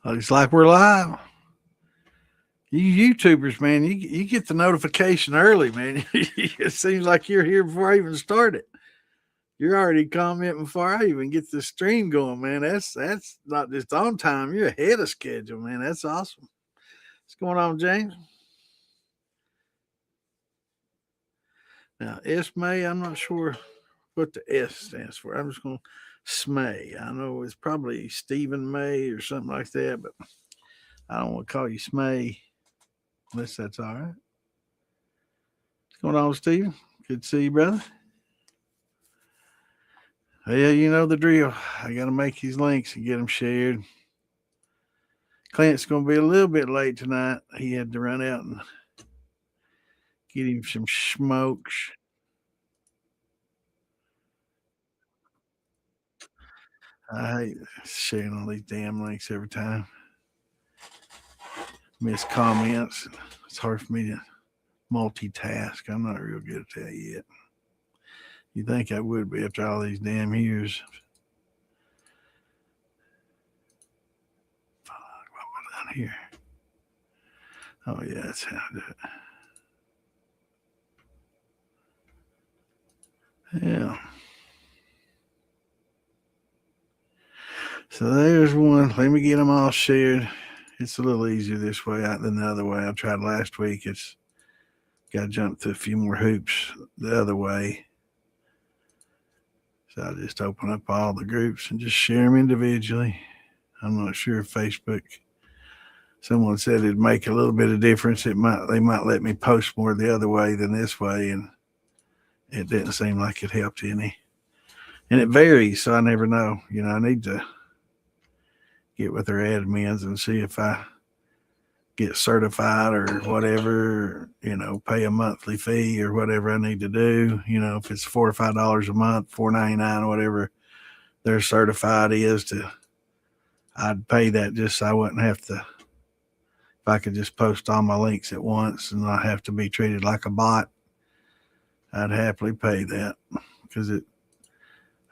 Looks like we're live. You YouTubers, man, you get the notification early, man. It seems like you're here before I even started. You're already commenting before I even get the stream going, man. That's not just on time. You're ahead of schedule, man. That's awesome. What's going on, James? Now, S May, I'm not sure what the S stands for. I'm just going to Smay. I know it's probably Stephen May or something like that, but I don't want to call you Smay unless that's all right. What's going on, Stephen? Good to see you, brother. Yeah, you know the drill. I got to make these links and get them shared. Clint's going to be a little bit late tonight. He had to run out and get him some smokes. I hate sharing all these damn links every time. Miss comments. It's hard for me to multitask. I'm not real good at that yet. You think I would be after all these damn years? Fuck, what am I down here? Oh, yeah, that's how I do it. Yeah. So there's one. Let me get them all shared. It's a little easier this way than the other way. I tried last week. It's got to jump through a few more hoops the other way. So I just open up all the groups and just share them individually. I'm not sure if Facebook. Someone said it'd make a little bit of difference. They might let me post more the other way than this way, and it didn't seem like it helped any. And it varies, so I never know. I need to get with their admins and see if I get certified or whatever, pay a monthly fee or whatever I need to do. If it's $4 or $5 a month, $4.99 or whatever their certified is I'd pay that just so I wouldn't have to, if I could just post all my links at once and not have to be treated like a bot, I'd happily pay that because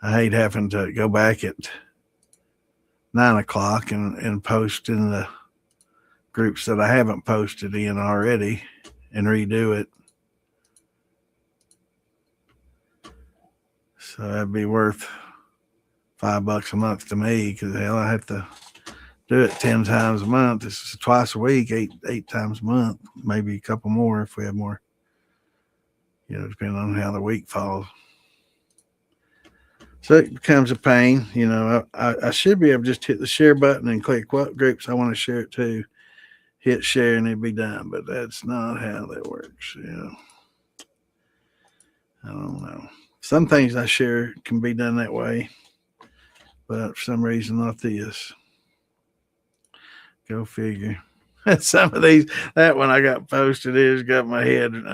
I hate having to go back at 9 o'clock and post in the groups that I haven't posted in already and redo it. So that'd be worth $5 a month to me because hell, I have to do it 10 times a month. This is twice a week, eight times a month, maybe a couple more if we have more. Depending on how the week falls. So it becomes a pain. I should be able to just hit the share button and click what groups I want to share it to, hit share, and it'd be done. But that's not how that works. I don't know. Some things I share can be done that way, but for some reason not this. Go figure. Some of these, that one I got posted is got my hand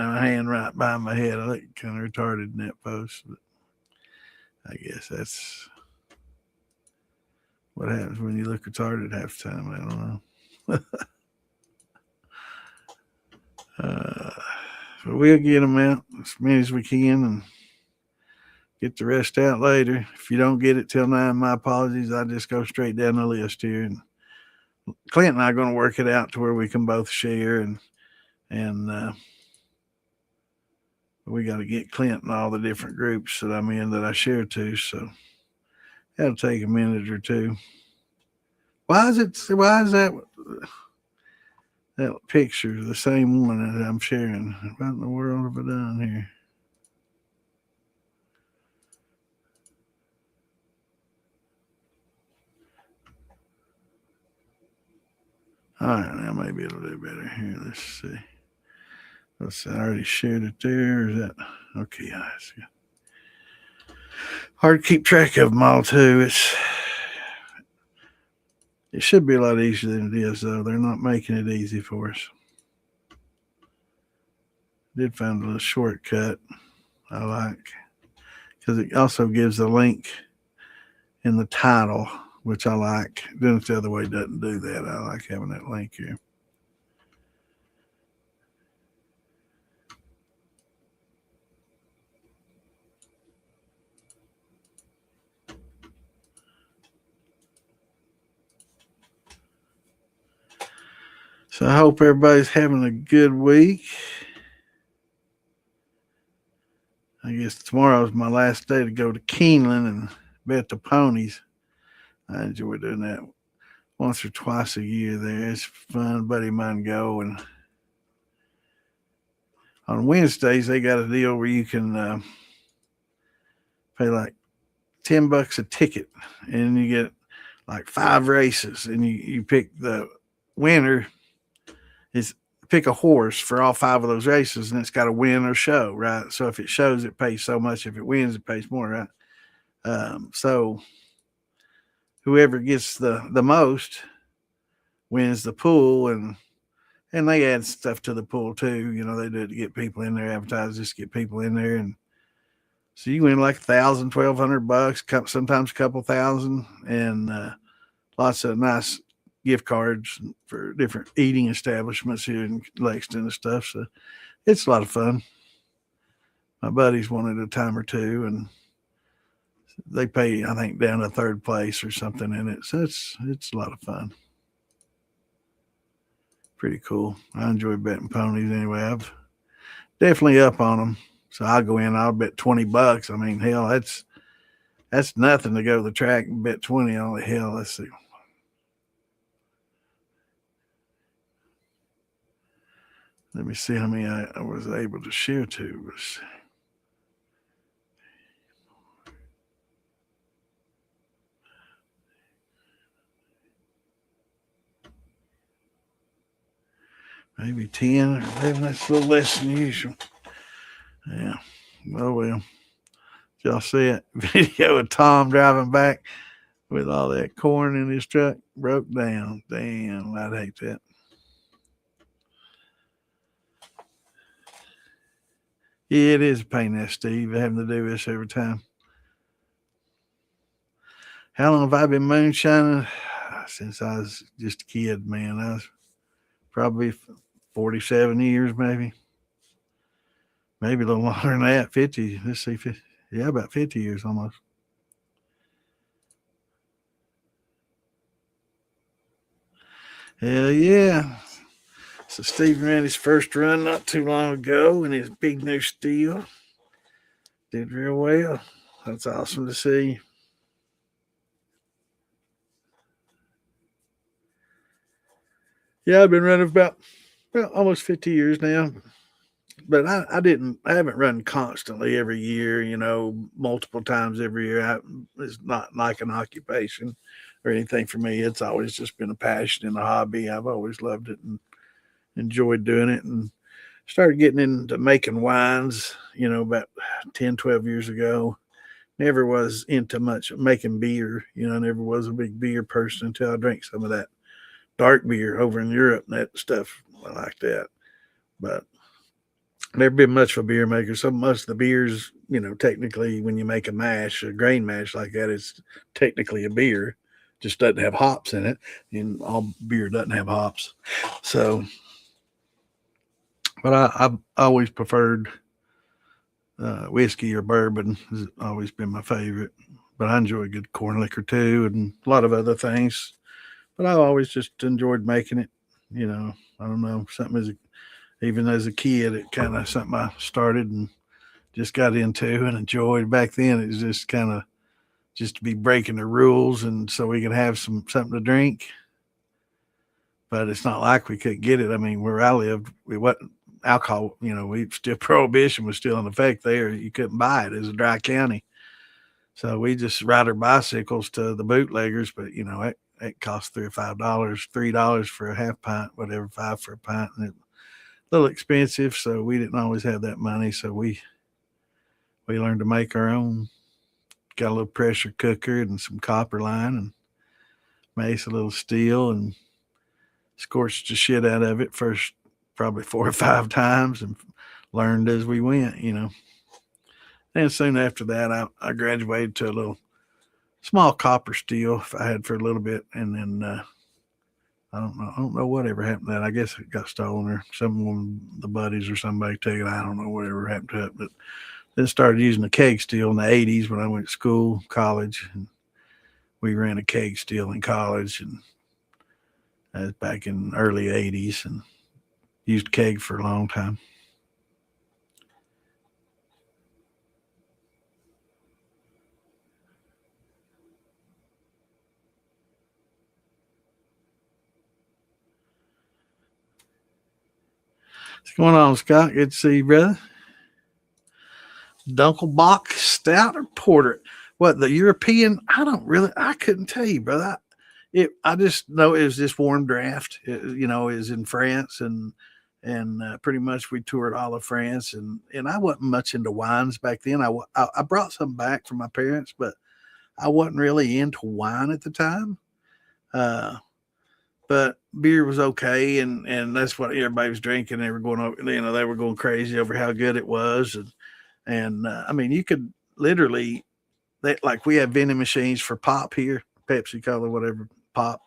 right by my head. I look kind of retarded in that post, but I guess that's what happens when you look retarded half the time. I don't know. But we'll get them out as many as we can and get the rest out later. If you don't get it till 9, my apologies. I just go straight down the list here. And Clint and I are going to work it out to where we can both share and we got to get Clint in all the different groups that I'm in that I share to. So that'll take a minute or two. Why is that picture the same one that I'm sharing? What in the world have I done here? All right, now maybe it'll do better here. Let's see. I already shared it there. Is that okay? That's good. Hard to keep track of them all too. It should be a lot easier than it is, though. They're not making it easy for us. Did find a little shortcut I like because it also gives a link in the title, which I like. Doing it the other way doesn't do that. I like having that link here. So I hope everybody's having a good week. I guess tomorrow's my last day to go to Keeneland and bet the ponies. I enjoy doing that once or twice a year there. It's fun. A buddy of mine go, and on Wednesdays they got a deal where you can pay like $10 a ticket, and you get like 5 races, and you pick the winner. Is pick a horse for all 5 of those races, and it's got to win or show, right? So if it shows, it pays so much. If it wins, it pays more, right? So whoever gets the most wins the pool, and they add stuff to the pool too. You know, they do it to get people in there, advertise just to get people in there, and so you win like $1,000, $1,200, sometimes a couple thousand, and lots of nice gift cards for different eating establishments here in Lexington and stuff. So it's a lot of fun. My buddies won it a time or two, and they pay, I think, down to 3rd place or something in it. So it's a lot of fun. Pretty cool. I enjoy betting ponies anyway. I've definitely up on them. So I'll go in, I'll bet $20. I mean, hell, that's nothing to go to the track and bet 20 on it. Hell, let's see. Let me see how many I was able to share to. Maybe 10 or 11. That's a little less than usual. Yeah. Oh, well. Y'all see it? Video of Tom driving back with all that corn in his truck. Broke down. Damn, I'd hate that. Yeah, it is a pain in that, Steve, having to do this every time. How long have I been moonshining? Since I was just a kid, man. I was probably 47 years, maybe a little longer than that. 50. Let's see, 50, yeah, about 50 years almost. Hell yeah. So Steve ran his first run not too long ago in his big new steel. Did real well. That's awesome to see. Yeah, I've been running about almost 50 years now. But I haven't run constantly every year, multiple times every year. It's not like an occupation or anything for me. It's always just been a passion and a hobby. I've always loved it and enjoyed doing it, and started getting into making wines, about 10, 12 years ago. Never was into much making beer, never was a big beer person until I drank some of that dark beer over in Europe and that stuff. I like that. But never been much of a beer maker. So most of the beers, technically when you make a mash, a grain mash like that, it's technically a beer. Just doesn't have hops in it. And all beer doesn't have hops. So, but I've always preferred whiskey or bourbon. Has always been my favorite. But I enjoy good corn liquor too, and a lot of other things. But I've always just enjoyed making it. I don't know, something even as a kid, it kind of something I started and just got into and enjoyed. Back then, it was just kind of just to be breaking the rules, and so we could have something to drink. But it's not like we couldn't get it. I mean, where I lived, we wasn't alcohol. We still prohibition was still in effect there. You couldn't buy it. It was a dry county, so we just ride our bicycles to the bootleggers. But it cost $3 or $5, $3 for a half pint, whatever, 5 for a pint, and a little expensive, so we didn't always have that money. So we learned to make our own. Got a little pressure cooker and some copper line, and made a little steel, and scorched the shit out of it first, probably 4 or 5 times, and learned as we went. And soon after that, I graduated to a little small copper steel I had for a little bit, and then I don't know whatever happened to that. I guess it got stolen, or someone, the buddies or somebody took it. I don't know whatever happened to it. But then started using the keg steel in the 80s when I went to school, college, and we ran a keg steel in college, and back in early 80s and used keg for a long time. What's going on, Scott? Good to see you, brother. Dunkelbach Stout or Porter? What, the European? I couldn't tell you, brother. I just know it was this warm draft. It was in France, and pretty much we toured all of France, and I wasn't much into wines back then. I brought some back from my parents, but I wasn't really into wine at the time. Uh, but beer was okay, and that's what everybody was drinking. They were going over, they were going crazy over how good it was, and I mean, you could literally, like we have vending machines for pop here, Pepsi, Cola, whatever pop.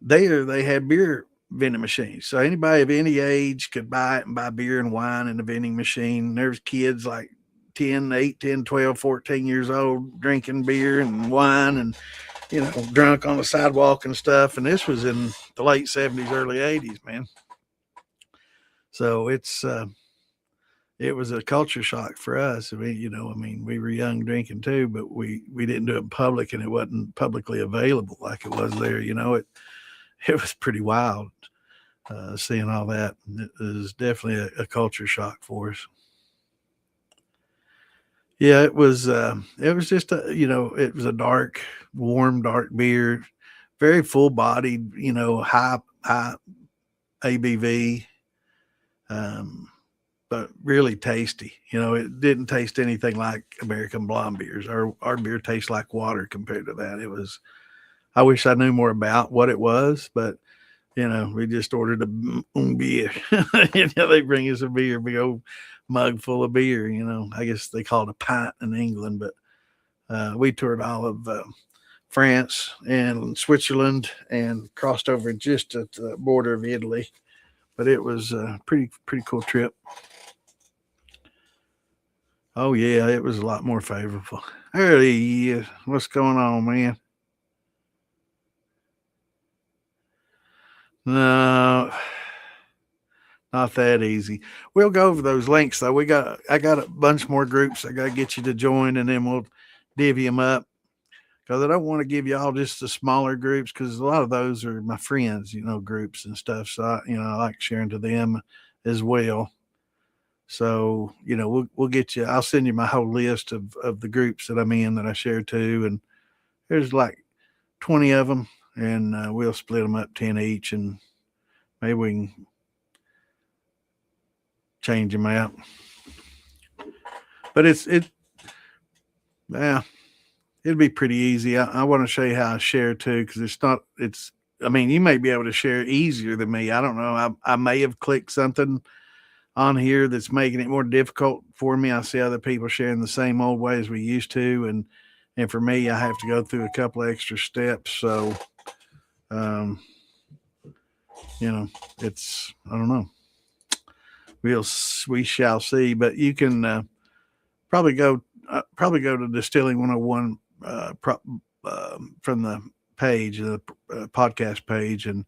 There they had beer vending machines, so anybody of any age could buy it and buy beer and wine in the vending machine. There's kids like 10, 8, 10, 12, 14 years old drinking beer and wine and drunk on the sidewalk and stuff. And this was in the late 70s, early 80s, man. So it was a culture shock for us. We were young drinking too, but we didn't do it in public, and it wasn't publicly available like it was there. It was pretty wild seeing all that. It was definitely a culture shock for us. Yeah, it was just it was a dark, warm, dark beer, very full bodied, high ABV, but really tasty. It didn't taste anything like American blonde beers. Our beer tastes like water compared to that. I wish I knew more about what it was, but we just ordered a beer. They bring us a beer, big old mug full of beer. I guess they call it a pint in England, but we toured all of France and Switzerland and crossed over just at the border of Italy. But it was a pretty cool trip. Oh yeah, it was a lot more favorable. There he is. What's going on, man? No, not that easy. We'll go over those links though. I got a bunch more groups I got to get you to join, and then we'll divvy them up, because I don't want to give you all just the smaller groups, because a lot of those are my friends, groups and stuff. So I like sharing to them as well. So we'll get you. I'll send you my whole list of the groups that I'm in that I share to, and there's like 20 of them, and we'll split them up 10 each, and maybe we can change them out. But yeah, it'd be pretty easy. I want to show you how I share too, because I mean, you may be able to share easier than me. I don't know. I may have clicked something on here that's making it more difficult for me. I see other people sharing the same old way as we used to, and for me, I have to go through a couple of extra steps. So, um, it's, I don't know. We shall see. But you can probably go to Distilling 101 from the page, the podcast page, and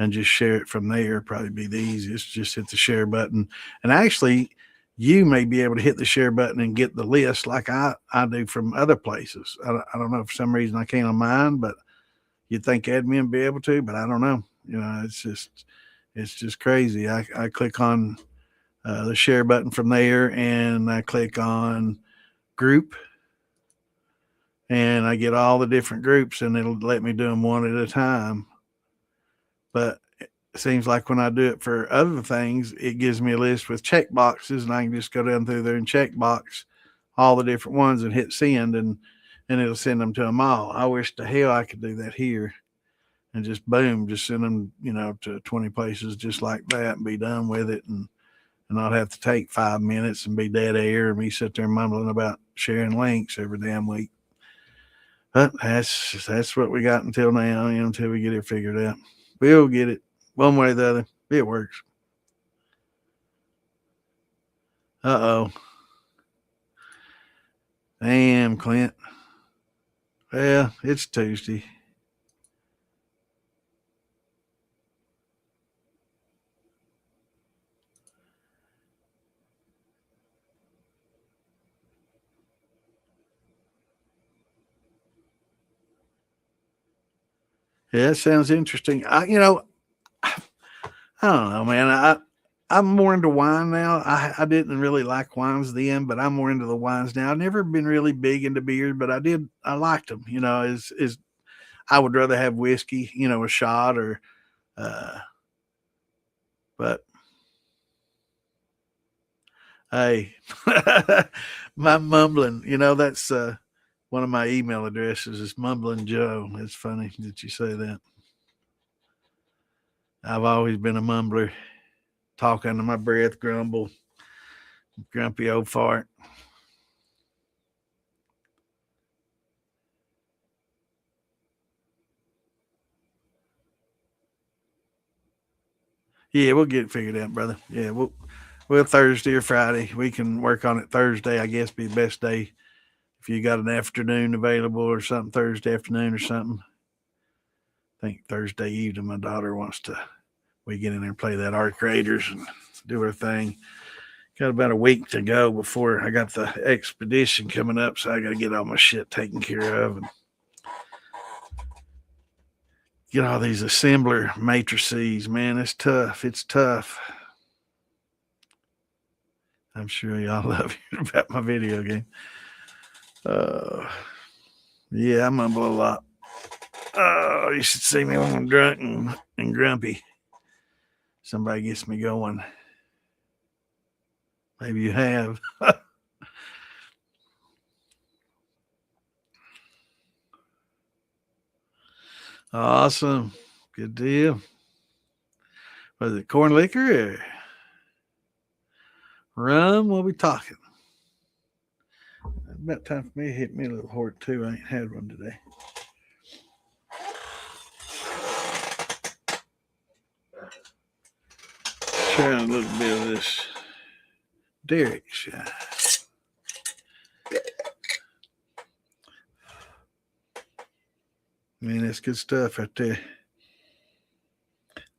just share it from there. Probably be the easiest. Just hit the share button, and actually, you may be able to hit the share button and get the list like I do from other places. I don't know, for some reason I can't on mine, but you'd think admin would be able to, but I don't know. It's just crazy. I click on the share button from there, and I click on group, and I get all the different groups, and it'll let me do them one at a time. But it seems like when I do it for other things, it gives me a list with check boxes, and I can just go down through there and check box all the different ones and hit send, and it'll send them to them all. I wish to hell I could do that here and just boom, just send them, to 20 places just like that and be done with it, and not have to take 5 minutes and be dead air and me sit there mumbling about sharing links every damn week. But that's what we got until now, until we get it figured out. We'll get it one way or the other. It works. Uh-oh. Damn, Clint. Well, it's Tuesday. Yeah, it sounds interesting. I don't know, man. I'm more into wine now. I didn't really like wines then, but I'm more into the wines now. I've never been really big into beers, but I liked them. Is I would rather have whiskey, a shot or, uh, but hey, my mumbling, that's one of my email addresses is Mumbling Joe. It's funny that you say that. I've always been a mumbler, talk under my breath, grumble, grumpy old fart. Yeah, we'll get it figured out, brother. Yeah, we'll Thursday or Friday. We can work on it Thursday, I guess, be the best day. If you got an afternoon available or something, Thursday afternoon or something. I think Thursday evening, my daughter wants to, we get in there and play that Arc Raiders and do our thing. Got about a week to go before I got the expedition coming up, so I got to get all my shit taken care of and get all these assembler matrices. Man, it's tough. It's tough. I'm sure y'all love hearing about my video game. Uh, yeah, I mumble a lot. Oh, you should see me when I'm drunk and grumpy. Somebody gets me going. Maybe you have. Awesome. Good deal. Was it corn liquor or rum? What we talking? About time for me to hit me a little hort too. I ain't had one today. Trying a little bit of this Derek shot. Man, that's good stuff right there.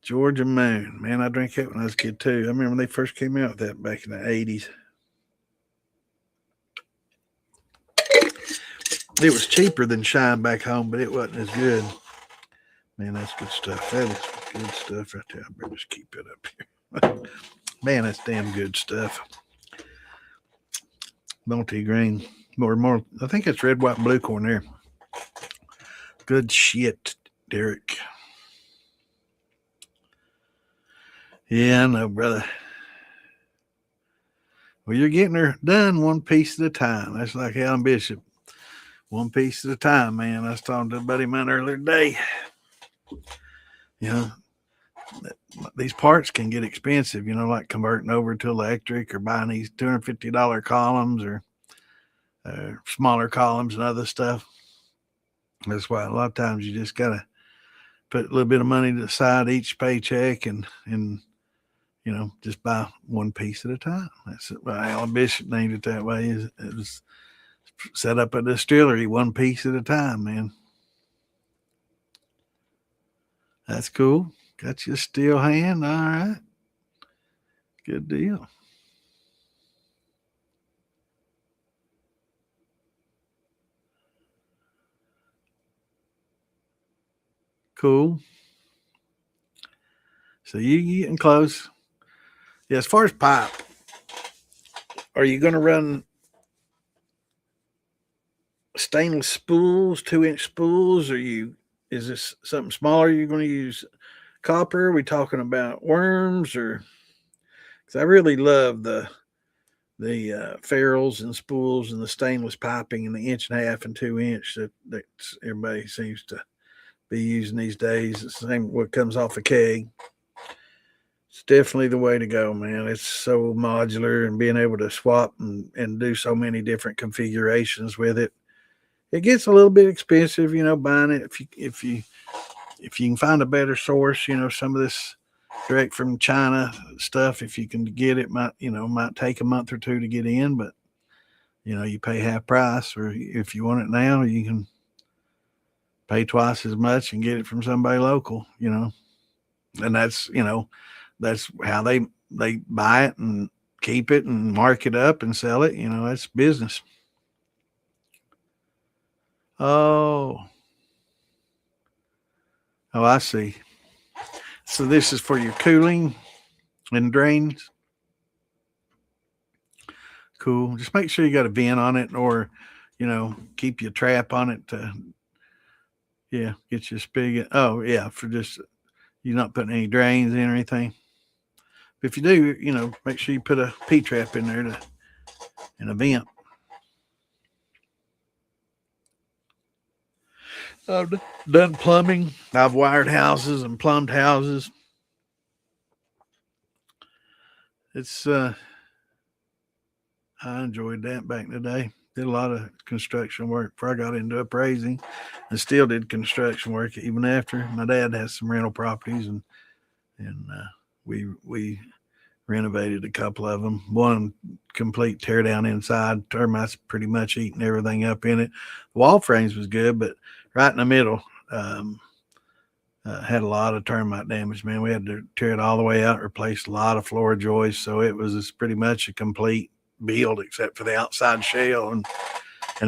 Georgia Moon. Man, I drank that when I was a kid too. I remember when they first came out with that back in the 80s. It was cheaper than Shine back home, but it wasn't as good. Man, that's good stuff. That is good stuff right there. I better just keep it up here. Man, that's damn good stuff. Multi-grain. More. I think it's red, white, and blue corn there. Good shit, Derek. Yeah, I know, brother. Well, you're getting her done one piece at a time. That's like Alan Bishop. One piece at a time, man. I was talking to a buddy of mine earlier today. You know, these parts can get expensive, like converting over to electric or buying these $250 columns or smaller columns and other stuff. That's why a lot of times you just got to put a little bit of money to the side each paycheck and just buy one piece at a time. That's it. Alan Bishop named it that way. It was set up a distillery one piece at a time, man. That's cool. Got you a steel hand. All right. Good deal. Cool. So you getting close. Yeah, as far as pipe, are you going to run stainless spools, 2-inch spools? Is this something smaller? You're going to use copper? Are we talking about worms or? Because I really love the ferrules and spools and the stainless piping and the 1.5 and 2-inch that everybody seems to be using these days. It's the same what comes off a keg. It's definitely the way to go, man. It's so modular and being able to swap and do so many different configurations with it. It gets a little bit expensive, buying it if you can find a better source, some of this direct from China stuff, if you can get it, might take a month or two to get in, but you pay half price, or if you want it now, you can pay twice as much and get it from somebody local, and that's how they buy it and keep it and mark it up and sell it. That's business. Oh, Oh, I see. So this is for your cooling and drains. Cool. Just make sure you got a vent on it, or keep your trap on it to get your spigot. Oh yeah, for just you're not putting any drains in or anything. But if you do, make sure you put a P trap in there and a vent. I've done plumbing. I've wired houses and plumbed houses. It's I enjoyed that back in the day. Did a lot of construction work before I got into appraising, and still did construction work even after. My dad has some rental properties, and we renovated a couple of them. One complete tear down inside, termites pretty much eating everything up in it. The wall frames was good, but right in the middle, had a lot of termite damage. Man, we had to tear it all the way out, replace a lot of floor joists, so it was pretty much a complete build except for the outside shell, and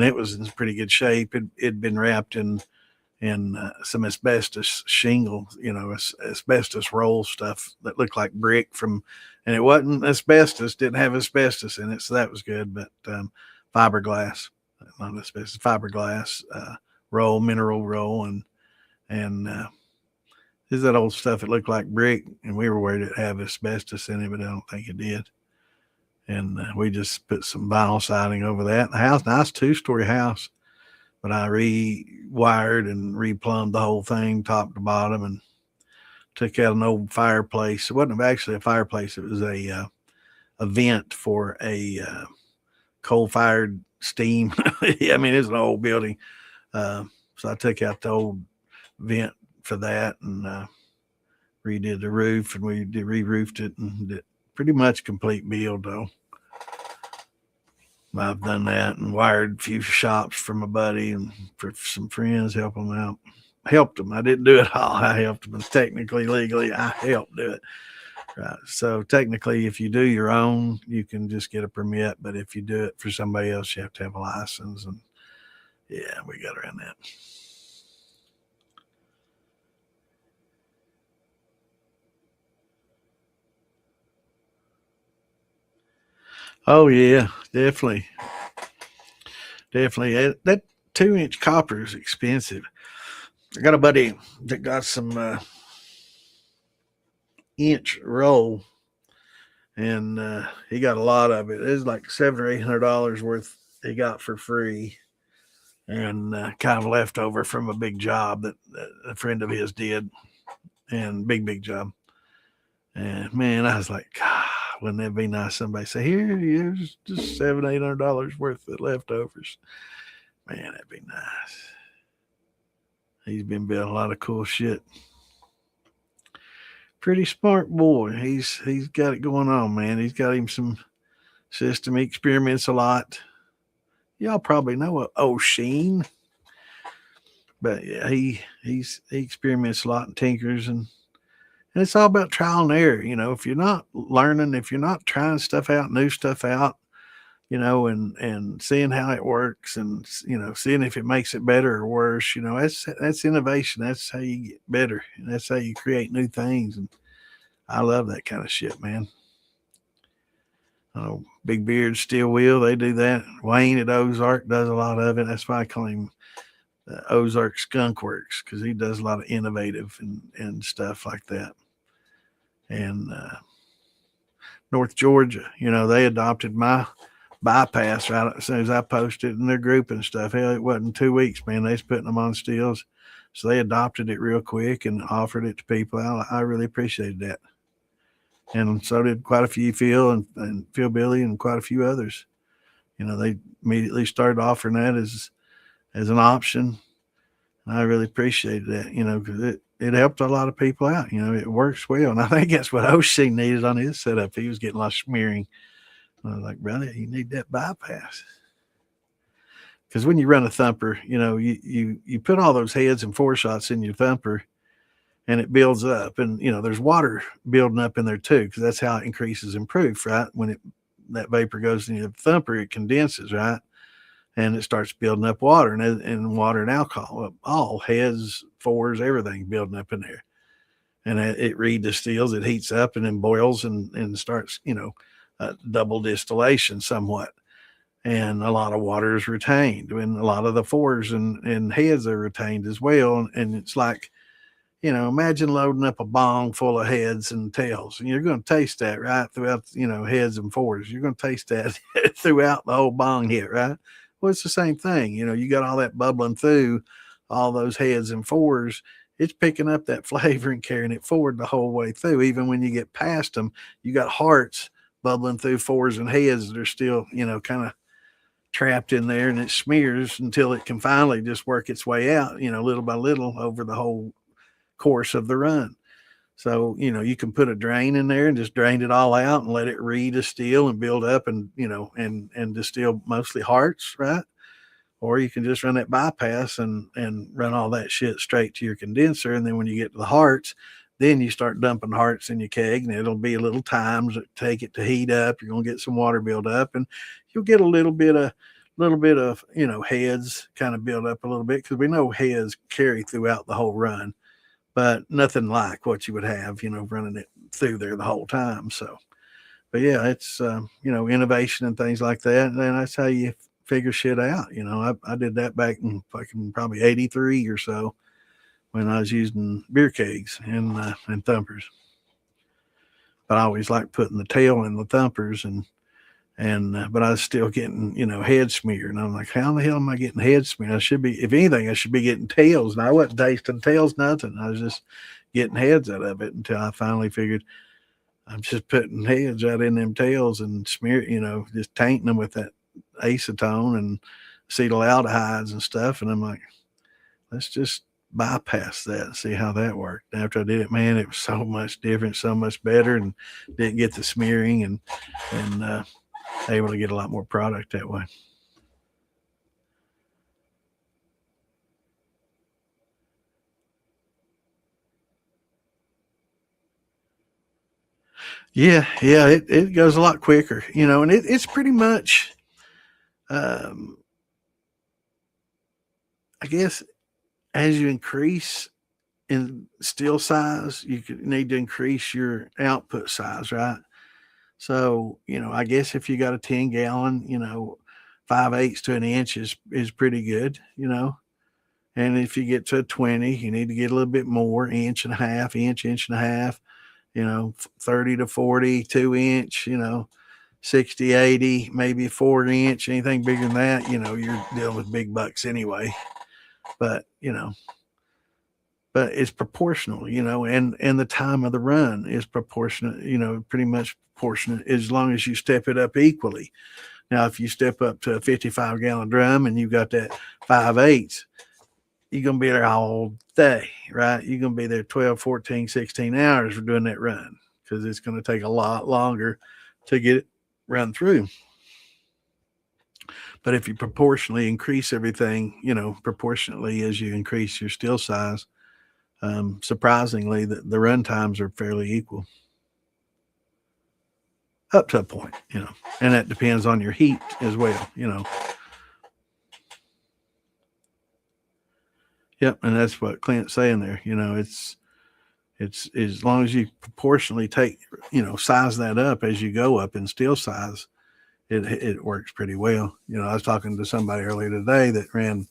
it was in pretty good shape. It'd been wrapped in some asbestos shingle, asbestos roll stuff that looked like brick and it wasn't asbestos, didn't have asbestos in it, so that was good. But fiberglass, not asbestos, fiberglass roll, mineral roll, and is that old stuff that looked like brick, and we were worried it had asbestos in it, but I don't think it did. And we just put some vinyl siding over that. The house, nice 2-story house, but I rewired and replumbed the whole thing top to bottom and took out an old fireplace. It wasn't actually a fireplace. It was a vent for a coal-fired steam. I mean, it's an old building. So I took out the old vent for that and redid the roof, and we re-roofed it, and did pretty much complete build though. I've done that and wired a few shops for my buddy and for some friends, help them out. Helped them. I didn't do it all. I helped them. Technically, legally, I helped do it. Right. So technically, if you do your own, you can just get a permit. But if you do it for somebody else, you have to have a license. And yeah, we got around that. Oh yeah, definitely. Definitely. That 2-inch copper is expensive. I got a buddy that got some inch roll, and he got a lot of it. It was like $700 or $800 worth he got for free, and kind of leftover from a big job that a friend of his did, and big job. And man, I was like, God, wouldn't that be nice? Somebody say, here's just $700-$800 worth of leftovers. Man, that'd be nice. He's been building a lot of cool shit. Pretty smart boy. He's got it going on, man. He's got him some system. He experiments a lot. Y'all probably know O'Sheen, but yeah, he experiments a lot and tinkers, and it's all about trial and error. If you're not learning, if you're not trying stuff out, new stuff out, and seeing how it works, and seeing if it makes it better or worse, that's innovation. That's how you get better, and that's how you create new things. And I love that kind of shit, man. Big Beard, Steel Wheel, they do that. Wayne at Ozark does a lot of it. That's why I call him Ozark Skunk Works, because he does a lot of innovative and stuff like that. And North Georgia, they adopted my bypass right as soon as I posted in their group and stuff. Hell, it wasn't 2 weeks, man. They was putting them on stills. So they adopted it real quick and offered it to people. I really appreciated that. And so did quite a few Phil and Phil Billy and quite a few others. They immediately started offering that as an option. I really appreciated that, because it helped a lot of people out. It works well. And I think that's what OC needed on his setup. He was getting a lot of smearing. I was like, brother, you need that bypass. Because when you run a thumper, you put all those heads and foreshots in your thumper, and it builds up. And, there's water building up in there too, because that's how it increases in proof, right? When that vapor goes in your thumper, it condenses, right? And it starts building up water and water and alcohol. Well, all heads, fours, everything building up in there. And it redistills, it heats up and then boils and starts, double distillation somewhat. And a lot of water is retained, and a lot of the fours and heads are retained as well. And it's like, imagine loading up a bong full of heads and tails. And you're going to taste that right throughout, heads and fours. You're going to taste that throughout the whole bong hit, right? Well, it's the same thing. You got all that bubbling through all those heads and fours. It's picking up that flavor and carrying it forward the whole way through. Even when you get past them, you got hearts bubbling through fours and heads that are still, kind of trapped in there, and it smears until it can finally just work its way out, little by little over the whole course of the run. So, you can put a drain in there and just drain it all out and let it redistill and build up and, and distill mostly hearts, right? Or you can just run that bypass and run all that shit straight to your condenser. And then when you get to the hearts, then you start dumping hearts in your keg, and it'll be a little time to take it to heat up. You're going to get some water build up, and you'll get a little bit of, heads kind of build up a little bit, because we know heads carry throughout the whole run, but nothing like what you would have, running it through there the whole time. So, but yeah, it's, innovation and things like that. And that's how you figure shit out. I did that back in fucking probably 83 or so when I was using beer kegs and thumpers. But I always liked putting the tail in the thumpers but I was still getting, head smeared. And I'm like, how the hell am I getting head smeared? I should be, if anything, I should be getting tails. And I wasn't tasting tails, nothing. I was just getting heads out of it until I finally figured I'm just putting heads out in them tails and just tainting them with that acetone and acetaldehydes and stuff. And I'm like, let's just bypass that and see how that worked. And after I did it, man, it was so much different, so much better, and didn't get the smearing and able to get a lot more product that way. Yeah, it goes a lot quicker, and it's pretty much, I guess, as you increase in still size, you need to increase your output size, right? So, I guess if you got a 10 gallon, 5/8 to an inch is pretty good, And if you get to a 20, you need to get a little bit more, inch and a half, inch and a half, 30 to 40, 2 inch, 60, 80, maybe 4 inch, anything bigger than that, you're dealing with big bucks anyway. But, but it's proportional, and the time of the run is proportionate, pretty much proportionate as long as you step it up equally. Now, if you step up to a 55 gallon drum and you got that 5/8, you're going to be there all day, right? You're going to be there 12, 14, 16 hours for doing that run, because it's going to take a lot longer to get it run through. But if you proportionally increase everything, proportionately as you increase your still size, surprisingly, the run times are fairly equal up to a point, and that depends on your heat as well, Yep, and that's what Clint's saying there. It's as long as you proportionally take, size that up as you go up in still size, it works pretty well. I was talking to somebody earlier today that ran,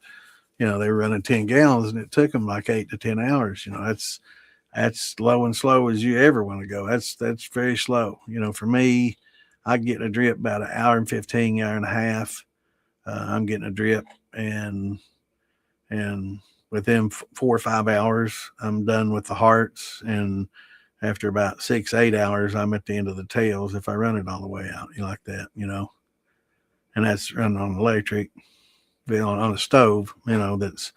they were running 10 gallons and it took them like 8 to 10 hours. That's low and slow as you ever want to go. That's very slow. For me, I get a drip about an hour and 15, hour and a half. I'm getting a drip, and within 4 or 5 hours, I'm done with the hearts. And after about 6, 8 hours, I'm at the end of the tails if I run it all the way out, like that, and that's running on electric, on a stove, that's,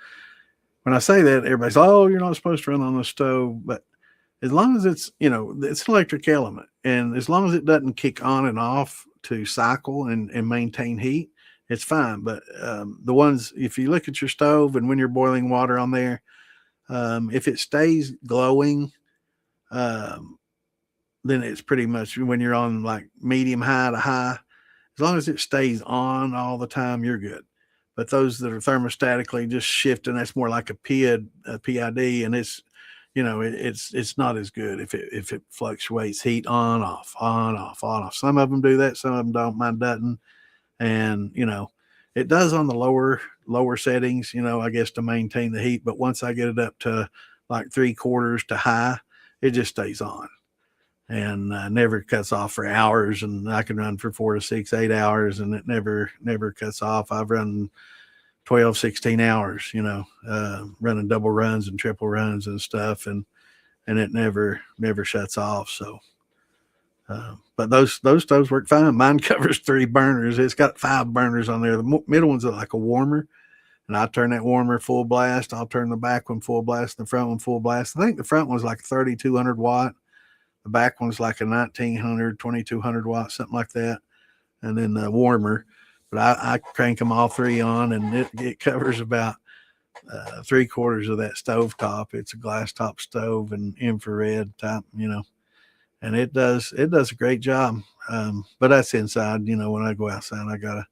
when I say that, everybody's, oh, you're not supposed to run on a stove. But as long as it's, it's an electric element, and as long as it doesn't kick on and off to cycle and maintain heat, it's fine. But the ones, if you look at your stove and when you're boiling water on there, if it stays glowing, then it's pretty much, when you're on like medium high to high, as long as it stays on all the time, you're good. But those that are thermostatically just shifting, that's more like a PID, and it's, it's not as good if it fluctuates heat on, off, on, off, on, off. Some of them do that, some of them don't. Mine doesn't. And it does on the lower settings, I guess, to maintain the heat. But once I get it up to like 3/4 to high, it just stays on and never cuts off for hours. And I can run for 4 to 6, 8 hours, and it never cuts off. I've run 12, 16 hours, running double runs and triple runs and stuff, and it never shuts off. So but those stoves work fine. Mine covers 3 burners. It's got 5 burners on there. The middle one's like a warmer, and I turn that warmer full blast. I'll turn the back one full blast, and the front one full blast. I think the front one's like 3,200 watt. The back one's like a 1,900, 2,200 watt, something like that. And then the warmer. But I crank them all 3 on, and it covers about 3/4 of that stove top. It's a glass top stove and infrared type, and it does a great job. But that's inside. When I go outside, I got a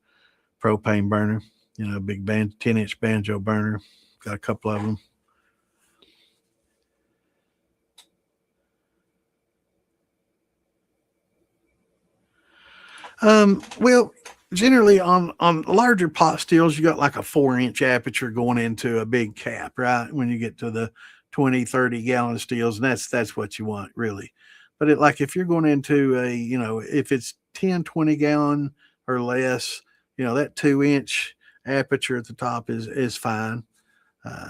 propane burner, a big 10-inch banjo burner. Got a couple of them. Well, generally on larger pot stills, you got like a 4-inch aperture going into a big cap, right? When you get to the 20, 30 gallon stills, and that's what you want, really. But like if you're going into if it's 10, 20 gallon or less, that 2-inch aperture at the top is fine.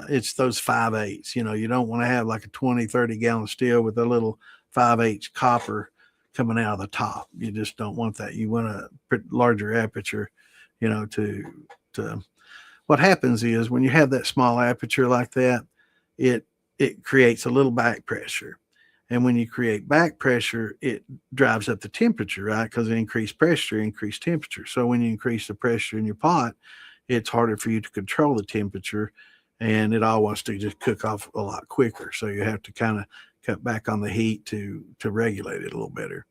It's those 5/8. You don't want to have like a 20, 30 gallon still with a little 5/8 copper coming out of the top. You just don't want that. You want a larger aperture, to what happens is when you have that small aperture like that, it creates a little back pressure. And when you create back pressure, it drives up the temperature, right? Because increased pressure, increased temperature. So when you increase the pressure in your pot, it's harder for you to control the temperature, and it all wants to just cook off a lot quicker. So you have to kind of cut back on the heat to regulate it a little better.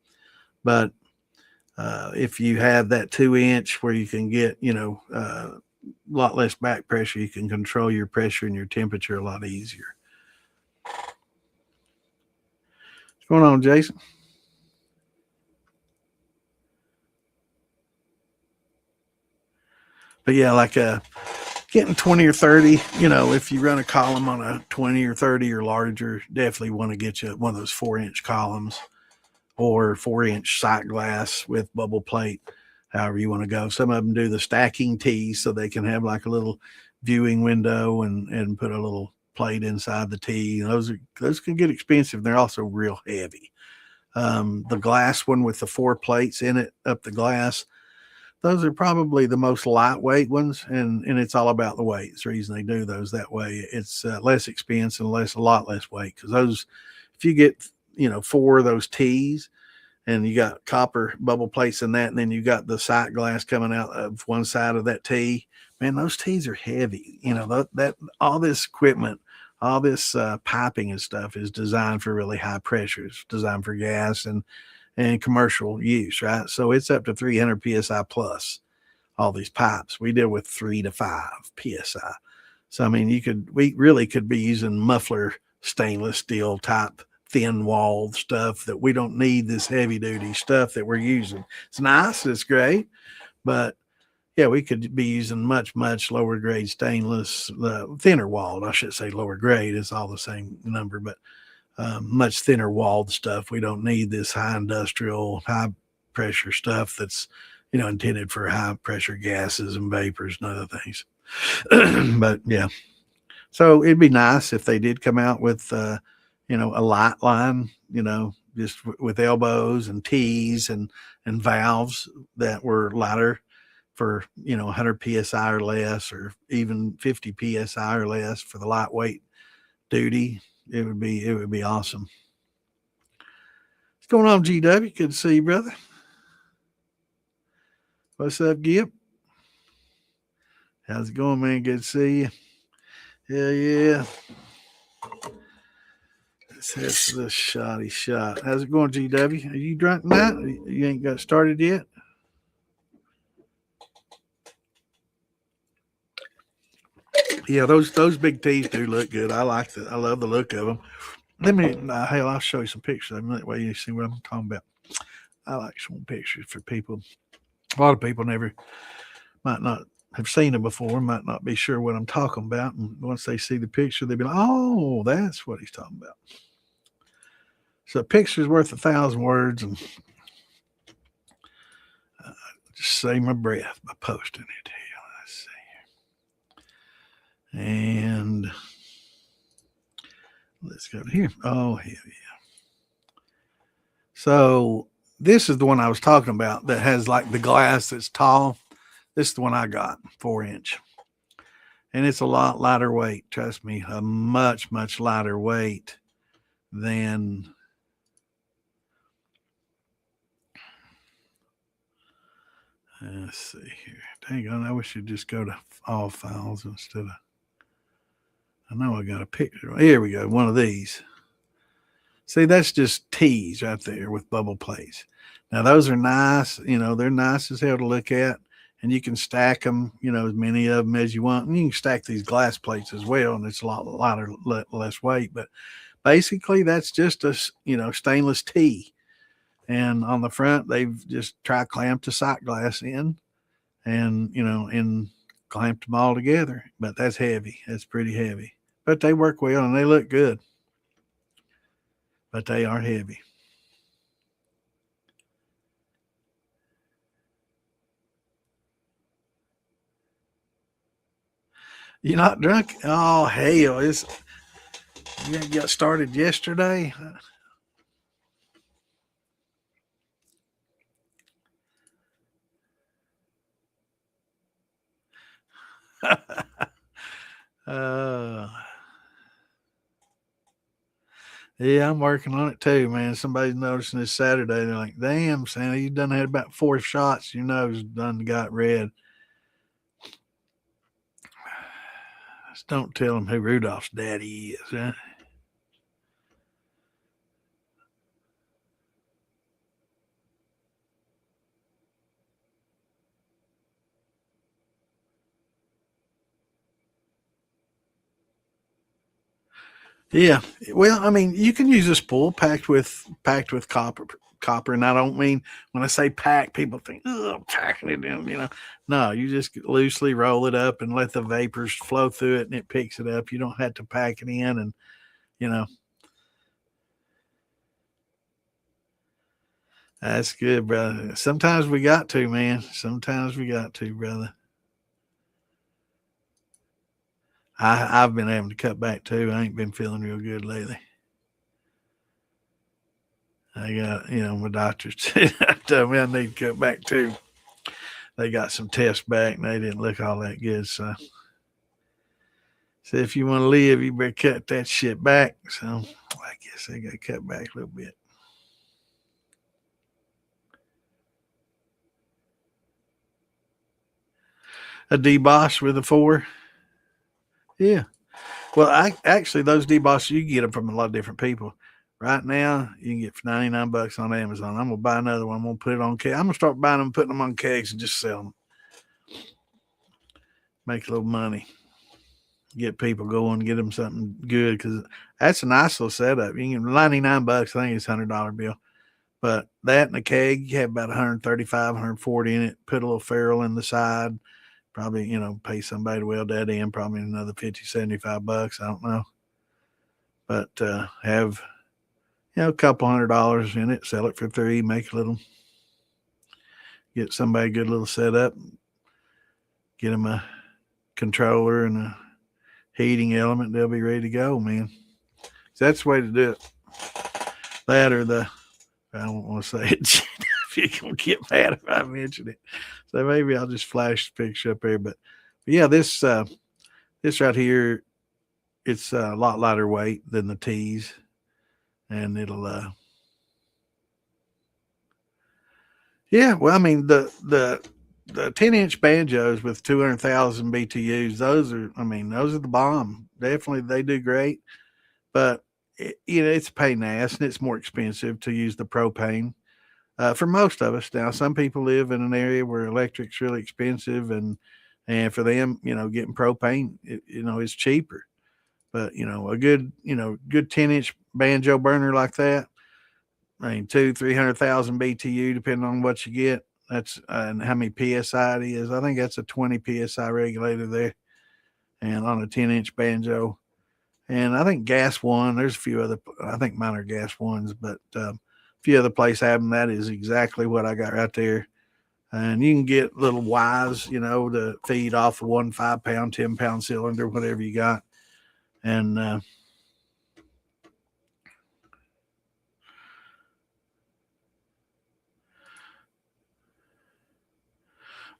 But if you have that 2-inch where you can get, a lot less back pressure, you can control your pressure and your temperature a lot easier. What's going on, Jason? But yeah, like getting 20 or 30, if you run a column on a 20 or 30 or larger, definitely want to get you one of those 4-inch columns or 4-inch sight glass with bubble plate, however you want to go. Some of them do the stacking tees so they can have like a little viewing window and put a little plate inside the tee. Those can get expensive. They're also real heavy. The glass one with the 4 plates in it up the glass, those are probably the most lightweight ones, and it's all about the weight. It's the reason they do those that way. It's less expense and a lot less weight, because those, if you get 4 of those tees, and you got copper bubble plates in that, and then you got the sight glass coming out of one side of that tee, man, those tees are heavy. That all this equipment, all this piping and stuff is designed for really high pressures, designed for gas and commercial use, right? So it's up to 300 psi plus. All these pipes we deal with 3 to 5 psi. So I mean, we really could be using muffler stainless steel type thin walled stuff that we don't need this heavy duty stuff that we're using. It's nice, it's great, but yeah, we could be using much lower grade stainless, thinner walled. I should say lower grade. It's all the same number, but much thinner walled stuff. We don't need this high industrial, high pressure stuff that's intended for high pressure gases and vapors and other things. But yeah, so it'd be nice if they did come out with a light line, just with elbows and T's and valves that were lighter for 100 psi or less, or even 50 psi or less for the lightweight duty. It would be awesome. What's going on, GW? Good to see you, brother. What's up, Gip? How's it going, man? Good to see you. Hell yeah. Let's head for the shotty shot. How's it going, GW? Are you drunk tonight? You ain't got started yet? Yeah, those big tees do look good. I love the look of them. Let me, hell, I'll show you some pictures of them. That way you see what I'm talking about. I like showing pictures for people. A lot of people might not have seen them before, might not be sure what I'm talking about. And once they see the picture, they'll be like, oh, that's what he's talking about. So a picture's worth 1,000 words, and just save my breath by posting it. Let's see. And let's go to here. Oh, hell yeah. So this is the one I was talking about that has like the glass that's tall. This is the one I got, 4-inch. And it's a lot lighter weight. Trust me, a much, much lighter weight than let's see here. Dang on, I wish you'd just go to all files instead of. I know I got a picture. Here we go. One of these. See, that's just tees right there with bubble plates. Now those are nice. They're nice as hell to look at, and you can stack them. As many of them as you want. And you can stack these glass plates as well, and it's a lot lighter, less weight. But basically, that's just a stainless tee. And on the front, they've just tri-clamped the sight glass in, and clamped them all together. But that's heavy. That's pretty heavy. But they work well and they look good. But they are heavy. You're not drunk? Oh hell! You got started yesterday. Yeah, I'm working on it too, man. Somebody's noticing this Saturday. They're like, "Damn, Santa, you done had about 4 shots. Your nose done got red." Just don't tell them who Rudolph's daddy is, huh? Yeah. Well, I mean, you can use a spool packed with copper, and I don't mean when I say pack, people think, oh, packing it in. No, you just loosely roll it up and let the vapors flow through it, and it picks it up. You don't have to pack it in, and you know that's good, brother. Sometimes we got to, man. Sometimes we got to, brother. I've been having to cut back too. I ain't been feeling real good lately. I got, my doctor told me I need to cut back too. They got some tests back and they didn't look all that good. So if you want to live, you better cut that shit back. So I guess I got to cut back a little bit. A deboss with a 4. Yeah. Well, actually those debosses you can get them from a lot of different people. Right now, you can get for $99 on Amazon. I'm gonna buy another one. I'm gonna put it on keg. I'm gonna start buying them, putting them on kegs, and just sell them. Make a little money. Get people going. Get them something good because that's a nice little setup. You can get $99. I think it's $100 bill. But that and a keg, you have about 135, 140 in it. Put a little ferrule in the side. Probably, pay somebody to weld that in. Probably another $50, $75. I don't know. But have a couple $100 in it. Sell it for $3. Make a little. Get somebody a good little setup. Get them a controller and a heating element. They'll be ready to go, man. So that's the way to do it. That or I don't want to say it. If you're going to get mad if I mention it. So maybe I'll just flash the picture up there. But yeah, this right here, it's a lot lighter weight than the tees. And it'll, yeah, well, I mean, the 10-inch banjos with 200,000 BTUs, those are the bomb. Definitely, they do great. But, it's a pain in the ass, and it's more expensive to use the propane. For most of us now, some people live in an area where electric's really expensive, and And for them, getting propane, is cheaper. But, a good, good 10-inch banjo burner like that, I mean, 300,000 BTU, depending on what you get. That's and how many PSI it is. I think that's a 20 PSI regulator there, and on a 10-inch banjo. And I think gas one. There's a few other. I think mine are gas ones, but a few other places have them. That is exactly what I got right there. And you can get little Ys, to feed off of 1 5-pound, 10-pound cylinder, whatever you got. And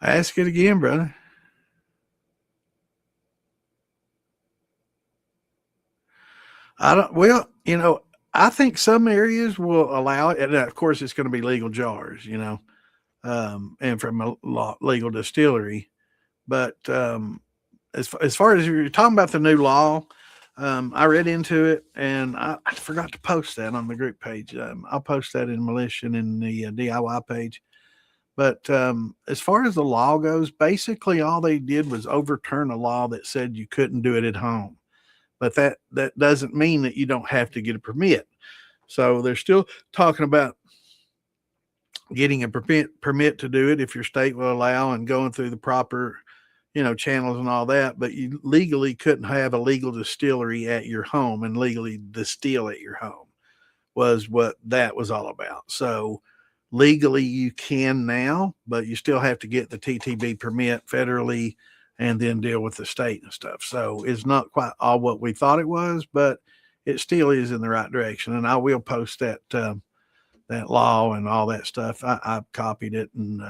ask it again, brother. I don't. Well, I think some areas will allow it, and of course, it's going to be legal jars, and from a legal distillery. But as far as you're talking about the new law, I read into it, and I forgot to post that on the group page. I'll post that in Militia and in the DIY page. But as far as the law goes, basically all they did was overturn a law that said you couldn't do it at home. But that doesn't mean that you don't have to get a permit. So they're still talking about getting a permit to do it if your state will allow, and going through the proper channels and all that. But you legally couldn't have a legal distillery at your home and legally distill at your home, was what that was all about. So legally you can now, but you still have to get the TTB permit federally and then deal with the state and stuff. So it's not quite all what we thought it was, but it still is in the right direction. And I will post that that law and all that stuff. I copied it and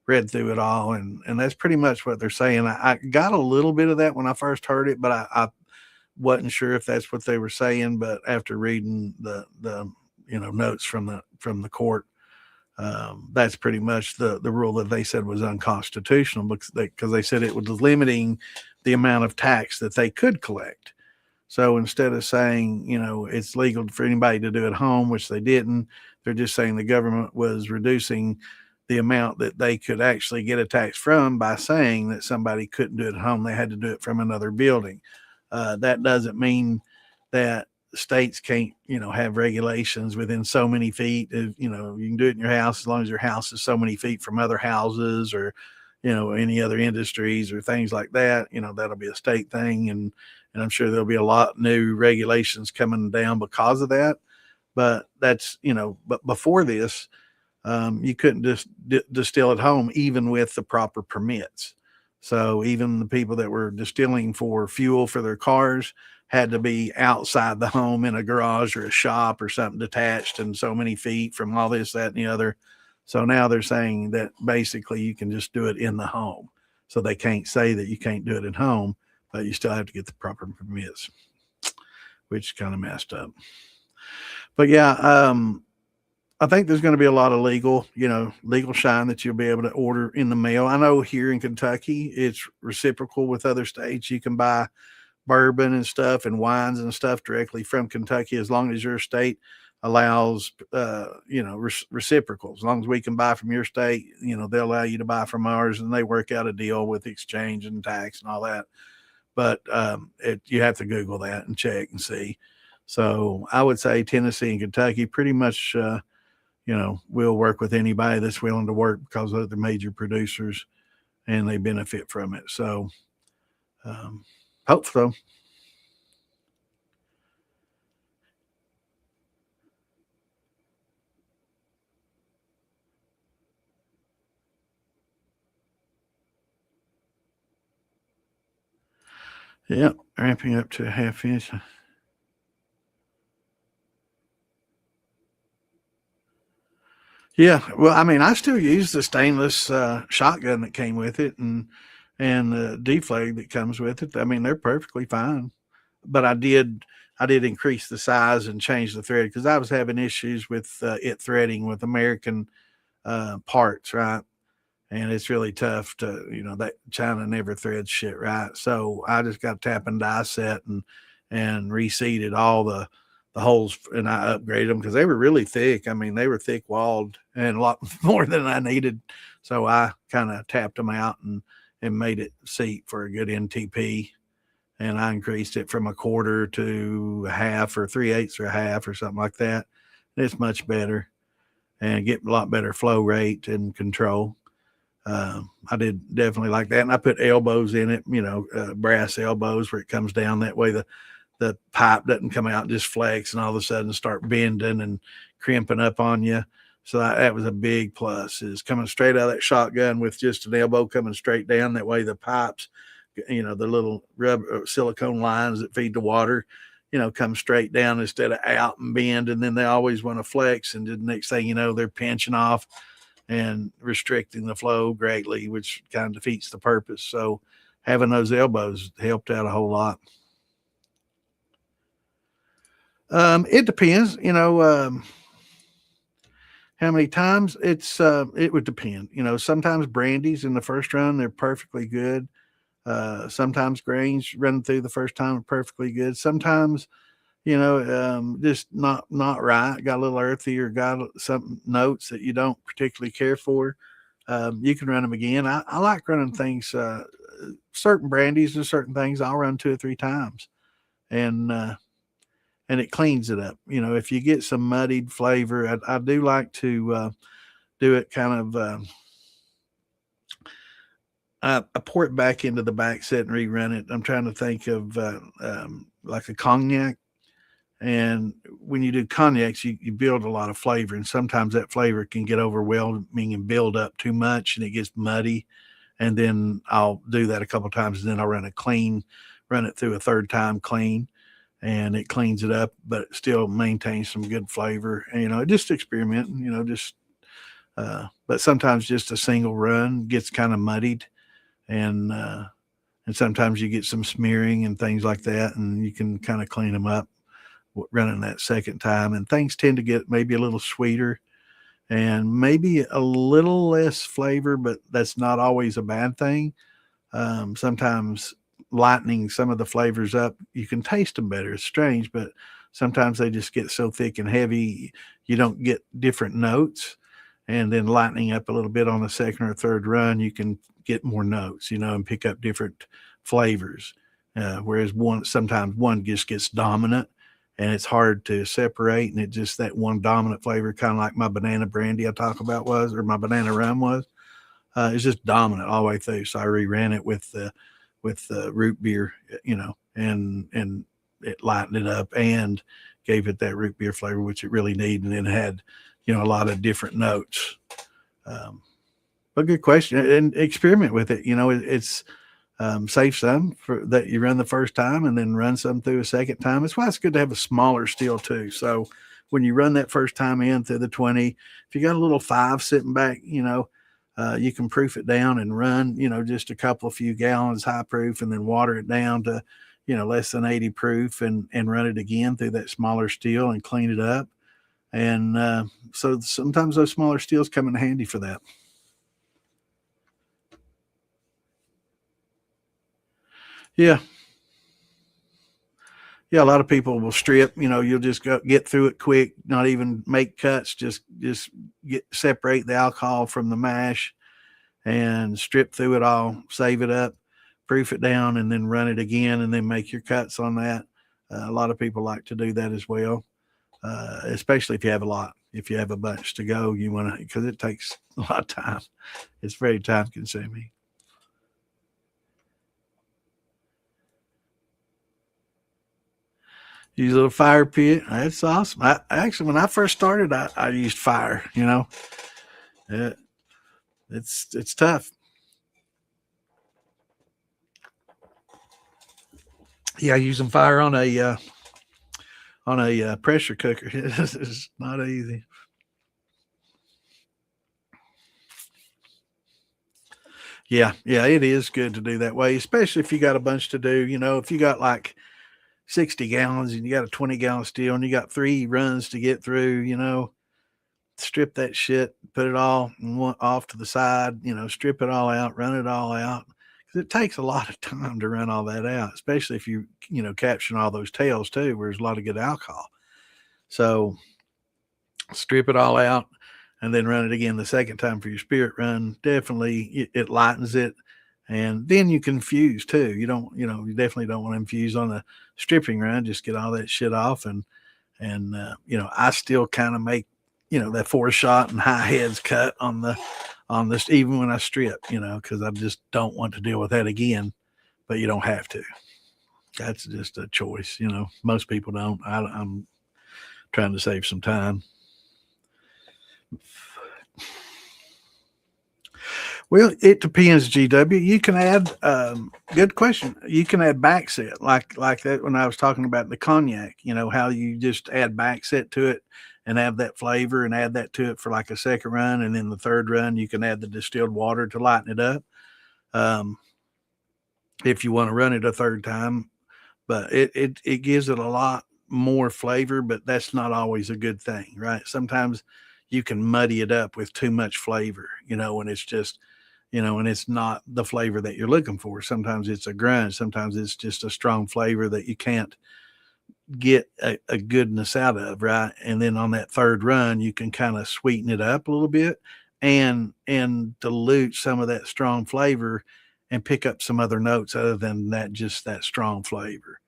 read through it all, and that's pretty much what they're saying. I got a little bit of that when I first heard it, but I wasn't sure if that's what they were saying. But after reading the notes from the court, that's pretty much the rule that they said was unconstitutional, because they said it was limiting the amount of tax that they could collect. So instead of saying, it's legal for anybody to do at home, which they didn't, they're just saying the government was reducing the amount that they could actually get a tax from by saying that somebody couldn't do it at home. They had to do it from another building. That doesn't mean that states can't, have regulations within so many feet. You can do it in your house as long as your house is so many feet from other houses, or, any other industries or things like that. That'll be a state thing. And I'm sure there'll be a lot new regulations coming down because of that. But that's, but before this, you couldn't just distill at home, even with the proper permits. So even the people that were distilling for fuel for their cars had to be outside the home in a garage or a shop or something, detached and so many feet from all this, that, and the other. So now they're saying that basically you can just do it in the home. So they can't say that you can't do it at home, but you still have to get the proper permits, which kind of messed up. But yeah, I think there's going to be a lot of legal shine that you'll be able to order in the mail. I know here in Kentucky, it's reciprocal with other states. You can buy bourbon and stuff and wines and stuff directly from Kentucky, as long as your state allows, reciprocal. As long as we can buy from your state, they'll allow you to buy from ours, and they work out a deal with exchange and tax and all that. But you have to Google that and check and see. So I would say Tennessee and Kentucky pretty much, we'll work with anybody that's willing to work, because they're the major producers and they benefit from it. So hope so. Yeah, ramping up to a half inch. Yeah, well, I mean, I still use the stainless shotgun that came with it, and the deflag that comes with it. I mean, they're perfectly fine. But I did increase the size and change the thread, because I was having issues with it threading with American parts, right? And it's really tough to, that China never threads shit right. So I just got tap and die set and reseated all the holes, and I upgraded them because they were really thick. I mean, they were thick walled and a lot more than I needed. So I kind of tapped them out and made it seat for a good NTP. And I increased it from a quarter to a half or 3/8 or a half or something like that. And it's much better and get a lot better flow rate and control. I did definitely like that. And I put elbows in it, brass elbows where it comes down. That way the pipe doesn't come out and just flex and all of a sudden start bending and crimping up on you. So that was a big plus, is coming straight out of that shotgun with just an elbow coming straight down. That way the pipes, the little rubber silicone lines that feed the water, come straight down instead of out and bend. And then they always want to flex. And the next thing you know, they're pinching off and restricting the flow greatly, which kind of defeats the purpose. So having those elbows helped out a whole lot. It depends, how many times. It would depend. Sometimes brandies in the first run, they're perfectly good. Sometimes grains running through the first time are perfectly good. Sometimes, just not right. Got a little earthy or got some notes that you don't particularly care for. You can run them again. I like running things, certain brandies and certain things. I'll run 2 or 3 times, and it cleans it up. If you get some muddied flavor, I do like to do it kind of. I pour it back into the back set and rerun it. I'm trying to think of like a cognac. And when you do cognacs, you build a lot of flavor. And sometimes that flavor can get overwhelming and build up too much and it gets muddy. And then I'll do that a couple of times and then I'll run it through a third time clean. And it cleans it up, but it still maintains some good flavor. And, just experimenting, but sometimes just a single run gets kind of muddied. And sometimes you get some smearing and things like that, and you can kind of clean them up running that second time. And things tend to get maybe a little sweeter and maybe a little less flavor, but that's not always a bad thing. Sometimes lightening some of the flavors up, you can taste them better. It's strange, but sometimes they just get so thick and heavy, you don't get different notes. And then lightening up a little bit on the second or third run, you can get more notes, and pick up different flavors. Whereas sometimes one just gets dominant and it's hard to separate. And it just, that one dominant flavor, kind of like my banana brandy I talk about or my banana rum was, it's just dominant all the way through. So I reran it with root beer, and it lightened it up and gave it that root beer flavor, which it really needed. And then had, a lot of different notes. But good question, and experiment with it. It's save some for that you run the first time and then run some through a second time. That's why it's good to have a smaller still too. So when you run that first time in through the 20, if you got a little 5 sitting back, you can proof it down and run, just a few gallons high proof and then water it down to, less than 80 proof and run it again through that smaller still and clean it up. And so sometimes those smaller steels come in handy for that. Yeah. Yeah. A lot of people will strip, you'll just get through it quick, not even make cuts, just separate the alcohol from the mash and strip through it all, save it up, proof it down, and then run it again and then make your cuts on that. A lot of people like to do that as well. Especially if you have a lot. If you have a bunch to go, you want to, because it takes a lot of time. It's very time consuming. Use a little fire pit. That's awesome. Actually, when I first started, I used fire. Uh, it's tough. Yeah, using fire on a pressure cooker is not easy. Yeah, it is good to do that way, especially if you got a bunch to do. If you got like 60 gallons and you got a 20-gallon still and you got 3 runs to get through, strip that shit, put it all off to the side, strip it all out, run it all out. Because it takes a lot of time to run all that out, especially if capturing all those tails too, where there's a lot of good alcohol. So strip it all out and then run it again the second time for your spirit run. Definitely it lightens it And then you can infuse too. You definitely don't want to infuse on a stripping run. Just get all that shit off. And I still kind of make, that 4-shot and high heads cut on this, even when I strip, because I just don't want to deal with that again, but you don't have to. That's just a choice. Most people don't. I'm trying to save some time. Well, it depends, GW. You can add, good question. You can add back set like that when I was talking about the cognac, how you just add back set to it and have that flavor and add that to it for like a second run. And then the third run, you can add the distilled water to lighten it up. If you want to run it a third time, but it gives it a lot more flavor, but that's not always a good thing, right? Sometimes you can muddy it up with too much flavor, when it's just, and it's not the flavor that you're looking for. Sometimes it's a grunge. Sometimes it's just a strong flavor that you can't get a goodness out of, right? And then on that third run, you can kind of sweeten it up a little bit and dilute some of that strong flavor and pick up some other notes other than that, just that strong flavor.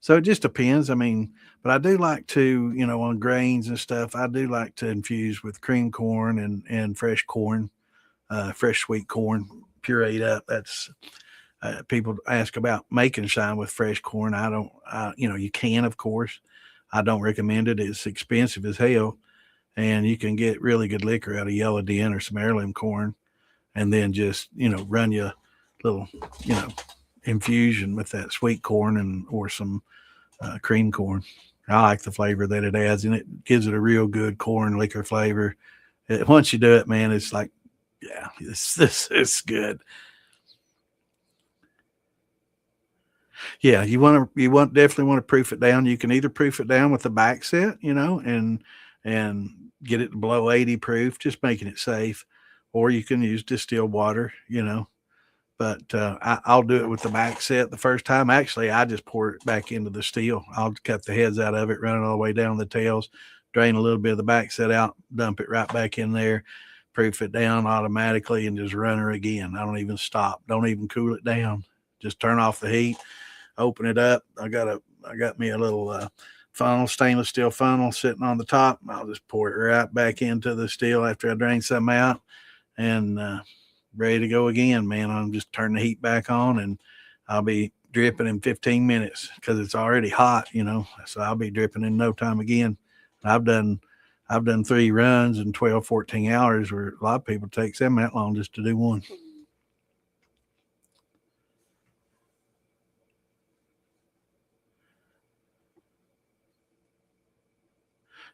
So it just depends. I mean, but I do like to, on grains and stuff, I do like to infuse with cream corn and fresh corn, fresh sweet corn, pureed up. That's people ask about making shine with fresh corn. You can, of course. I don't recommend it. It's expensive as hell, and you can get really good liquor out of yellow den or some heirloom corn, and then just run you a little infusion with that sweet corn or some cream corn. I like the flavor that it adds, and it gives it a real good corn liquor flavor. Once you do it, man, it's like, yeah, it's good. Yeah, definitely want to proof it down. You can either proof it down with the back set, and get it below 80 proof, just making it safe, or you can use distilled water, But I'll do it with the back set the first time. Actually, I just pour it back into the still. I'll cut the heads out of it, run it all the way down the tails, drain a little bit of the back set out, dump it right back in there, proof it down automatically, and just run her again. I don't even stop. Don't even cool it down. Just turn off the heat, open it up. I got me a little funnel, stainless steel funnel sitting on the top. I'll just pour it right back into the still after I drain some out, and ready to go again, man. I'm just turning the heat back on, and I'll be dripping in 15 minutes because it's already hot, so I'll be dripping in no time again. I've done 3 runs in 12, 14 hours, where a lot of people takes them that long just to do one.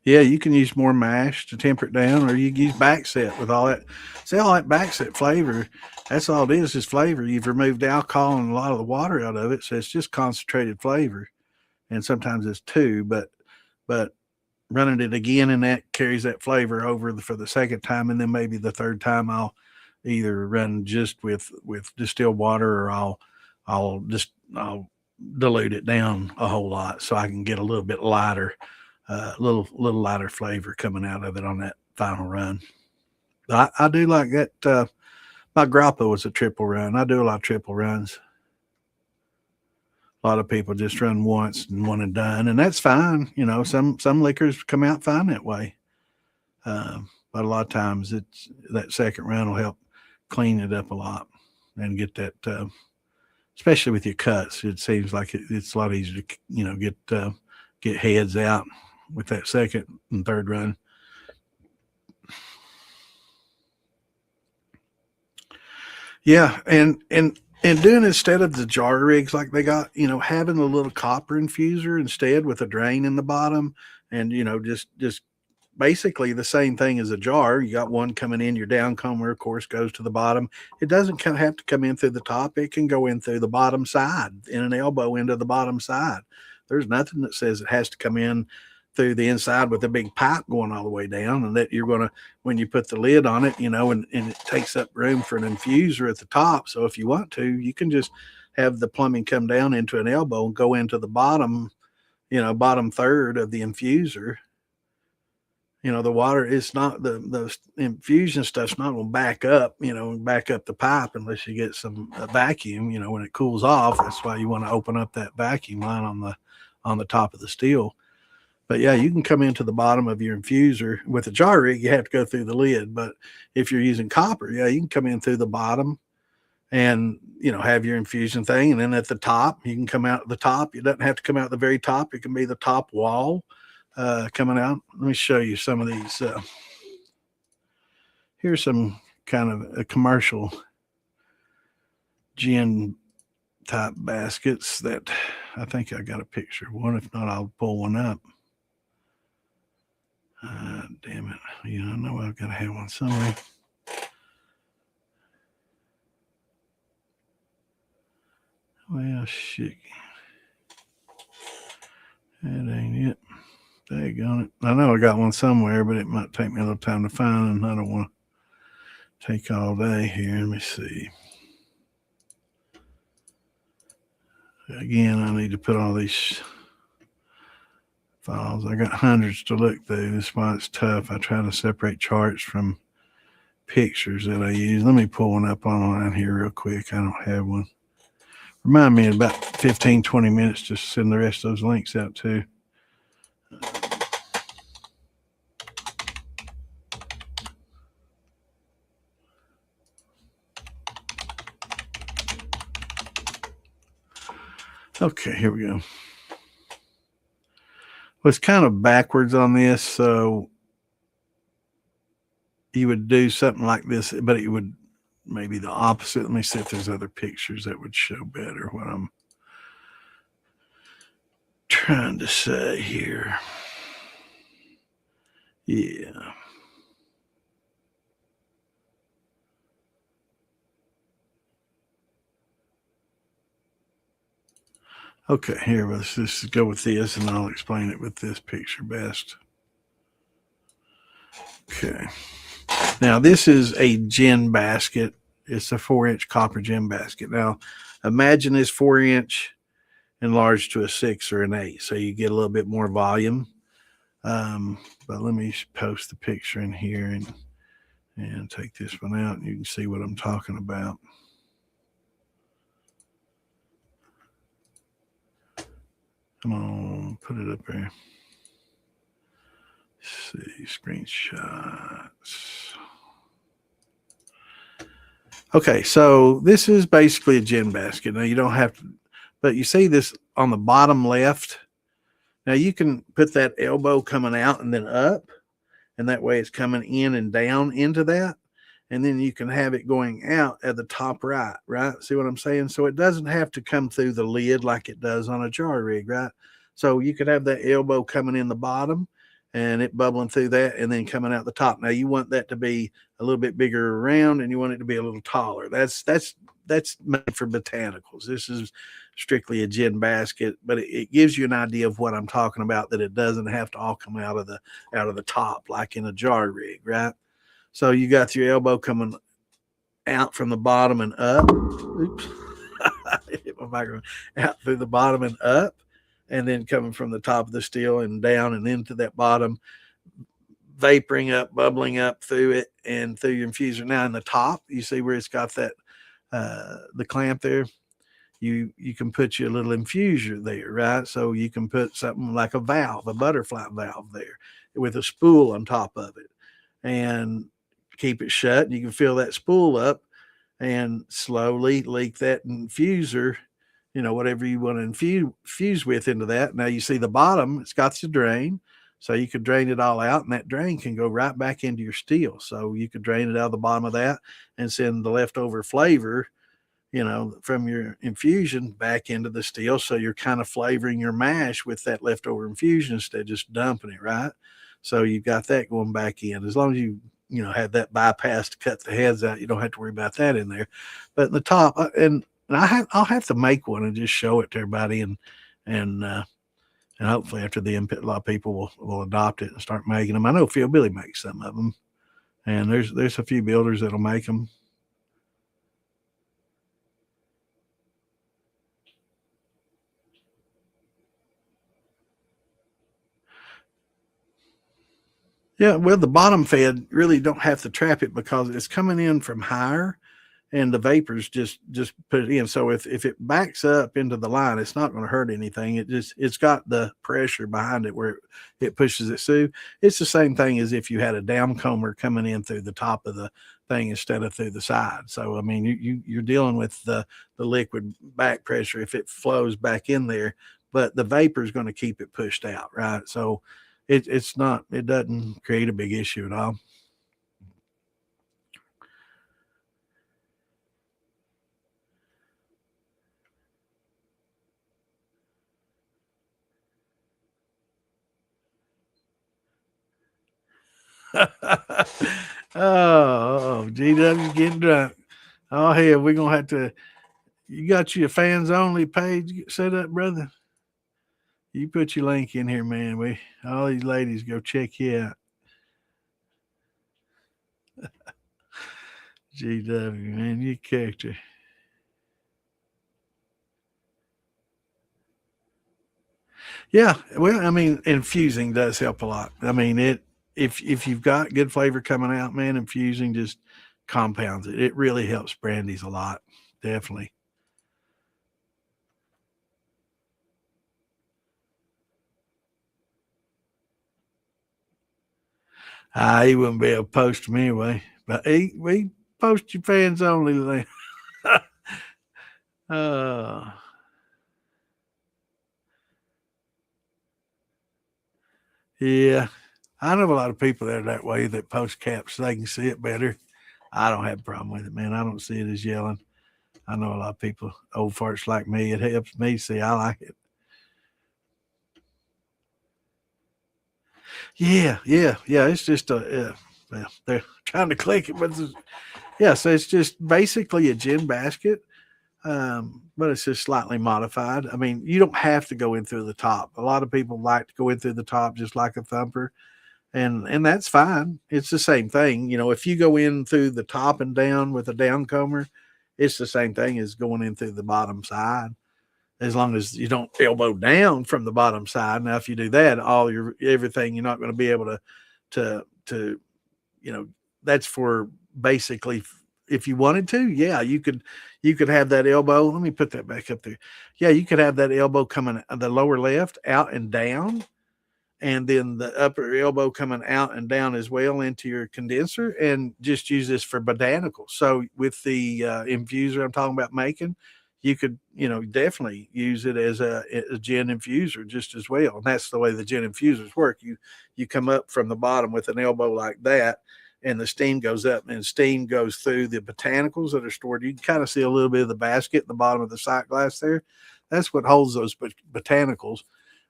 Yeah, you can use more mash to temper it down, or you can use back set with all that. See, all that back set flavor, that's all it is flavor. You've removed alcohol and a lot of the water out of it, so it's just concentrated flavor. And sometimes it's two, but running it again, and that carries that flavor over for the second time, and then maybe the third time I'll either run just with distilled water, or I'll dilute it down a whole lot so I can get a little bit lighter, little lighter flavor coming out of it on that final run. I do like that. My grappa was a triple run. I do a lot of triple runs. A lot of people just run once and one and done, and that's fine. Some liquors come out fine that way. But a lot of times it's that second run will help clean it up a lot and get that, especially with your cuts. It seems like it's a lot easier to, get heads out with that second and third run. Yeah. And doing instead of the jar rigs like they got, having a little copper infuser instead with a drain in the bottom, and just basically the same thing as a jar. You got one coming in, your downcomer, of course, goes to the bottom. It doesn't have to come in through the top. It can go in through the bottom side, in an elbow into the bottom side. There's nothing that says it has to come in through the inside with a big pipe going all the way down, and that you're going to, when you put the lid on it, and it takes up room for an infuser at the top. So if you want to, you can just have the plumbing come down into an elbow and go into the bottom third of the infuser, The water is not the infusion stuff's not going to back up, back up the pipe unless you get some vacuum, when it cools off. That's why you want to open up that vacuum line on the top of the still. But yeah, you can come into the bottom of your infuser. With a jar rig, you have to go through the lid. But if you're using copper, yeah, you can come in through the bottom and have your infusion thing. And then at the top, you can come out at the top. It doesn't have to come out the very top. It can be the top wall coming out. Let me show you some of these. Here's some kind of a commercial gin type baskets that I think I got a picture of one. If not, I'll pull one up. Damn it. I know I've got to have one somewhere. Well, shit. That ain't it. Daggone it. I know I got one somewhere, but it might take me a little time to find, and I don't want to take all day here. Let me see. Again, I need to put all these files. I got hundreds to look through. That's why it's tough. I try to separate charts from pictures that I use. Let me pull one up online here real quick. I don't have one. Remind me in about 15, 20 minutes to send the rest of those links out too. Okay, here we go. Well, it's kind of backwards on this, so you would do something like this, but it would maybe the opposite. Let me see if there's other pictures that would show better what I'm trying to say here. Yeah. Okay, here, let's just go with this, and I'll explain it with this picture best. Okay. Now, this is a gin basket. It's a 4-inch copper gin basket. Now, imagine this 4-inch enlarged to a 6 or an 8, so you get a little bit more volume. But let me post the picture in here and take this one out, and you can see what I'm talking about. Come on, put it up there. Let's see, screenshots. Okay, so this is basically a gin basket. Now you don't have to, but you see this on the bottom left. Now you can put that elbow coming out and then up, and that way it's coming in and down into that. And then you can have it going out at the top right? See what I'm saying? So it doesn't have to come through the lid like it does on a jar rig, right? So you could have that elbow coming in the bottom and it bubbling through that and then coming out the top. Now you want that to be a little bit bigger around and you want it to be a little taller. That's made for botanicals. This is strictly a gin basket, but it gives you an idea of what I'm talking about, that it doesn't have to all come out of the top like in a jar rig, right? So you got your elbow coming out from the bottom and up. Oops. Hit my microphone. Out through the bottom and up, and then coming from the top of the still and down and into that bottom, vaporing up, bubbling up through it and through your infuser. Now in the top, you see where it's got that the clamp there. You can put your little infuser there, right? So you can put something like a valve, a butterfly valve there with a spool on top of it, and keep it shut. And you can fill that spool up and slowly leak that infuser, whatever you want to infuse with into that. Now you see the bottom, it's got the drain. So you could drain it all out, and that drain can go right back into your still. So you could drain it out of the bottom of that and send the leftover flavor, from your infusion back into the still. So you're kind of flavoring your mash with that leftover infusion instead of just dumping it, right? So you've got that going back in. As long as you have that bypass to cut the heads out, you don't have to worry about that in there. But in the top, and I'll have to make one and just show it to everybody, and hopefully after the input, a lot of people will adopt it and start making them. I know Phil Billy makes some of them, and there's a few builders that'll make them. Yeah, well, the bottom fed really don't have to trap it because it's coming in from higher, and the vapors just put it in. So if it backs up into the line, it's not going to hurt anything. It's got the pressure behind it where it pushes it through. It's the same thing as if you had a downcomber coming in through the top of the thing instead of through the side. So I mean, you're dealing with the liquid back pressure if it flows back in there, but the vapor is going to keep it pushed out, right? So it's not, it doesn't create a big issue at all. Oh, GW getting drunk. Oh hell, we're gonna have to. You got your fans only page set up, brother. You put your link in here, man. We all these ladies go check you out. GW, man, you character. Yeah, well, I mean, infusing does help a lot. I mean, it if you've got good flavor coming out, man, infusing just compounds it. It really helps brandies a lot. Definitely. He wouldn't be able to post them anyway. But we post your fans only link. uh, yeah. I know a lot of people that are that way that post caps so they can see it better. I don't have a problem with it, man. I don't see it as yelling. I know a lot of people, old farts like me, it helps me see. I like it. Yeah. It's just well, they're trying to click it, but yeah. So it's just basically a gin basket, but it's just slightly modified. I mean, you don't have to go in through the top. A lot of people like to go in through the top, just like a thumper, and that's fine. It's the same thing. You know, if you go in through the top and down with a downcomber, it's the same thing as going in through the bottom side. As long as you don't elbow down from the bottom side. Now, if you do that, all your everything, you're not going to be able to you know, that's for basically if you wanted to, yeah, you could have that elbow. Let me put that back up there. Yeah, you could have that elbow coming the lower left out and down, and then the upper elbow coming out and down as well into your condenser, and just use this for botanicals. So with the infuser I'm talking about making, you could, definitely use it as a gin infuser just as well. And that's the way the gin infusers work. You come up from the bottom with an elbow like that, and the steam goes up, and steam goes through the botanicals that are stored. You can kind of see a little bit of the basket at the bottom of the sight glass there. That's what holds those botanicals,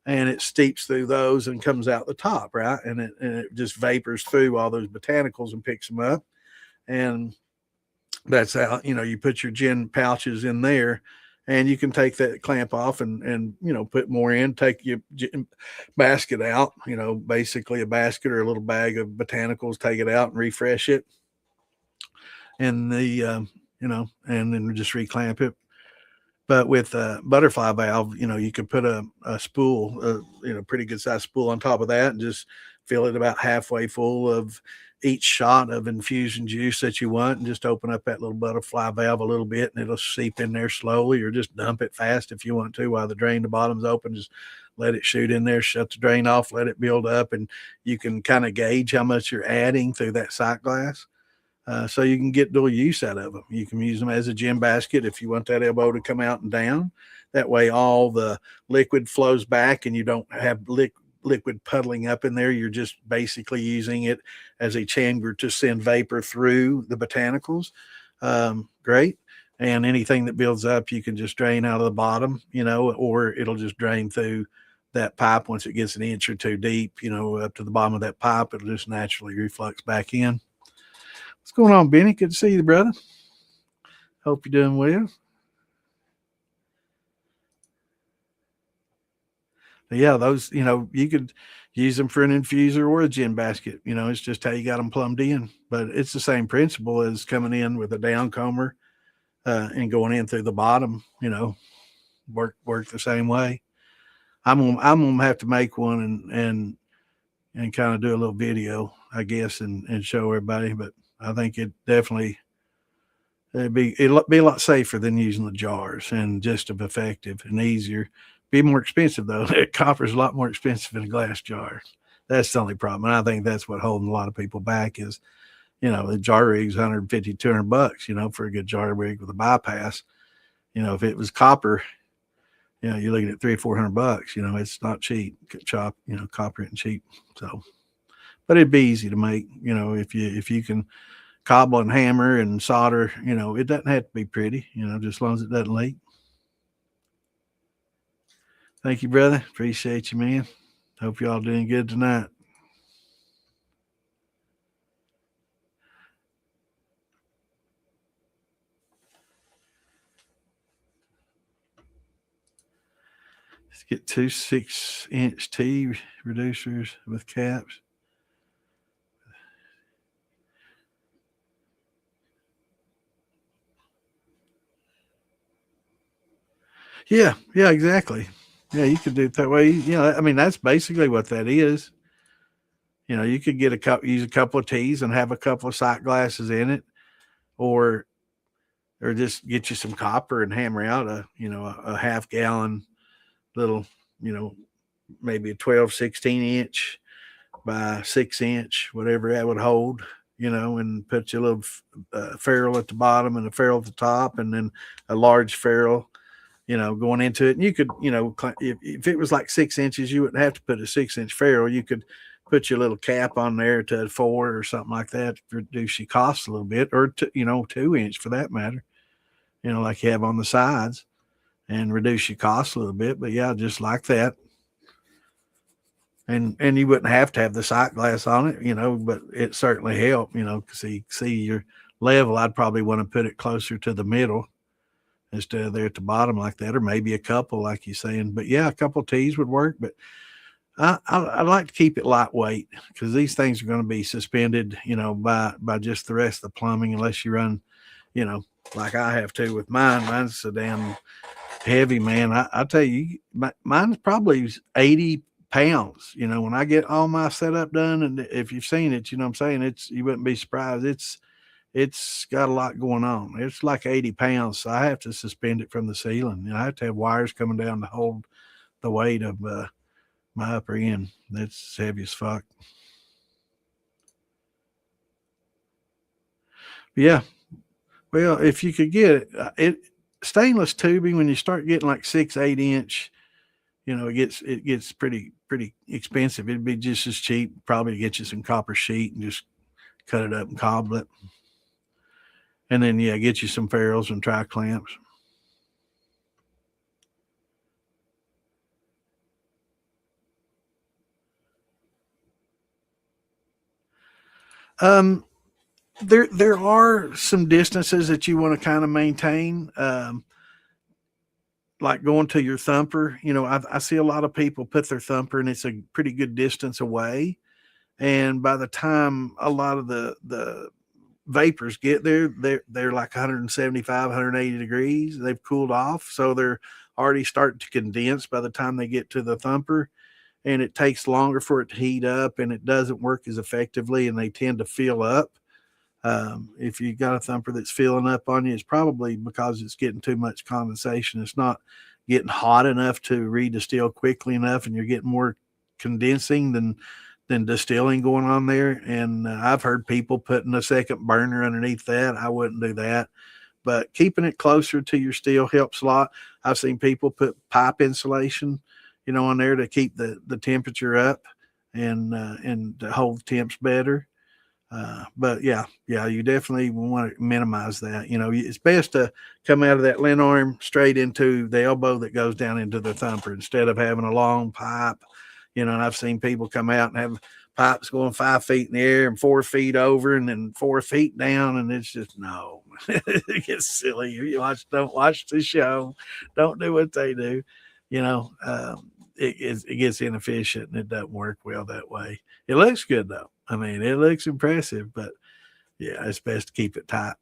and it steeps through those and comes out the top, right? And it just vapors through all those botanicals and picks them up. And that's how, you put your gin pouches in there, and you can take that clamp off and put more in, take your gin basket out, basically a basket or a little bag of botanicals, take it out and refresh it. And and then just reclamp it. But with a butterfly valve, you could put a spool, pretty good sized spool on top of that, and just fill it about halfway full of each shot of infusion juice that you want, and just open up that little butterfly valve a little bit, and it'll seep in there slowly, or just dump it fast if you want to while the drain, the bottom's open. Just let it shoot in there, shut the drain off, let it build up, and you can kind of gauge how much you're adding through that sight glass. So you can get dual use out of them. You can use them as a gin basket if you want that elbow to come out and down. That way, all the liquid flows back, and you don't have liquid puddling up in there. You're just basically using it as a chamber to send vapor through the botanicals. Great. And anything that builds up, you can just drain out of the bottom, or it'll just drain through that pipe once it gets an inch or two deep, up to the bottom of that pipe. It'll just naturally reflux back in. What's going on, Benny? Good to see you, brother. Hope you're doing well. But yeah, those, you could use them for an infuser or a gin basket. It's just how you got them plumbed in. But it's the same principle as coming in with a downcomber and going in through the bottom. Work the same way. I'm gonna have to make one and and kind of do a little video, I guess, and show everybody. But I think it'll be a lot safer than using the jars and just as effective and easier. Be more expensive though. Copper's a lot more expensive in a glass jar. That's the only problem. And I think that's what holding a lot of people back is, the jar rig's 150, $200, for a good jar rig with a bypass. If it was copper, you're looking at $300-400. It's not cheap. Copper isn't cheap. So, but it'd be easy to make. If you can cobble and hammer and solder, it doesn't have to be pretty. Just as long as it doesn't leak. Thank you, brother. Appreciate you, man. Hope y'all doing good tonight. Let's get 2 6-inch T reducers with caps. Yeah, exactly. Yeah, you could do it that way. That's basically what that is. You could use a couple of teas and have a couple of sight glasses in it, or just get you some copper and hammer out a half gallon little, maybe a 12, 16-inch by 6-inch, whatever that would hold, and put your little ferrule at the bottom and a ferrule at the top, and then a large ferrule, going into it. And you could, if it was like 6 inches, you wouldn't have to put a 6-inch ferrule. You could put your little cap on there to 4 or something like that to reduce your costs a little bit, or 2-inch for that matter, like you have on the sides, and reduce your costs a little bit. But yeah, just like that. And you wouldn't have to have the sight glass on it, but it certainly helped, because you see your level. I'd probably want to put it closer to the middle instead of there at the bottom like that, or maybe a couple, like you're saying. But yeah, a couple of teas would work. But I like to keep it lightweight, because these things are going to be suspended, by just the rest of the plumbing, unless you run, like I have to with mine. Mine's so damn heavy, man. I tell you, mine's probably 80 pounds. When I get all my setup done, and if you've seen it, what I'm saying, you wouldn't be surprised. It's got a lot going on. It's like 80 pounds. So I have to suspend it from the ceiling. I have to have wires coming down to hold the weight of my upper end. That's heavy as fuck. Yeah. Well, if you could get it stainless tubing, when you start getting like 6-8 inch, it gets pretty expensive. It'd be just as cheap probably to get you some copper sheet and just cut it up and cobble it. And then, get you some ferrules and tri clamps. There are some distances that you want to kind of maintain. Like going to your thumper, I see a lot of people put their thumper and it's a pretty good distance away. And by the time a lot of the vapors get there, they're like 175, 180 degrees. They've cooled off. So they're already starting to condense by the time they get to the thumper. And it takes longer for it to heat up, and it doesn't work as effectively, and they tend to fill up. If you got a thumper that's filling up on you, it's probably because it's getting too much condensation. It's not getting hot enough to redistill quickly enough, and you're getting more condensing than distilling going on there. And I've heard people putting a second burner underneath that. I wouldn't do that, but keeping it closer to your still helps a lot. I've seen people put pipe insulation, on there to keep the temperature up and to hold temps better. But yeah, you definitely want to minimize that. It's best to come out of that lint arm straight into the elbow that goes down into the thumper instead of having a long pipe. And I've seen people come out and have pipes going 5 feet in the air and 4 feet over and then 4 feet down. And it's just, no, it gets silly. Don't watch the show. Don't do what they do. It gets inefficient and it doesn't work well that way. It looks good though. It looks impressive, but yeah, it's best to keep it tight.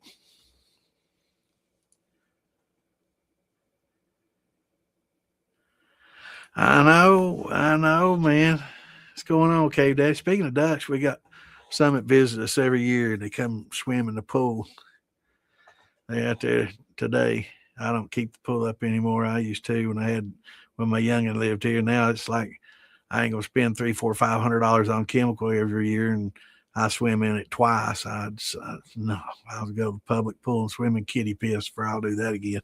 I know, man. What's going on, Cave Dad? Speaking of ducks, we got some that visit us every year. They come swim in the pool. They're out there today. I don't keep the pool up anymore. I used to when my youngin lived here. Now it's like I ain't gonna spend $300, $400, $500 on chemical every year, and I swim in it twice. No, I'll go to the public pool and swim in kitty piss before I'll do that again.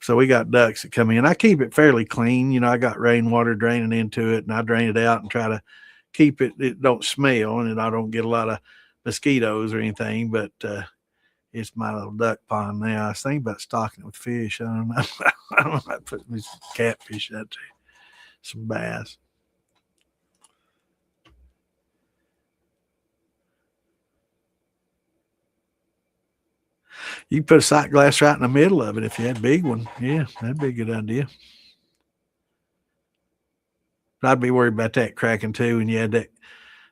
So we got ducks that come in. I keep it fairly clean. I got rainwater draining into it, and I drain it out and try to keep it don't smell, and I don't get a lot of mosquitoes or anything. But it's my little duck pond now. I was thinking about stocking it with fish. I don't know. I don't know about putting some catfish out there, some bass. You can put a sight glass right in the middle of it if you had a big one. Yeah, that'd be a good idea. But I'd be worried about that cracking too. And you had that.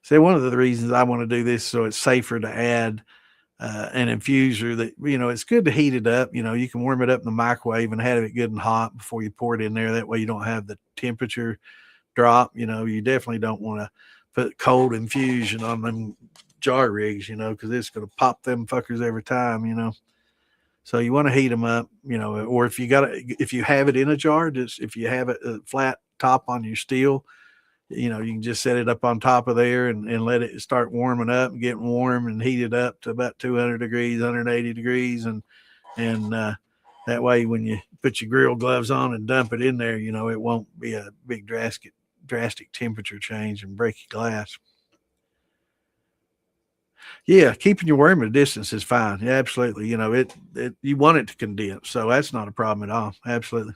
So one of the reasons I want to do this so it's safer to add an infuser that it's good to heat it up. You can warm it up in the microwave and have it good and hot before you pour it in there. That way you don't have the temperature drop. You definitely don't want to put cold infusion on them jar rigs, because it's going to pop them fuckers every time. So you want to heat them up, or if you have it in a jar, just if you have a flat top on your steel, you can just set it up on top of there and let it start warming up and getting warm and heat it up to about 200 degrees, 180 degrees. And that way, when you put your grill gloves on and dump it in there, it won't be a big drastic temperature change and break your glass. Yeah, keeping your worm at a distance is fine. Yeah, absolutely. You want it to condense, so that's not a problem at all. Absolutely.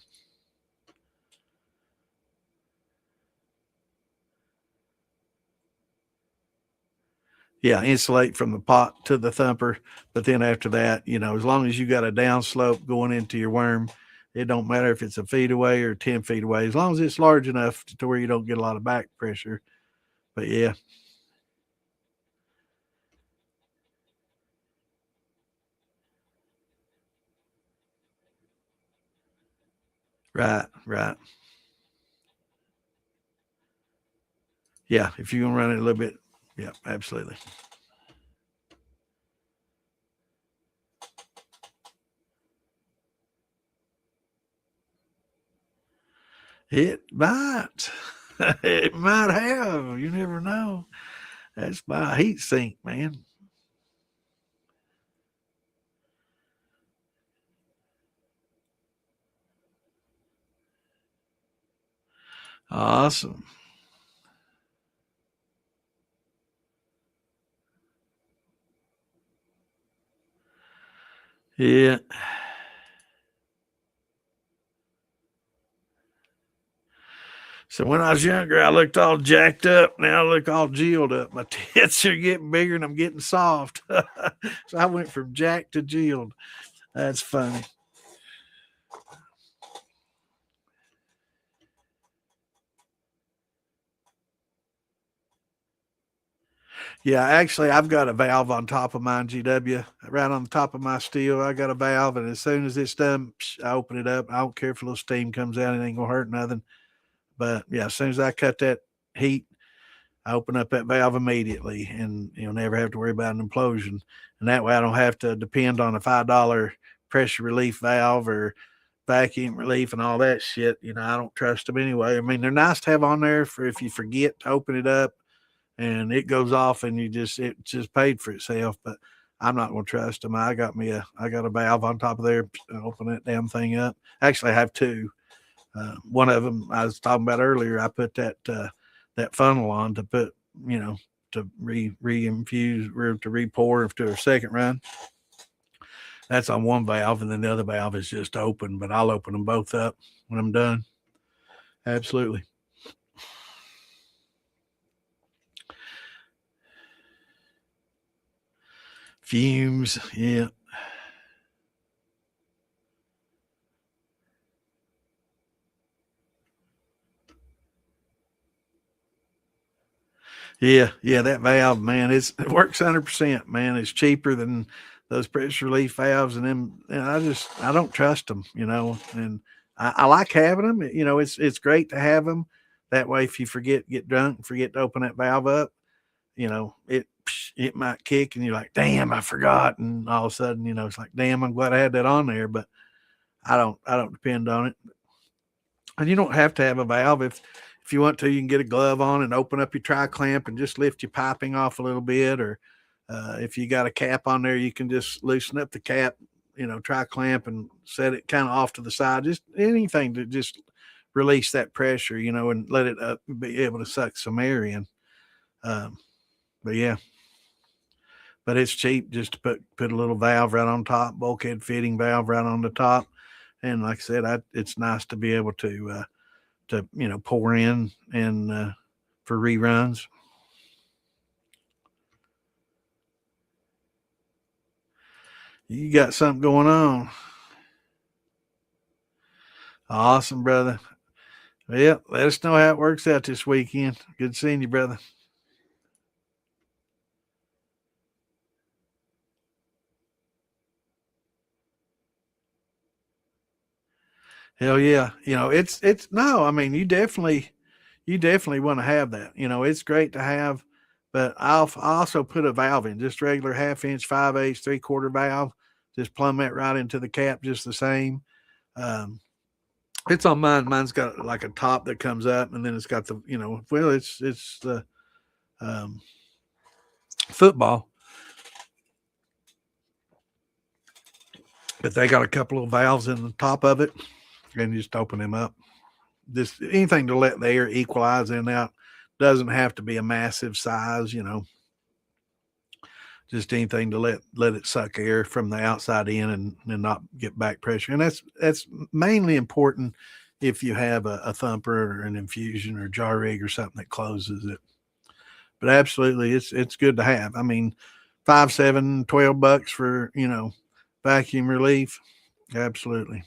Yeah, insulate from the pot to the thumper, but then after that, as long as you got a downslope going into your worm, it don't matter if it's a feet away or 10 feet away, as long as it's large enough to where you don't get a lot of back pressure. But yeah. Right. Yeah, if you're gonna run it a little bit, yeah, absolutely. It might. It might have. You never know. That's my heat sink, man. Awesome. Yeah. So when I was younger, I looked all jacked up. Now I look all geeled up. My tits are getting bigger and I'm getting soft. So I went from jacked to geeled. That's funny. Yeah, actually, I've got a valve on top of mine, GW, right on the top of my steel. I got a valve, and as soon as it's done, I open it up. I don't care if a little steam comes out; it ain't gonna hurt nothing. But yeah, as soon as I cut that heat, I open up that valve immediately, and never have to worry about an implosion. And that way, I don't have to depend on a $5 pressure relief valve or vacuum relief and all that shit. I don't trust them anyway. I mean, they're nice to have on there for if you forget to open it up and it goes off and it just paid for itself. But I'm not going to trust them. I got a valve on top of there. Open that damn thing up. Actually, I have two. One of them I was talking about earlier. I put that funnel on to put to re-infuse or to re-pour to a second run. That's on one valve, and then the other valve is just open. But I'll open them both up when I'm done. Absolutely. Fumes, yeah. Yeah, that valve, man, it works 100%, man. It's cheaper than those pressure relief valves, and then I don't trust them, and I like having them. It's great to have them. That way, if you get drunk, forget to open that valve up, it might kick and you're like, damn, I forgot. And all of a sudden, it's like, damn, I'm glad I had that on there, but I don't depend on it. And you don't have to have a valve. If you want to, you can get a glove on and open up your tri clamp and just lift your piping off a little bit. Or if you got a cap on there, you can just loosen up the cap, tri clamp and set it kind of off to the side. Just anything to just release that pressure, and let it be able to suck some air in. But yeah, but it's cheap just to put a little valve right on top, bulkhead fitting valve right on the top. And like I said, it's nice to be able to pour in and for reruns. You got something going on. Awesome, brother. Well, let us know how it works out this weekend. Good seeing you, brother. Hell yeah. It's no, I mean, you definitely want to have that. It's great to have, but I also put a valve in, just regular 1/2 inch, 5/8, 3/4 valve. Just plumb that right into the cap, just the same. Um, it's on mine. Mine's got like a top that comes up, and then it's got it's the um, football, but they got a couple of valves in the top of it, and you just open them up. Just anything to let the air equalize in and out. Doesn't have to be a massive size, just anything to let it suck air from the outside in and not get back pressure. And that's mainly important if you have a thumper or an infusion or jar rig or something that closes it. But absolutely, it's good to have. I mean, 5, 7, $12 for vacuum relief. Absolutely.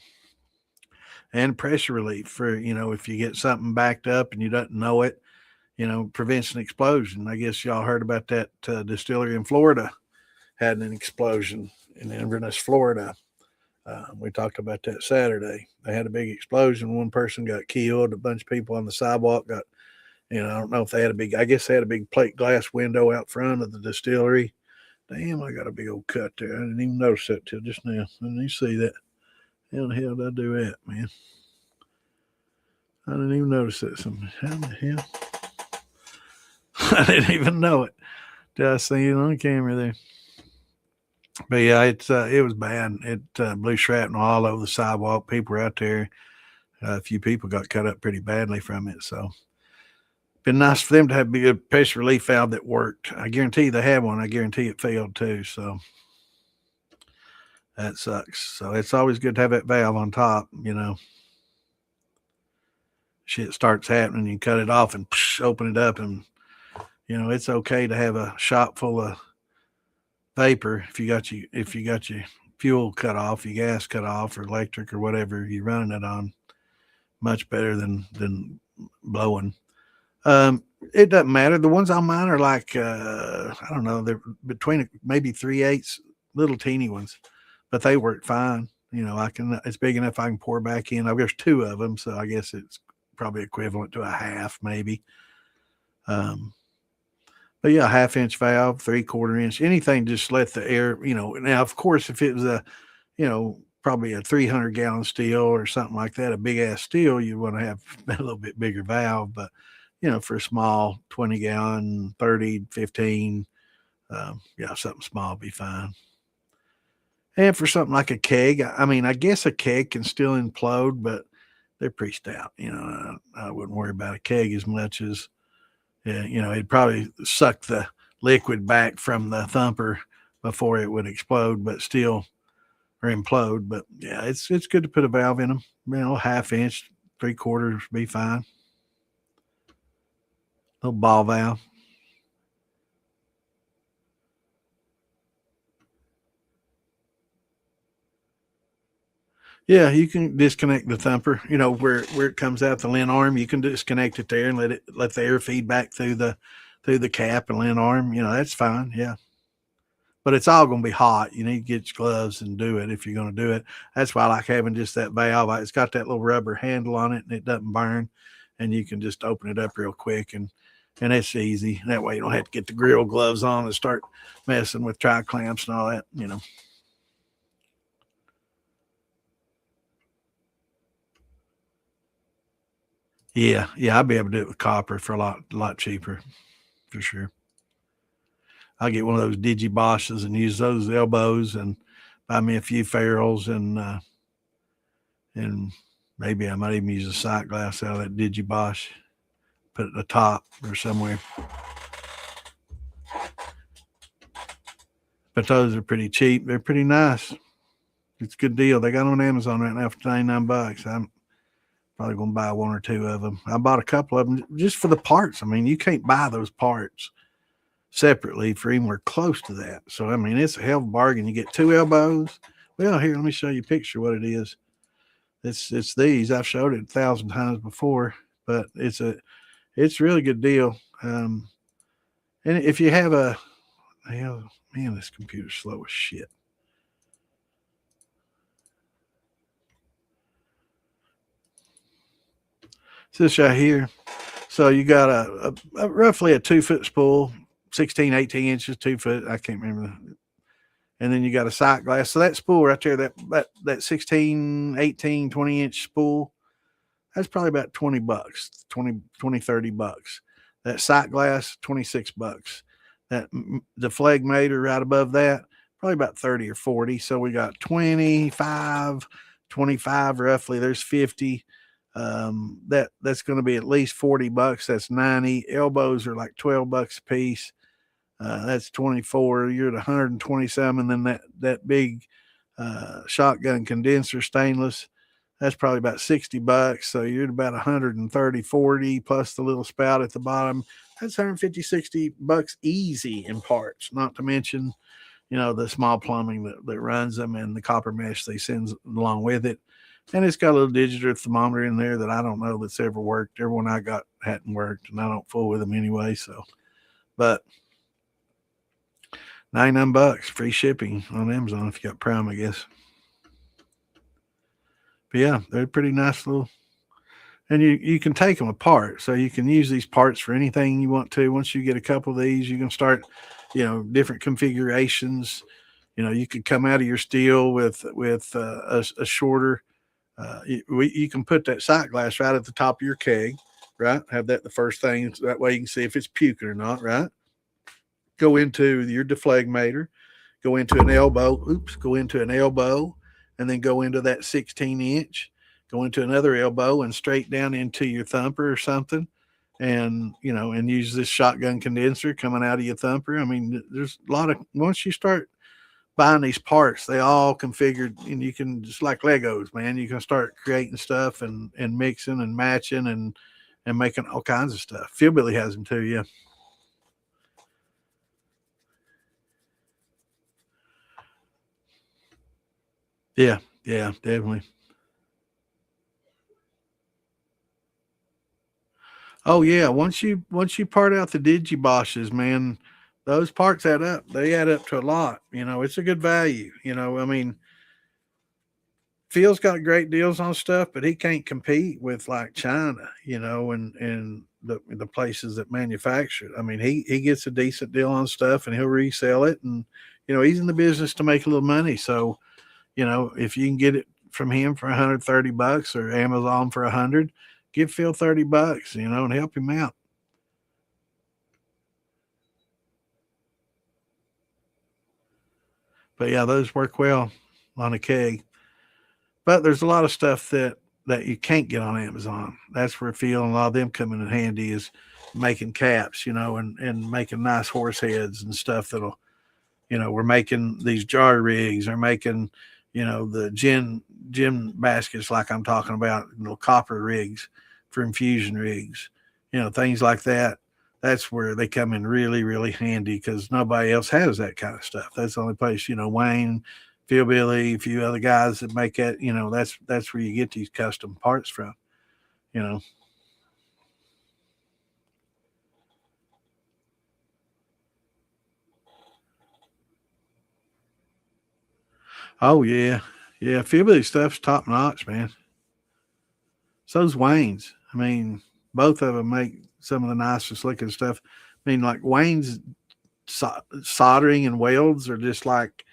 And pressure relief for, if you get something backed up and you don't know it, prevents an explosion. I guess y'all heard about that distillery in Florida had an explosion in Inverness, Florida. We talked about that Saturday. They had a big explosion. One person got killed. A bunch of people on the sidewalk got, I don't know if they had I guess they had a big plate glass window out front of the distillery. Damn, I got a big old cut there. I didn't even notice that till just now. Didn't you see that? How the hell did I do that, man? I didn't even notice that. How the hell? I didn't even know it. Did I see it on camera there? But yeah, it was bad. It blew shrapnel all over the sidewalk. People were out there. A few people got cut up pretty badly from it. So, been nice for them to have a good pressure relief valve that worked. I guarantee they had one. I guarantee it failed too. So that sucks. So it's always good to have that valve on top. Shit starts happening, you cut it off and open it up, and it's okay to have a shop full of vapor if you got your fuel cut off, your gas cut off, or electric or whatever you're running it on. Much better than blowing. It doesn't matter. The ones on mine are like I don't know, they're between maybe 3/8, little teeny ones, but they work fine. It's big enough I can pour back in. There's 2 of them, so I guess it's probably equivalent to a half, maybe. But yeah, 1/2 inch valve, 3/4 inch, anything, just let the air, now of course, if it was probably a 300-gallon steel or something like that, a big ass steel, you want to have a little bit bigger valve, but for a small 20-gallon, 30, 15, something small will be fine. And for something like a keg, I mean, I guess a keg can still implode, but they're pretty stout. I wouldn't worry about a keg as much as, it'd probably suck the liquid back from the thumper before it would explode, but still, or implode. But yeah, it's good to put a valve in them. 1/2 inch, 3/4 be fine. Little ball valve. Yeah, you can disconnect the thumper. Where it comes out the lint arm, you can disconnect it there and let the air feed back through the cap and lint arm. That's fine. Yeah, but it's all going to be hot. You need to get your gloves and do it if you're going to do it. That's why I like having just that valve. It's got that little rubber handle on it and it doesn't burn. and you can just open it up real quick, and it's easy. That way you don't have to get the grill gloves on and start messing with tri clamps and all that, you know. Yeah, yeah, I'll be able to do it with copper for a lot cheaper, for sure. I'll get one of those Digiboshes and use those elbows and buy me a few ferrules and maybe I might even use a sight glass out of that Digibosh, put it at the top or somewhere. But those are pretty cheap. They're pretty nice. It's a good deal. They got on Amazon right now for $99. I'm probably going to buy one or two of them. I bought a couple of them just for the parts. I mean, you can't buy those parts separately for anywhere close to that. So, I mean, it's a hell of a bargain. You get two elbows. Well, here, let me show you a picture of what it is. It's these. I've showed it 1,000 times before, but it's a really good deal. And if you have hell, man, this computer's slow as shit. This right here. So you got a roughly a 2-foot spool, 16, 18 inches, 2 foot. I can't remember. And then you got a sight glass. So that spool right there, that 16, 18, 20 inch spool, that's probably about $20, 20, 30 bucks. That sight glass, $26. The phlegmator right above that, probably about 30 or 40. So we got 25, 25 roughly. There's 50. That's going to be at least $40. That's 90. Elbows are like $12 a piece. That's 24. You're at 120 some, and then that big shotgun condenser stainless, that's probably about $60. So you're at about 130, 40 plus the little spout at the bottom. That's 150, $60 easy in parts, not to mention, you know, the small plumbing that runs them and the copper mesh they send along with it. And it's got a little digital thermometer in there that I don't know that's ever worked. Everyone I got hadn't worked, and I don't fool with them anyway. So, but $99, free shipping on Amazon if you got Prime, I guess. But yeah, they're pretty nice little, and you can take them apart, so you can use these parts for anything you want to. Once you get a couple of these, you can start, you know, different configurations. You know, you could come out of your steel with a shorter. You can put that sight glass right at the top of your keg, right? Have that the first thing, so that way you can see if it's puking or not, right? Go into your deflegmator, go into an elbow, and then go into that 16 inch, go into another elbow and straight down into your thumper or something. And, you know, and use this shotgun condenser coming out of your thumper. I mean, there's a lot of, once you start buying these parts, they all configured, and you can, just like Legos, man, you can start creating stuff and mixing and matching and making all kinds of stuff. Philbilly has them too, yeah. Yeah, yeah, definitely. Oh yeah, once you part out the digiboshes, man, those parts add up. They add up to a lot. You know, it's a good value. You know, I mean, Phil's got great deals on stuff, but he can't compete with like China, you know, and the places that manufacture it. I mean, he gets a decent deal on stuff and he'll resell it, and you know, he's in the business to make a little money. So, you know, if you can get it from him for $130 or Amazon for 100, give Phil $30, you know, and help him out. But yeah, those work well on a keg. But there's a lot of stuff that you can't get on Amazon. That's where Phil and a lot of them come in handy, is making caps, you know, and making nice horse heads and stuff that'll, you know, we're making these jar rigs, or making, you know, the gin baskets like I'm talking about, you know, copper rigs for infusion rigs, you know, things like that. That's where they come in really, really handy, because nobody else has that kind of stuff. That's the only place, you know, Wayne, Phil Billy, a few other guys that make that, you know, that's where you get these custom parts from, you know. Oh yeah. Yeah. Phil Billy stuff's top notch, man. So's Wayne's. I mean, Both of them make some of the nicest looking stuff. I mean, like Wayne's soldering and welds are just like,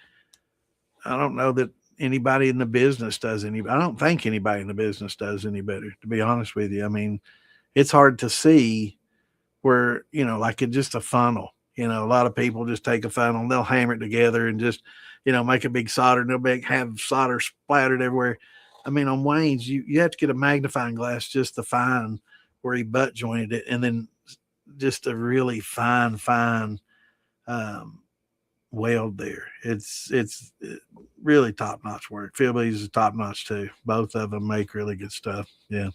I don't know that anybody in the business does any. I don't think anybody in the business does any better, to be honest with you. I mean, it's hard to see where, like it just a funnel. A lot of people just take a funnel and they'll hammer it together and just, make a big solder and they'll have solder splattered everywhere. I mean, on Wayne's, you have to get a magnifying glass just to find where he butt jointed it, and then just a really fine um, weld there. It's really top notch work. Philby's is top notch too. Both of them make really good stuff. Yeah.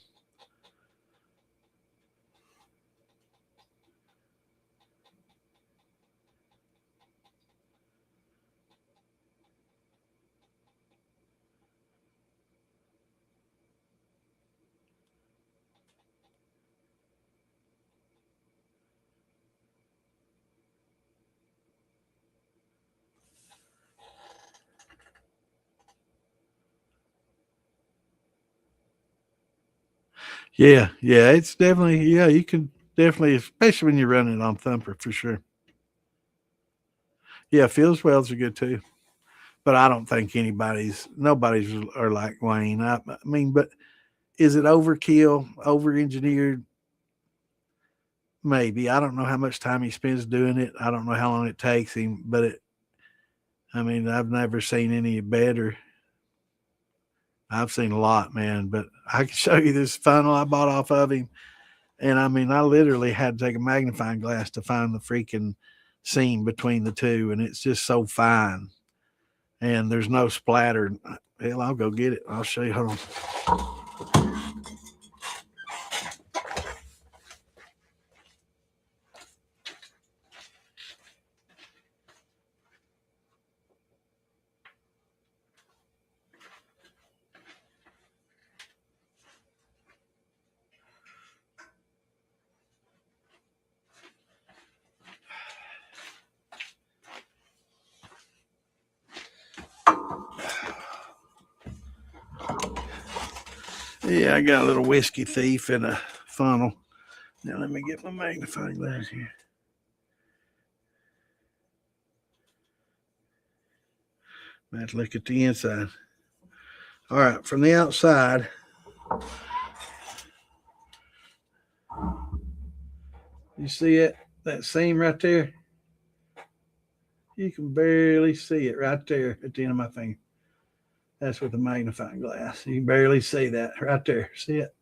Yeah, it's definitely, you can definitely, especially when you're running on Thumper for sure. Yeah, Phil's welds are good too, but I don't think nobody's are like Wayne. I mean, but is it overkill, over engineered? Maybe. I don't know how much time he spends doing it. I don't know how long it takes him, but I mean, I've never seen any better. I've seen a lot, man, but I can show you this funnel I bought off of him. And I mean, I literally had to take a magnifying glass to find the freaking seam between the two. And it's just so fine. And there's no splatter. Hell, I'll go get it. I'll show you. Hold on. Yeah, I got a little whiskey thief in a funnel. Now let me get my magnifying glass here. I have to look at the inside. All right, from the outside, you see it? That seam right there? You can barely see it right there at the end of my finger. That's with the magnifying glass. You can barely see that right there. See it?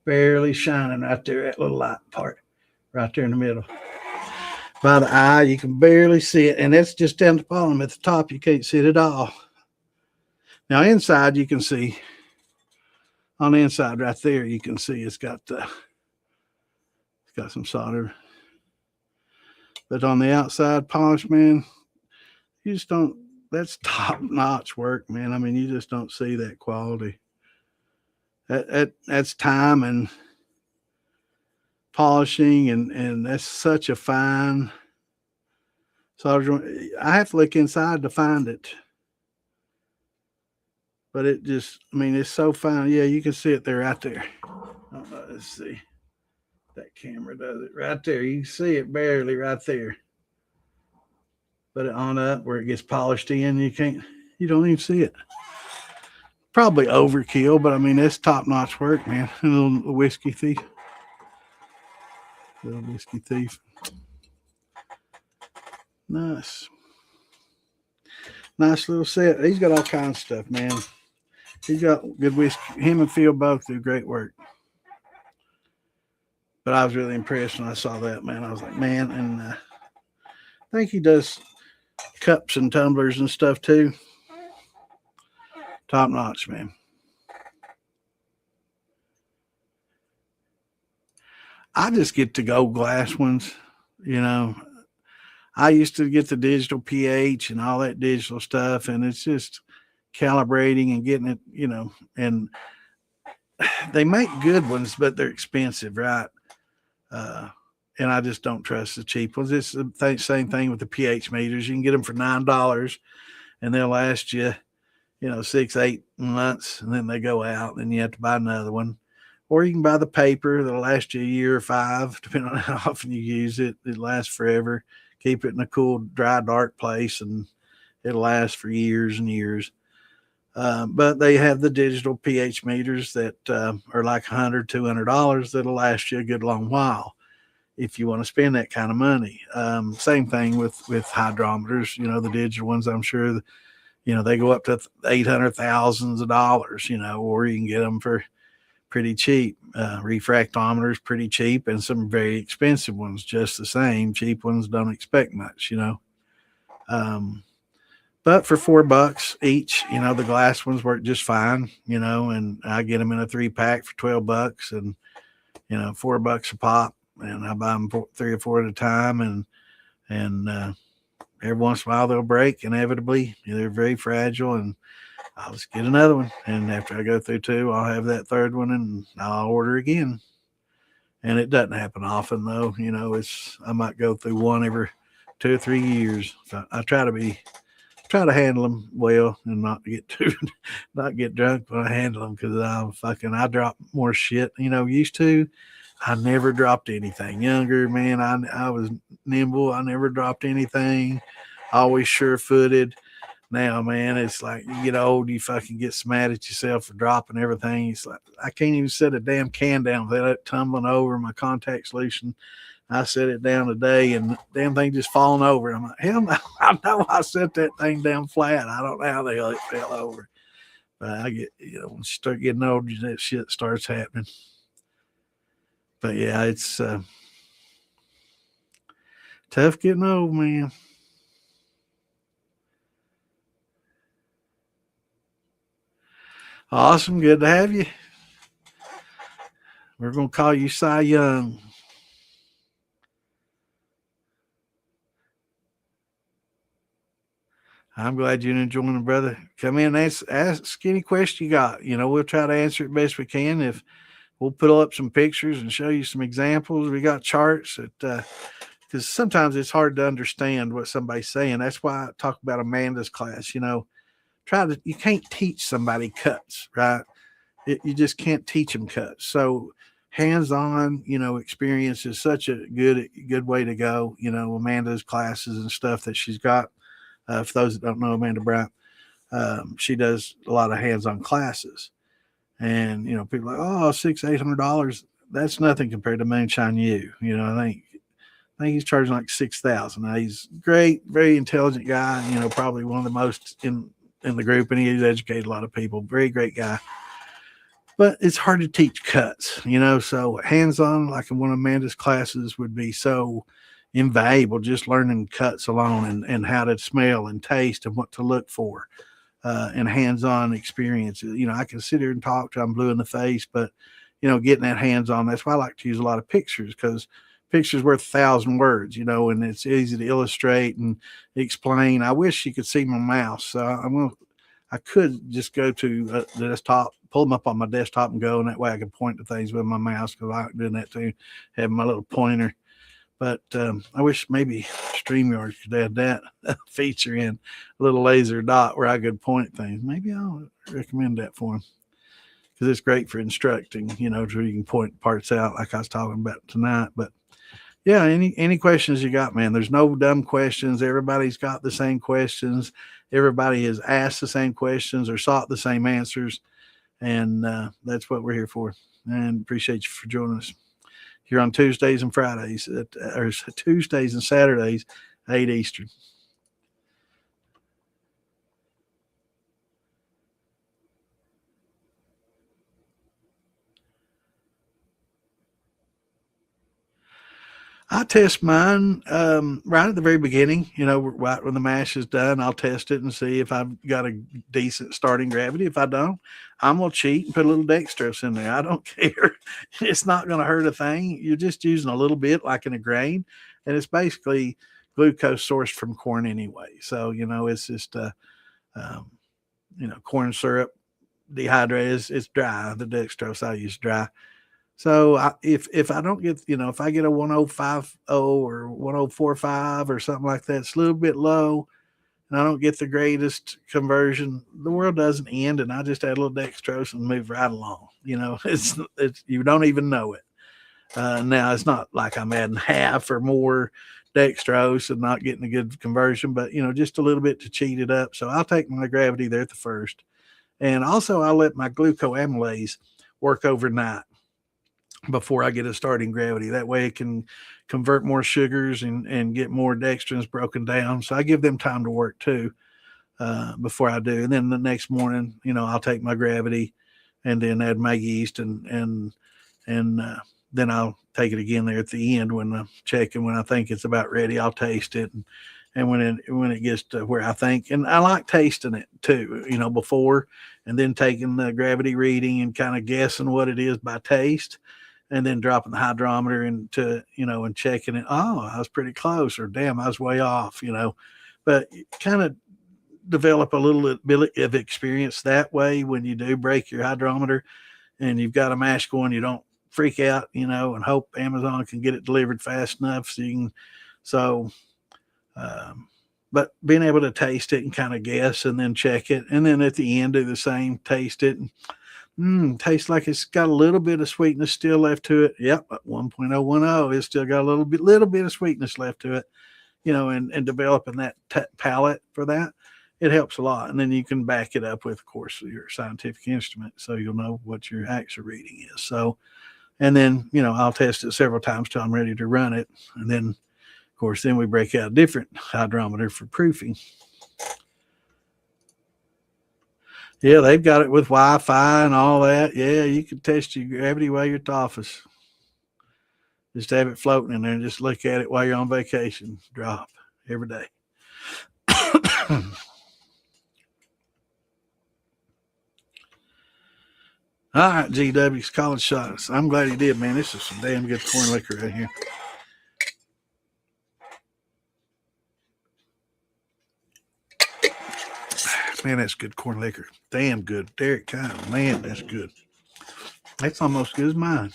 Barely shining right there, that little light part right there in the middle. By the eye, you can barely see it. And that's just down the bottom. At the top, you can't see it at all. Now, inside, you can see, on the inside right there, you can see it's got some solder. But on the outside polish, man, you just don't, that's top notch work, man. I mean, you just don't see that quality. That's time and polishing, and that's such a fine solder. I have to look inside to find it. But it just, I mean, it's so fine. Yeah, you can see it there right there. Let's see. That camera does it right there. You can see it barely right there. Put it on up where it gets polished in. You don't even see it. Probably overkill, but I mean, it's top notch work, man. A little whiskey thief. Little whiskey thief. Nice. Nice little set. He's got all kinds of stuff, man. He's got good whiskey. Him and Phil both do great work. But I was really impressed when I saw that, man. I was like, man, and I think he does cups and tumblers and stuff too. Top notch, man. I just get the gold glass ones, I used to get the digital pH and all that digital stuff, and it's just calibrating and getting it, and they make good ones, but they're expensive, right? And I just don't trust the cheap ones. It's the same thing with the pH meters. You can get them for $9, and they'll last you, 6, 8 months, and then they go out, and you have to buy another one. or you can buy the paper that'll last you a year or 5, depending on how often you use it. It lasts forever. Keep it in a cool, dry, dark place, and it'll last for years and years. But they have the digital pH meters that are like $100, $200 that'll last you a good long while if you want to spend that kind of money. Same thing with hydrometers. The digital ones. I'm sure they go up to 800,000 of dollars. Or you can get them for pretty cheap. Refractometers pretty cheap, and some very expensive ones just the same. Cheap ones don't expect much. Um, but for $4 each, the glass ones work just fine. And I get them in a 3-pack for $12, and $4 a pop, and I buy them 3 or 4 at a time, and every once in a while they'll break. Inevitably, they're very fragile, and I'll just get another one. And after I go through 2, I'll have that third one, and I'll order again. And it doesn't happen often, though. I might go through one every 2 or 3 years. So I try to handle them well and not get drunk when I handle them, because I drop more shit. Used to, I never dropped anything. Younger, man, I was nimble. I never dropped anything. Always sure-footed. Now, man, it's like you get old, you fucking get mad at yourself for dropping everything. It's like I can't even set a damn can down without it tumbling over my contact solution. I set it down today, and the damn thing just falling over. I'm like, hell no, I know I set that thing down flat. I don't know how the hell it fell over. But I get, when you start getting older, that shit starts happening. But yeah, it's tough getting old, man. Awesome. Good to have you. We're going to call you Cy Young. I'm glad you're enjoying it, brother. Come in and ask any question you got. We'll try to answer it best we can. If we'll put up some pictures and show you some examples. We got charts that, because sometimes it's hard to understand what somebody's saying. That's why I talk about Amanda's class. You can't teach somebody cuts, right? You just can't teach them cuts. So hands-on, experience is such a good way to go. Amanda's classes and stuff that she's got. For those that don't know Amanda Bryant, she does a lot of hands-on classes. And, people are like, oh, $600-$800. That's nothing compared to Moonshine U. I think he's charging like $6,000. Now, he's great, very intelligent guy, probably one of the most in the group, and he's educated a lot of people. Very great guy. But it's hard to teach cuts, so hands-on, like in one of Amanda's classes, would be so invaluable, just learning cuts alone and how to smell and taste and what to look for, and hands-on experience. I can sit here and talk till I'm blue in the face, but, getting that hands-on, that's why I like to use a lot of pictures, because pictures worth 1,000 words, and it's easy to illustrate and explain. I wish you could see my mouse. I could just go to the desktop, pull them up on my desktop and go, and that way I can point to things with my mouse, because I like doing that too, having my little pointer. But I wish maybe StreamYard could add that feature in, a little laser dot where I could point things. Maybe I'll recommend that for them, because it's great for instructing, so you can point parts out like I was talking about tonight. But yeah, any questions you got, man? There's no dumb questions. Everybody's got the same questions. Everybody has asked the same questions or sought the same answers. And that's what we're here for. And appreciate you for joining us here on Tuesdays and Fridays, or Tuesdays and Saturdays, 8 Eastern. I test mine right at the very beginning, right when the mash is done. I'll test it and see if I've got a decent starting gravity. If I don't, I'm going to cheat and put a little dextrose in there. I don't care. It's not going to hurt a thing. You're just using a little bit, like in a grain, and it's basically glucose sourced from corn anyway. So, it's just, corn syrup dehydrated. It's dry. The dextrose I use dry. So if I don't get, if I get a 1050 or 1045 or something like that, it's a little bit low, and I don't get the greatest conversion, the world doesn't end, and I just add a little dextrose and move right along. It's you don't even know it. Now it's not like I'm adding half or more dextrose and not getting a good conversion, but just a little bit to cheat it up. So I'll take my gravity there at the first, and also I'll let my glucoamylase work overnight before I get a starting gravity. That way it can convert more sugars and get more dextrins broken down. So I give them time to work too before I do. And then the next morning, I'll take my gravity and then add my yeast and then I'll take it again there at the end when I'm checking. When I think it's about ready, I'll taste it. And when it gets to where I think, and I like tasting it too, before and then taking the gravity reading and kind of guessing what it is by taste, and then dropping the hydrometer into, and checking it. Oh, I was pretty close, or damn, I was way off, but kind of develop a little bit of experience that way. When you do break your hydrometer and you've got a mash going, you don't freak out, and hope Amazon can get it delivered fast enough but being able to taste it and kind of guess and then check it. And then at the end, do the same, taste it. Tastes like it's got a little bit of sweetness still left to it. Yep, 1.010, it's still got a little bit of sweetness left to it, and developing that palate for that, it helps a lot. And then you can back it up with, of course, your scientific instrument, so you'll know what your actual reading is. So, and then, I'll test it several times till I'm ready to run it. And then, of course, then we break out a different hydrometer for proofing. Yeah, they've got it with Wi-Fi and all that. Yeah, you can test your gravity while you're at the office. Just have it floating in there and just look at it while you're on vacation. Drop every day. All right, GW's college shots. I'm glad he did, man. This is some damn good corn liquor right here. Man, that's good corn liquor. Damn good. Derek Kyle. Man, that's good. That's almost as good as mine.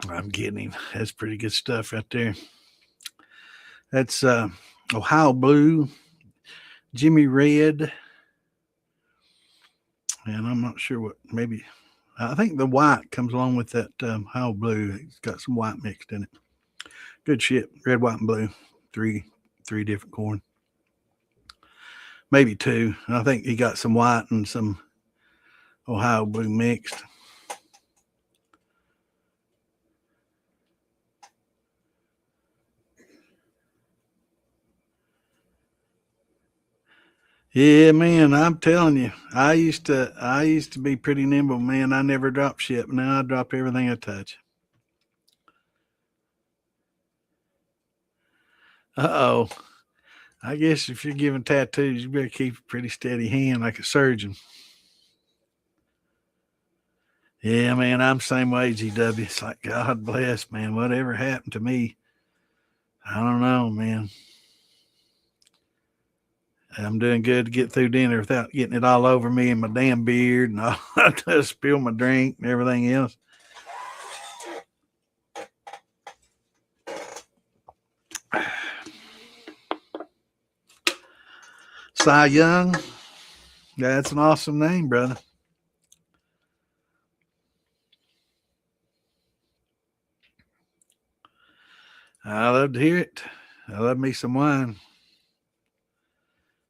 I'm kidding him. That's pretty good stuff right there. That's Ohio Blue, Jimmy Red, and I'm not sure what, maybe, I think the white comes along with that Ohio Blue. It's got some white mixed in it. Good shit. Red, white, and blue. Three different corn. Maybe two. I think he got some white and some Ohio Blue mixed. Yeah, man, I'm telling you, I used to be pretty nimble, man. I never dropped shit, but now I drop everything I touch. Uh-oh. I guess if you're giving tattoos, you better keep a pretty steady hand like a surgeon. Yeah, man, I'm the same way, GW. It's like, God bless, man. Whatever happened to me, I don't know, man. I'm doing good to get through dinner without getting it all over me and my damn beard and all. I just spill my drink and everything else. Cy Young, that's an awesome name, brother. I love to hear it. I love me some wine.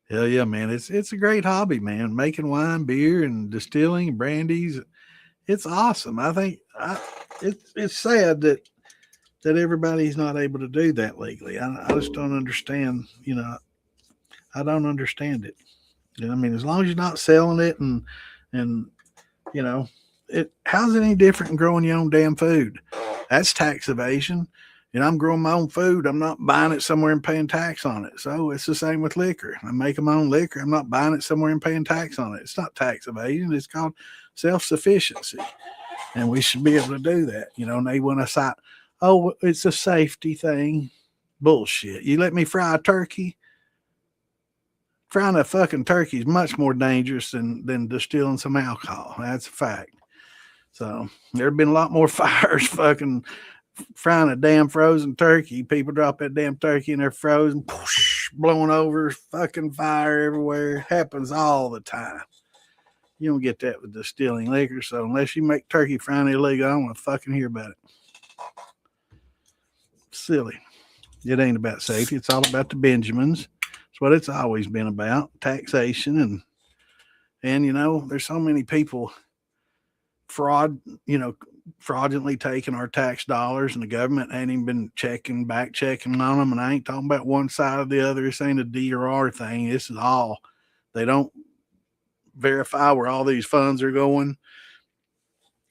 Hell yeah, man. It's a great hobby, man. Making wine, beer, and distilling, brandies. It's awesome. I think it's sad that everybody's not able to do that legally. I just don't understand, I don't understand it. I mean, as long as you're not selling it and how's it any different than growing your own damn food? That's tax evasion. I'm growing my own food. I'm not buying it somewhere and paying tax on it. So it's the same with liquor. I'm making my own liquor. I'm not buying it somewhere and paying tax on it. It's not tax evasion. It's called self-sufficiency. And we should be able to do that. And they want to cite, oh, it's a safety thing. Bullshit. You let me fry a turkey. Frying a fucking turkey is much more dangerous than distilling some alcohol. That's a fact. So there have been a lot more fires fucking frying a damn frozen turkey. People drop that damn turkey and they're frozen, whoosh, blowing over, fucking fire everywhere. Happens all the time. You don't get that with distilling liquor. So unless you make turkey frying illegal, I don't want to fucking hear about it. Silly. It ain't about safety. It's all about the Benjamins. It's what it's always been about. Taxation and there's so many people fraudulently taking our tax dollars, and the government ain't even been back checking on them. And I ain't talking about one side or the other. This ain't a D or R thing. This is all. They don't verify where all these funds are going.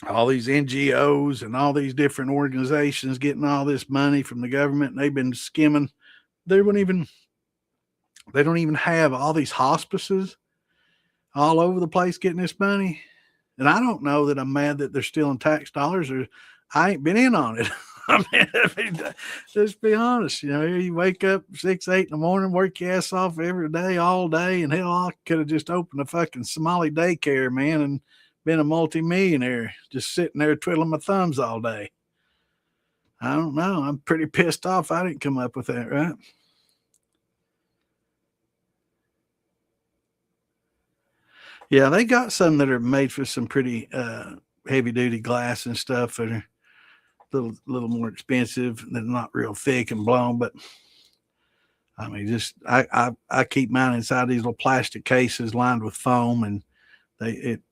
All these NGOs and all these different organizations getting all this money from the government, and they've been skimming. They don't even have all these hospices all over the place getting this money. And I don't know that I'm mad that they're stealing tax dollars, or I ain't been in on it. I mean, just be honest. You wake up 6, 8 in the morning, work your ass off every day, all day, and hell, I could have just opened a fucking Somali daycare, man, and been a multi-millionaire, just sitting there twiddling my thumbs all day. I don't know. I'm pretty pissed off I didn't come up with that, right? Yeah, they got some that are made for some pretty heavy duty glass and stuff that are little more expensive. They're not real thick and blown, but I mean, I keep mine inside these little plastic cases lined with foam, and it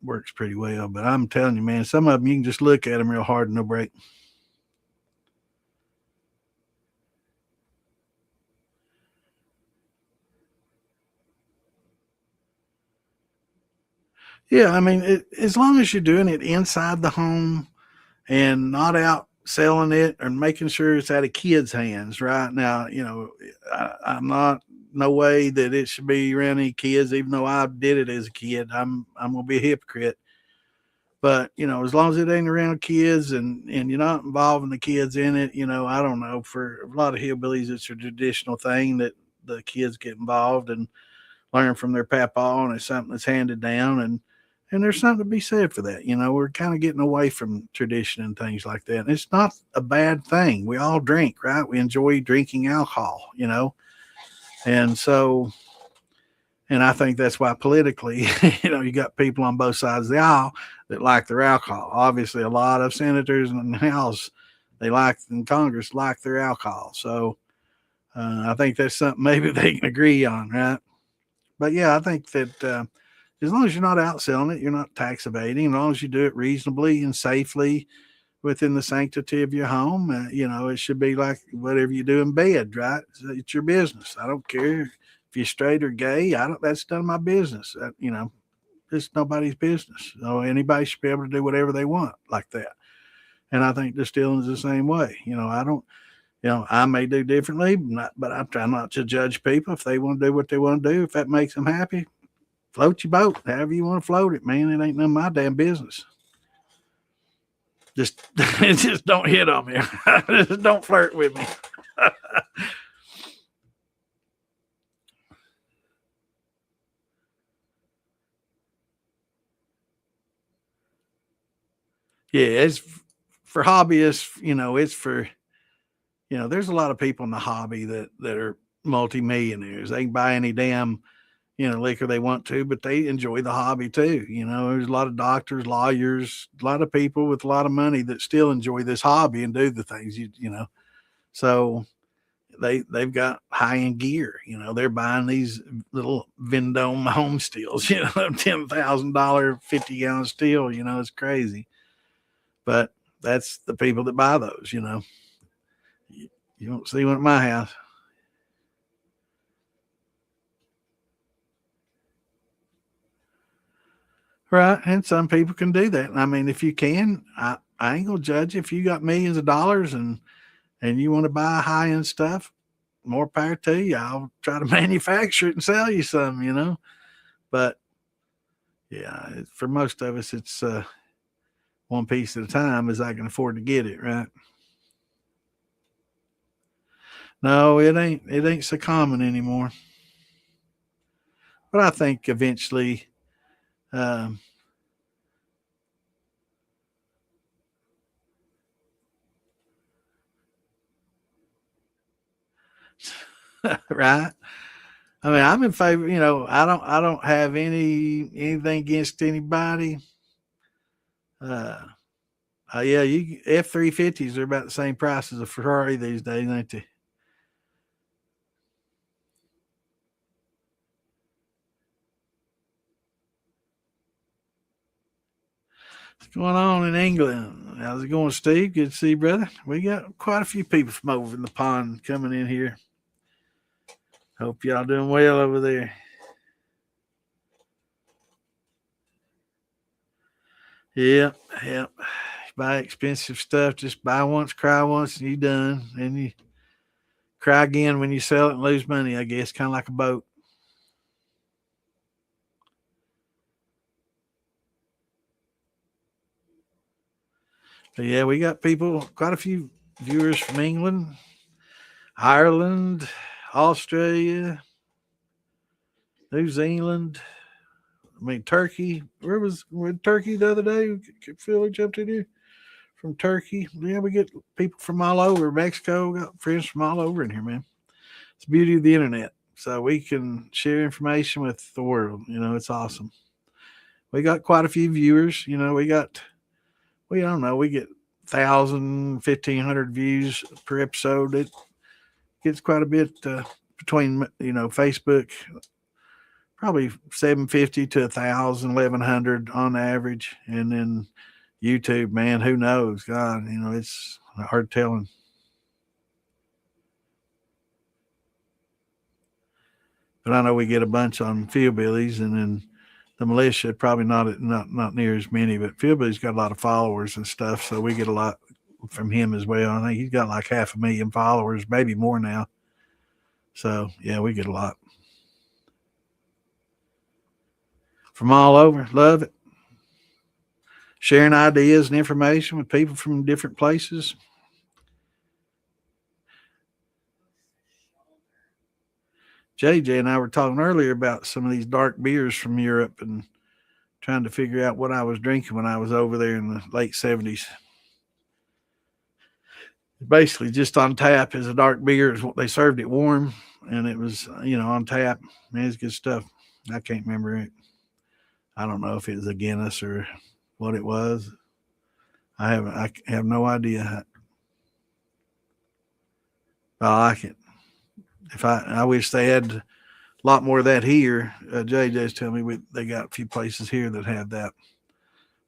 works pretty well. But I'm telling you, man, some of them you can just look at them real hard and they'll break. Yeah, I mean, as long as you're doing it inside the home and not out selling it or making sure it's out of kids' hands. Right now, I'm not no way that it should be around any kids, even though I did it as a kid. I'm gonna be a hypocrite. But as long as it ain't around kids and you're not involving the kids in it, I don't know. For a lot of hillbillies, it's a traditional thing that the kids get involved and learn from their papa, and it's something that's handed down, and there's something to be said for that. We're kind of getting away from tradition and things like that. And it's not a bad thing. We all drink, right? We enjoy drinking alcohol, and so, and I think that's why politically, you got people on both sides of the aisle that like their alcohol. Obviously, a lot of senators in the House, in Congress, like their alcohol. So I think that's something maybe they can agree on, right? But yeah, I think that as long as you're not out selling it, you're not tax evading. As long as you do it reasonably and safely within the sanctity of your home, it should be like whatever you do in bed, right? It's your business. I don't care if you're straight or gay. That's none of my business. It's nobody's business. So anybody should be able to do whatever they want like that. And I think distilling is the same way. I don't. I may do differently, but I try not to judge people. If they want to do what they want to do, if that makes them happy, float your boat. However you want to float it, man. It ain't none of my damn business. Just don't hit on me. Just don't flirt with me. Yeah, it's for hobbyists. It's for there's a lot of people in the hobby that are multimillionaires. They can buy any damn liquor they want to, but they enjoy the hobby too. There's a lot of doctors, lawyers, a lot of people with a lot of money that still enjoy this hobby and do the things So they've got high end gear. They're buying these little Vendome home steels. $10,000 50-gallon steel. It's crazy, but that's the people that buy those. You don't see one at my house. Right. And some people can do that. I mean, if you can, I ain't gonna judge you. If you got millions of dollars and you want to buy high end stuff, more power to you. I'll try to manufacture it and sell you some. But yeah, for most of us, it's one piece at a time as I can afford to get it. Right. No, it ain't. It ain't so common anymore. But I think eventually, um, Right? I mean, I'm in favor. I don't have anything against anybody. Uh, yeah, you F-350s are about the same price as a Ferrari these days, ain't they? What's going on in England? How's it going, Steve? Good to see you, brother. We got quite a few people from over in the pond coming in here. Hope y'all doing well over there. Yep, yep. Buy expensive stuff. Just buy once, cry once, and you done. And you cry again when you sell it and lose money, I guess, kind of like a boat. But yeah, we got people, quite a few viewers from England, Ireland, Australia, New Zealand. I mean, Turkey. Where Turkey the other day? Philly jumped in here from Turkey. Yeah, we get people from all over. Mexico, got friends from all over in here, man. It's the beauty of the internet. So we can share information with the world. It's awesome. We got quite a few viewers. We don't know, we get 1,000, 1,500 views per episode. It gets quite a bit between, Facebook, probably 750 to 1,000, 1,100 on average. And then YouTube, man, who knows? God, it's hard telling. But I know we get a bunch on Fieldbillies, and then the militia probably not near as many. But Fieldbilly's got a lot of followers and stuff, so we get a lot from him as well. I think he's got like 500,000 followers, maybe more now. So yeah, we get a lot from all over. Love it. Sharing ideas and information with people from different places. JJ and I were talking earlier about some of these dark beers from Europe and trying to figure out what I was drinking when I was over there in the late 70s. Basically, just on tap as a dark beer is what they served it warm, and it was on tap. Man, it's good stuff. I can't remember it. I don't know if it was a Guinness or what it was. I have no idea. I like it. If I wish they had a lot more of that here. JJ's telling me they got a few places here that have that,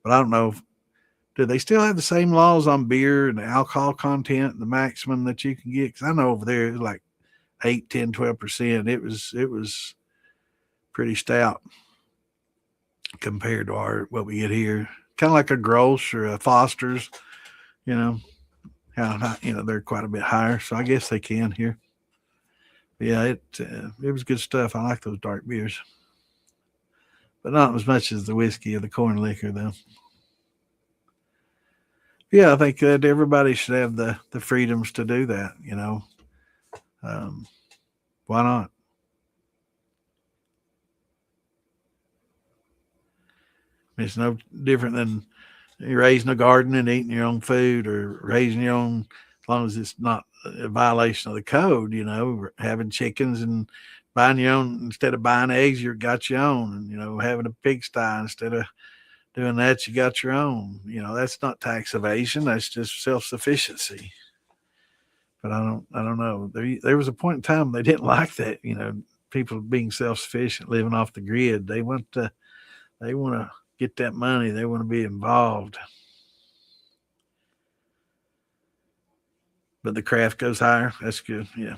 but I don't know. Do they still have the same laws on beer and the alcohol content, the maximum that you can get? Because I know over there it's like 8, 10, 12%. It was pretty stout compared to what we get here. Kind of like a Grolsch or a Foster's, you know. They're quite a bit higher, so I guess they can here. But yeah, it was good stuff. I like those dark beers, but not as much as the whiskey or the corn liquor, though. Yeah, I think that everybody should have the freedoms to do that. Um, why not? It's no different than raising a garden and eating your own food, or raising your own, as long as it's not a violation of the code. Having chickens and buying your own instead of buying eggs, you got your own, and having a pigsty instead of doing that, you got your own. That's not tax evasion. That's just self sufficiency. But I don't know. There was a point in time they didn't like that. People being self sufficient, living off the grid. They want to get that money. They want to be involved. But the craft goes higher. That's good. Yeah.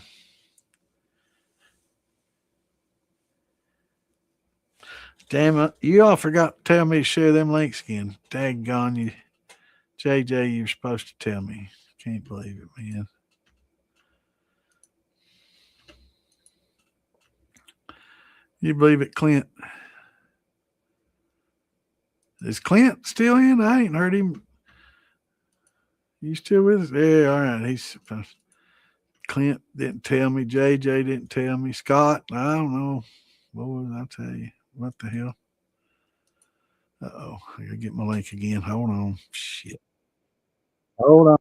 Damn it. You all forgot to tell me to share them links again. Daggone you. JJ, you're supposed to tell me. Can't believe it, man. You believe it, Clint? Is Clint still in? I ain't heard him. You still with us? Yeah, all right. Clint didn't tell me. JJ didn't tell me. Scott, I don't know. What was I tell you? What the hell? I gotta get my link again. Hold on. Shit. Hold on.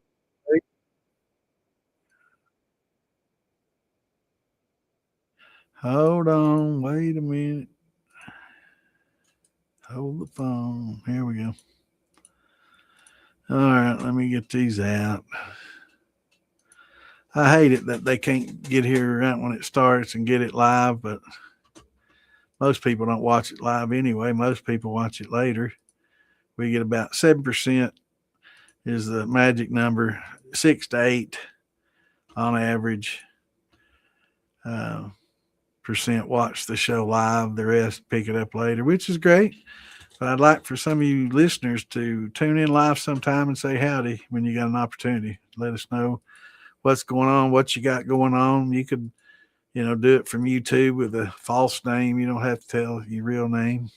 Hold on. Wait a minute. Hold the phone. Here we go. All right, let me get these out. I hate it that they can't get here right when it starts and get it live, but most people don't watch it live anyway. Most people watch it later. We get about 7% is the magic number, 6 to 8 on average. Percent watch the show live, the rest pick it up later, which is great. But I'd like for some of you listeners to tune in live sometime and say howdy when you got an opportunity. Let us know what's going on, what you got going on. You could, do it from YouTube with a false name. You don't have to tell your real name.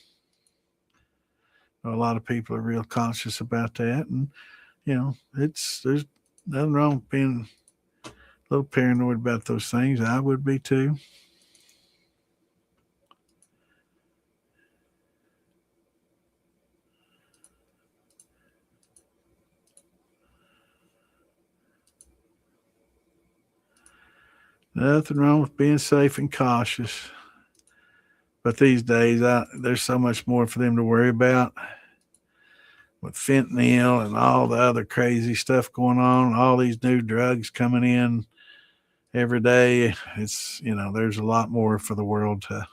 A lot of people are real conscious about that, and there's nothing wrong with being a little paranoid about those things. I would be too. Nothing wrong with being safe and cautious. But these days, there's so much more for them to worry about with fentanyl and all the other crazy stuff going on, all these new drugs coming in every day. It's, there's a lot more for the world for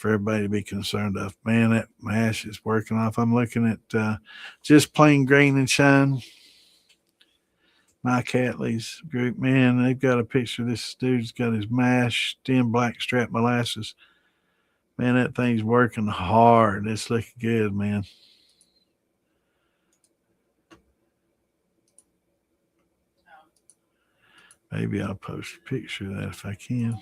everybody to be concerned of. Man, that mash is working off. I'm looking at just plain grain and shine. Mike Hatley's group, man, they've got a picture of this dude's got his mash, 10 blackstrap molasses. Man, that thing's working hard. It's looking good, man. Maybe I'll post a picture of that if I can.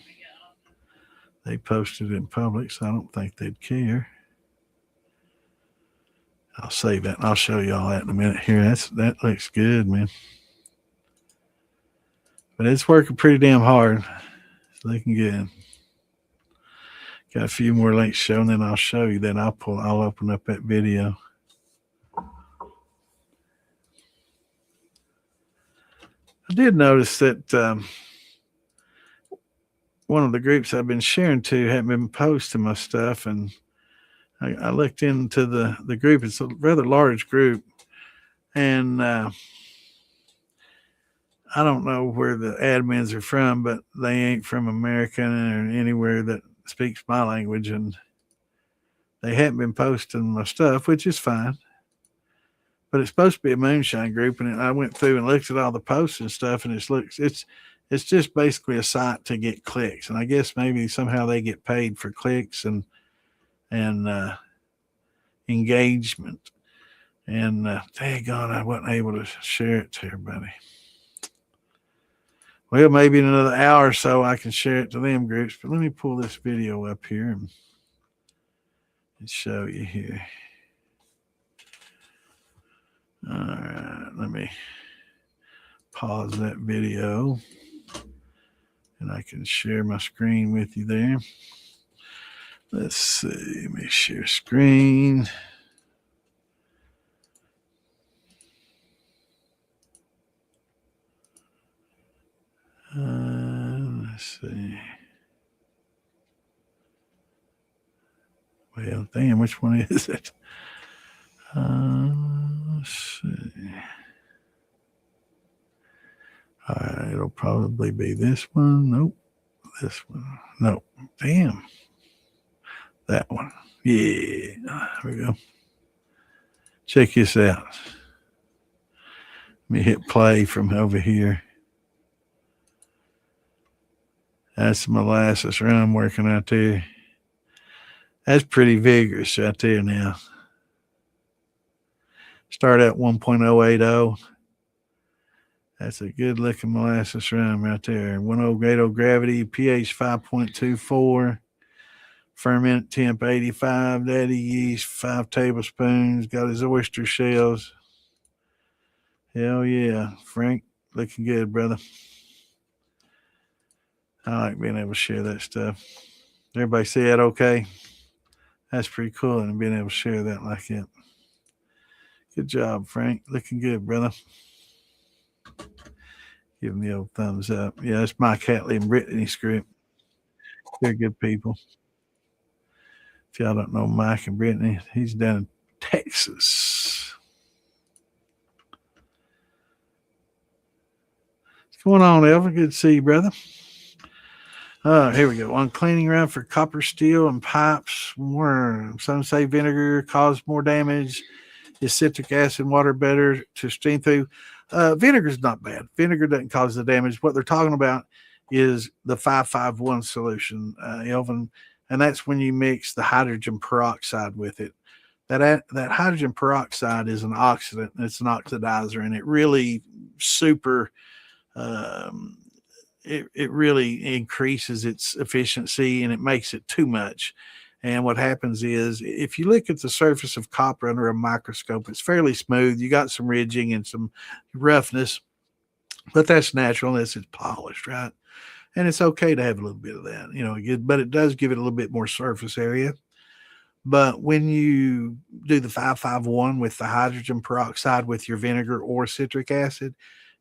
They posted it in public, so I don't think they'd care. I'll save that and I'll show you all that in a minute here. That looks good, man. But it's working pretty damn hard. It's looking good. Got a few more links shown, then I'll show you. Then I'll open up that video. I did notice that one of the groups I've been sharing to hadn't been posting my stuff, and I looked into the group. It's a rather large group, and I don't know where the admins are from, but they ain't from America or anywhere that speaks my language, and they hadn't been posting my stuff, which is fine. But it's supposed to be a moonshine group, and I went through and looked at all the posts and stuff, and it's just basically a site to get clicks, and I guess maybe somehow they get paid for clicks and engagement. And daggone, I wasn't able to share it to everybody. Well, maybe in another hour or so I can share it to them groups. But let me pull this video up here and show you here. All right, let me pause that video and I can share my screen with you there. Let's see, let me share screen. Let's see. Well, damn, which one is it? Let's see. All right, it'll probably be this one. Nope. This one. Nope. Damn. That one. Yeah. There we go. Check this out. Let me hit play from over here. That's the molasses rum working out there. That's pretty vigorous right there now. Start at 1.080. That's a good looking molasses rum right there. 108 gravity, pH 5.24, ferment temp 85, daddy yeast 5 tablespoons. Got his oyster shells. Hell yeah, Frank, looking good, brother. I like being able to share that stuff. Everybody see that okay? That's pretty cool, and being able to share that like that. Good job, Frank. Looking good, brother. Give him the old thumbs up. Yeah, that's Mike Hatley and Brittany's group. They're good people. If y'all don't know Mike and Brittany, he's down in Texas. What's going on, Elvin? Good to see you, brother. Here we go. On cleaning around for copper, steel, and pipes, worm. Some say vinegar caused more damage. Is citric acid and water better to steam through? Vinegar is not bad. Vinegar doesn't cause the damage. What they're talking about is the 551 solution, Elvin, and that's when you mix the hydrogen peroxide with it. That hydrogen peroxide is an oxidant. It's an oxidizer, and it really super um, it really increases its efficiency and it makes it too much. And what happens is, if you look at the surface of copper under a microscope, it's fairly smooth. You got some ridging and some roughness, but that's natural unless it's polished, right? And it's okay to have a little bit of that, but it does give it a little bit more surface area. But when you do the 551 with the hydrogen peroxide with your vinegar or citric acid,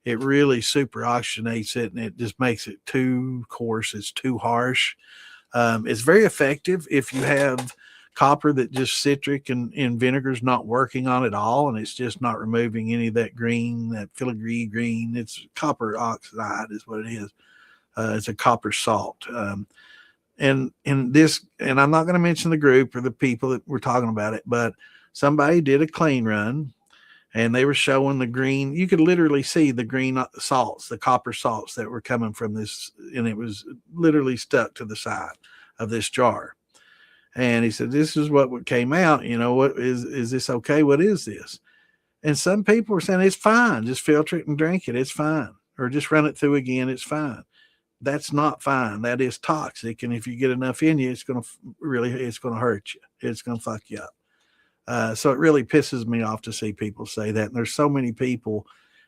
it really super oxygenates it and it just makes it too coarse. It's too harsh. It's very effective if you have copper that just citric and vinegar is not working on at all, and it's just not removing any of that green, that filigree green. It's copper oxide is what it is. It's a copper salt. And I'm not going to mention the group or the people that were talking about it, but somebody did a clean run and they were showing the green. You could literally see the green salts, the copper salts that were coming from this, and it was literally stuck to the side of this jar. And he said, "This is what came out. What is this okay? What is this?" And some people were saying it's fine. Just filter it and drink it. It's fine. Or just run it through again. It's fine. That's not fine. That is toxic. And if you get enough in you, it's going to hurt you. It's going to fuck you up. So it really pisses me off to see people say that. And there's so many people,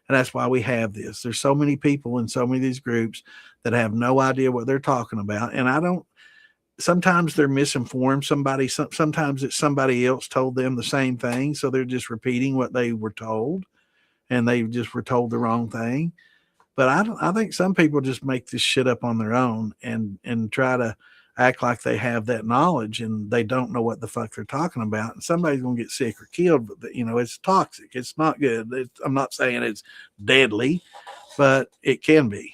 and that's why we have this. There's so many people in so many of these groups that have no idea what they're talking about. And sometimes they're misinformed. Sometimes it's somebody else told them the same thing. So they're just repeating what they were told and they just were told the wrong thing. But I think some people just make this shit up on their own and try to act like they have that knowledge and they don't know what the fuck they're talking about. And somebody's going to get sick or killed, but it's toxic. It's not good. I'm not saying it's deadly, but it can be,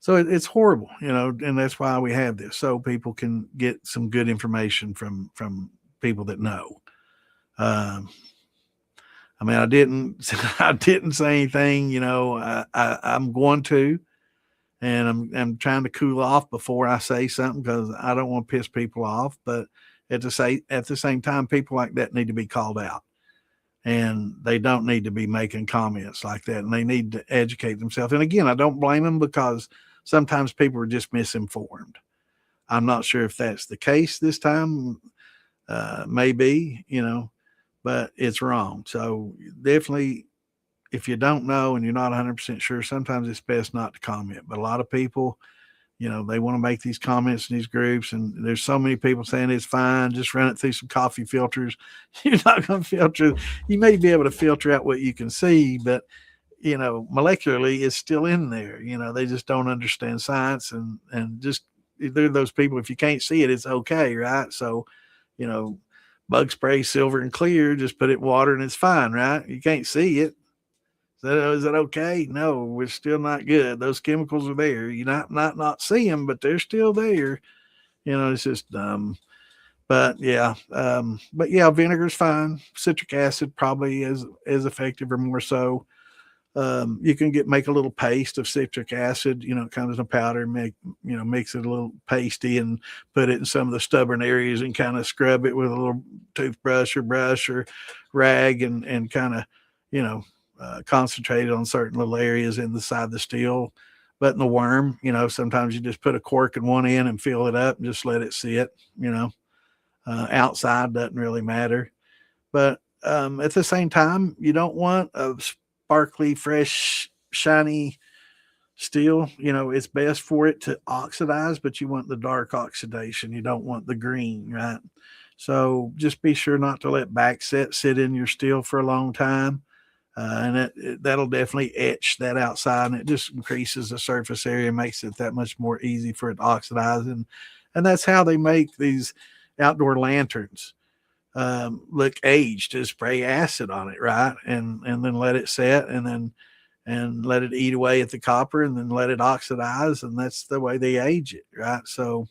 so it's horrible, and that's why we have this. So people can get some good information from people that know. I didn't say anything, I'm going to, and I'm trying to cool off before I say something because I don't want to piss people off. But at the same time, people like that need to be called out, and they don't need to be making comments like that, and they need to educate themselves. And again, I don't blame them because sometimes people are just misinformed. I'm not sure if that's the case this time. Maybe, but it's wrong. So definitely, if you don't know and you're not 100% sure, sometimes it's best not to comment. But a lot of people, they want to make these comments in these groups, and there's so many people saying it's fine. Just run it through some coffee filters. You're not going to filter. You may be able to filter out what you can see, but molecularly, it's still in there. They just don't understand science, and just they're those people. If you can't see it, it's okay, right? So, bug spray, silver and clear. Just put it in water and it's fine, right? You can't see it. Is that okay? No, we're still not good. Those chemicals are there. You not see them, but they're still there. It's just dumb. But yeah, vinegar's fine. Citric acid probably is as effective or more so. You can make a little paste of citric acid, it comes in a powder, mix it a little pasty and put it in some of the stubborn areas and kind of scrub it with a little toothbrush or brush or rag and kind of, concentrate on certain little areas in the side of the steel. But in the worm, sometimes you just put a cork in one end and fill it up and just let it sit, outside doesn't really matter. But at the same time, you don't want a sparkly, fresh, shiny steel. It's best for it to oxidize, but you want the dark oxidation. You don't want the green, right? So just be sure not to let backset sit in your steel for a long time. And that'll definitely etch that outside, and it just increases the surface area, makes it that much more easy for it to oxidize. And that's how they make these outdoor lanterns look aged. To spray acid on it, right, and then let it set, and let it eat away at the copper, and then let it oxidize, and that's the way they age it, right? So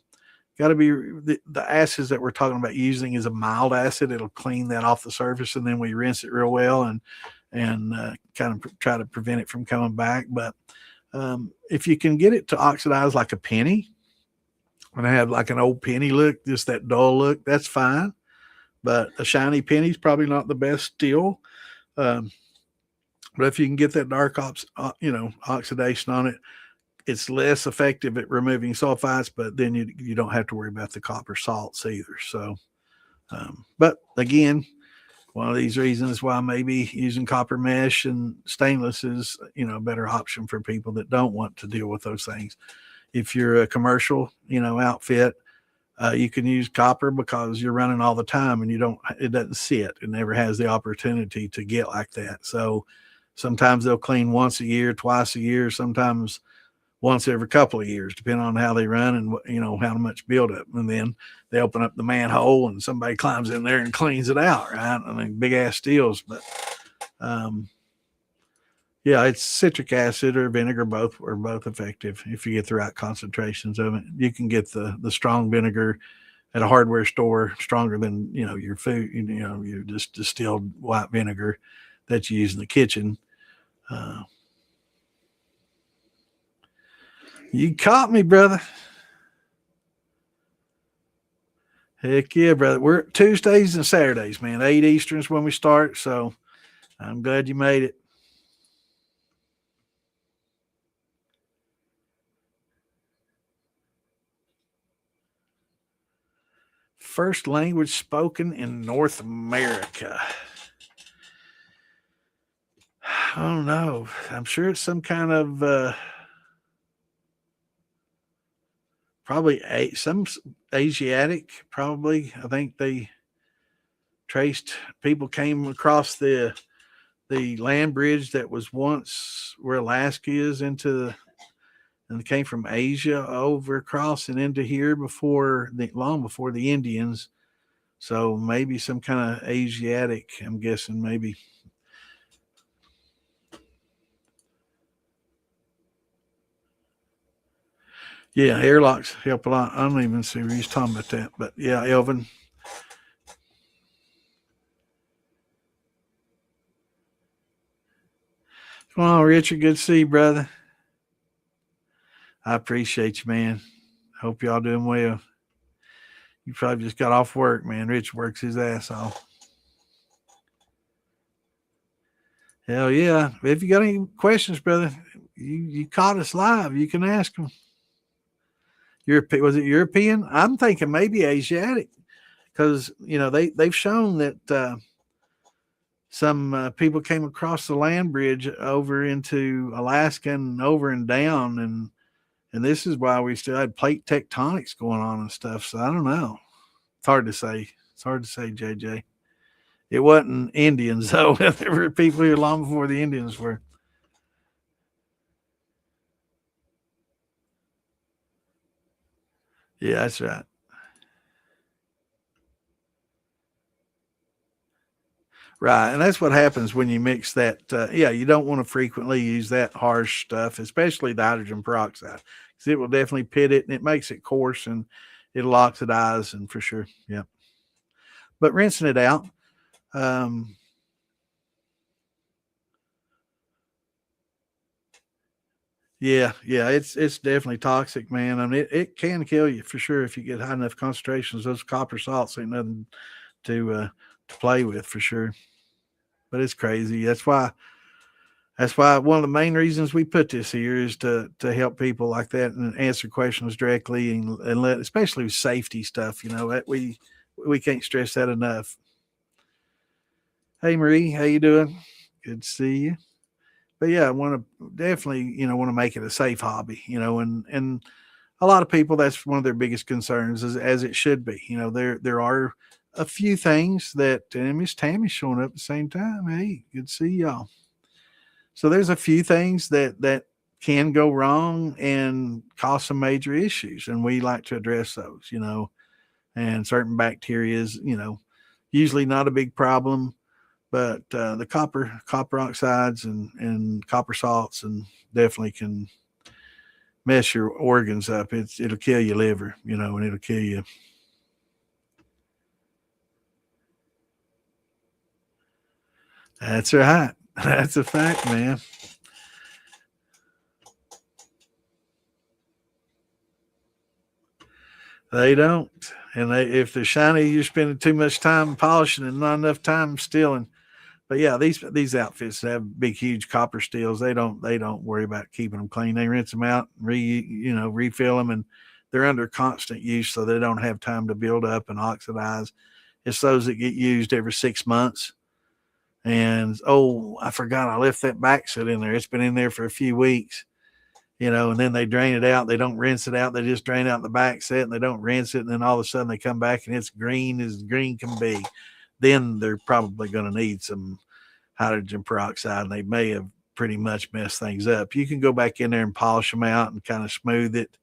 got to be the acids that we're talking about using is a mild acid. It'll clean that off the surface, and then we rinse it real well and kind of try to prevent it from coming back. But if you can get it to oxidize like a penny, and have like an old penny look, just that dull look, that's fine. But a shiny penny is probably not the best still. Um, but if you can get that dark oxidation on it, it's less effective at removing sulfites, but then you don't have to worry about the copper salts either. So, but again, one of these reasons why maybe using copper mesh and stainless is, a better option for people that don't want to deal with those things. If you're a commercial, outfit, you can use copper because you're running all the time and it doesn't sit. It never has the opportunity to get like that. So sometimes they'll clean once a year, twice a year, sometimes once every couple of years, depending on how they run and how much buildup. And then they open up the manhole and somebody climbs in there and cleans it out, right? I mean, big ass deals. But yeah, it's citric acid or vinegar, both are both effective if you get the right concentrations of it. You can get the strong vinegar at a hardware store, stronger than your food, your just distilled white vinegar that you use in the kitchen. You caught me, brother. Heck yeah, brother. We're Tuesdays and Saturdays, man. 8 Eastern's when we start. So I'm glad you made it. First language spoken in North America. I don't know. I'm sure it's some kind of probably some Asiatic. Probably, I think they traced people came across the land bridge that was once where Alaska is and they came from Asia over across and into here long before the Indians. So maybe some kind of Asiatic. I'm guessing maybe. Yeah, airlocks help a lot. I don't even see where he's talking about that, but yeah, Elvin. Come on, Richard. Good to see you, brother. I appreciate you, man. Hope y'all doing well. You probably just got off work, man. Rich works his ass off. Hell yeah. If you got any questions, brother, you caught us live. You can ask them. Was it European? I'm thinking maybe Asiatic because, they've shown that some people came across the land bridge over into Alaska and over and down. And this is why we still had plate tectonics going on and stuff. So I don't know. It's hard to say. It's hard to say, JJ. It wasn't Indians, though. There were people here long before the Indians were. Yeah, that's right. Right. And that's what happens when you mix that. You don't want to frequently use that harsh stuff, especially the hydrogen peroxide, because it will definitely pit it and it makes it coarse and it'll oxidize and for sure. Yeah. But rinsing it out. Yeah, it's definitely toxic, man. I mean, it can kill you for sure if you get high enough concentrations. Those copper salts ain't nothing to play with for sure. But it's crazy. That's why one of the main reasons we put this here is to help people like that and answer questions directly and let, especially with safety stuff. That we can't stress that enough. Hey Marie, how you doing? Good to see you. But yeah, I want to definitely, want to make it a safe hobby, and a lot of people, that's one of their biggest concerns, as it should be. There are a few things that, and Miss Tammy's showing up at the same time. Hey, good to see y'all. So there's a few things that can go wrong and cause some major issues, and we like to address those. And certain bacteria is, usually not a big problem, but the copper oxides and copper salts and definitely can mess your organs up. It'll kill your liver, and it'll kill you. That's right. That's a fact, man. They don't. And if they're shiny, you're spending too much time polishing and not enough time steeling. But yeah, these outfits have big, huge copper steels. They don't worry about keeping them clean. They rinse them out, refill them, and they're under constant use, so they don't have time to build up and oxidize. It's those that get used every 6 months. And I forgot I left that back set in there. It's been in there for a few weeks, and then they drain it out. They don't rinse it out. They just drain out the back set and they don't rinse it. And then all of a sudden they come back and it's green as green can be. Then they're probably going to need some hydrogen peroxide, and they may have pretty much messed things up. You can go back in there and polish them out and kind of smooth it.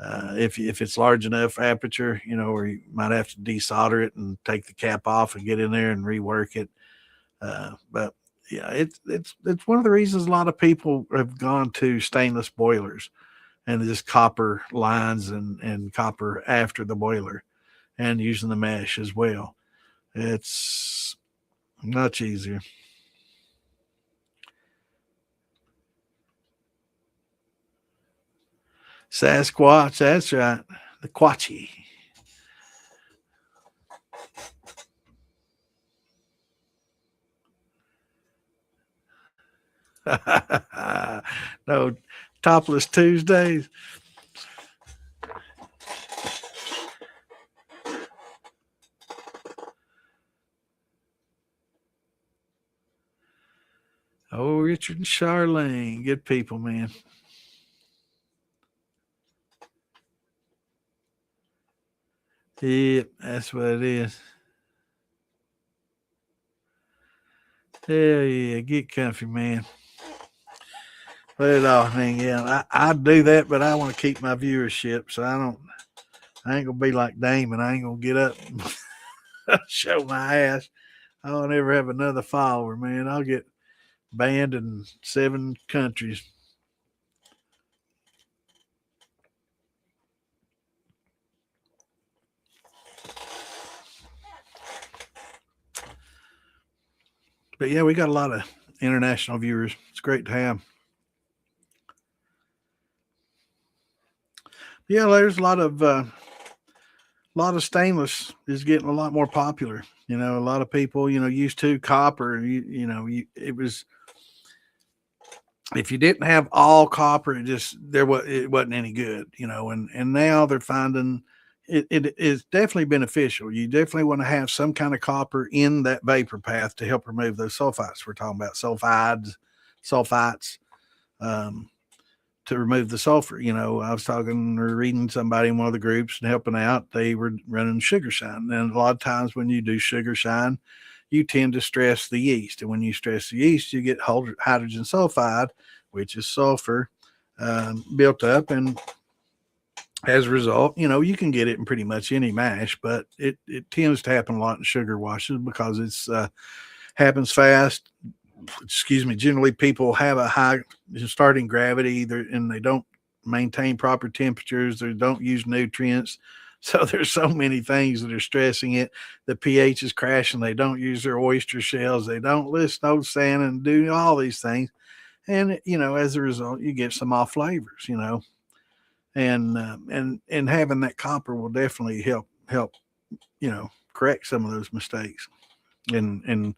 If it's large enough aperture, or you might have to desolder it and take the cap off and get in there and rework it. But yeah, it's one of the reasons a lot of people have gone to stainless boilers and just copper lines and copper after the boiler and using the mesh as well. It's much easier. Sasquatch, that's right. The Quatchy. No, topless Tuesdays. Oh, Richard and Charlene, good people, man. Yep, that's what it is. Hell yeah, get comfy, man. Let it all hang out. I do that, but I want to keep my viewership, so I ain't gonna be like Damon. I ain't gonna get up and show my ass. I'll never have another follower, man. I'll get banned in 7 countries. But yeah, we got a lot of international viewers. It's great to have. Yeah, there's a lot of stainless is getting a lot more popular. A lot of people, used to copper. It was, if you didn't have all copper, it wasn't any good. And now they're finding it is definitely beneficial. You definitely want to have some kind of copper in that vapor path to help remove those sulfites. We're talking about sulfites. Um, to remove the sulfur. I was talking or reading somebody in one of the groups and helping out. They were running sugar shine. And a lot of times when you do sugar shine, you tend to stress the yeast. And when you stress the yeast, you get hydrogen sulfide, which is sulfur, built up. And as a result, you can get it in pretty much any mash, but it tends to happen a lot in sugar washes because it's happens fast. Excuse me. Generally, people have a high starting gravity, and they don't maintain proper temperatures. They don't use nutrients. So there's so many things that are stressing it. The pH is crashing. They don't use their oyster shells. They don't list no sand and do all these things. And as a result, you get some off flavors. And having that copper will definitely help correct some of those mistakes. And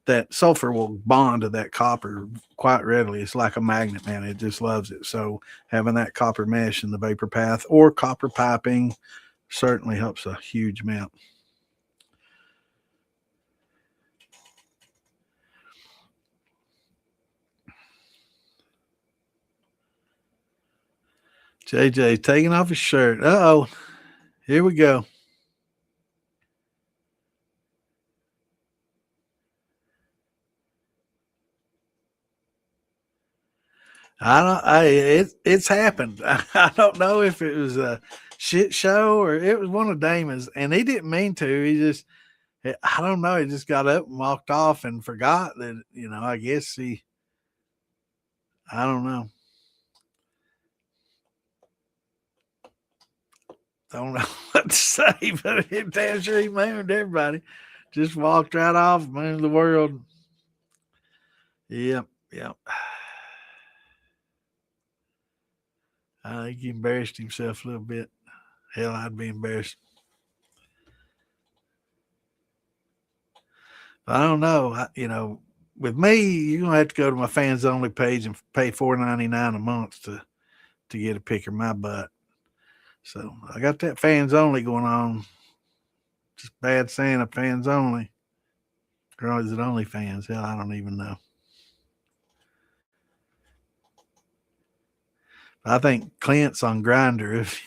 that sulfur will bond to that copper quite readily. It's like a magnet, man. It just loves it. So having that copper mesh in the vapor path or copper piping certainly helps a huge amount. JJ taking off his shirt. Uh-oh. Here we go. It's happened. I don't know if it was a shit show or it was one of Damon's, and he didn't mean to. I don't know. He just got up and walked off and forgot that, I guess I don't know. Don't know what to say, but it damn sure he mooned everybody. Just walked right off, mooned the world. Yep, yep. I think he embarrassed himself a little bit. Hell, I'd be embarrassed. I don't know. With me, you're gonna have to go to my fans only page and pay $4.99 a month to get a pick of my butt. So I got that fans only going on. Just bad Santa fans only. Or is it only fans? Hell, I don't even know. I think Clint's on Grinder if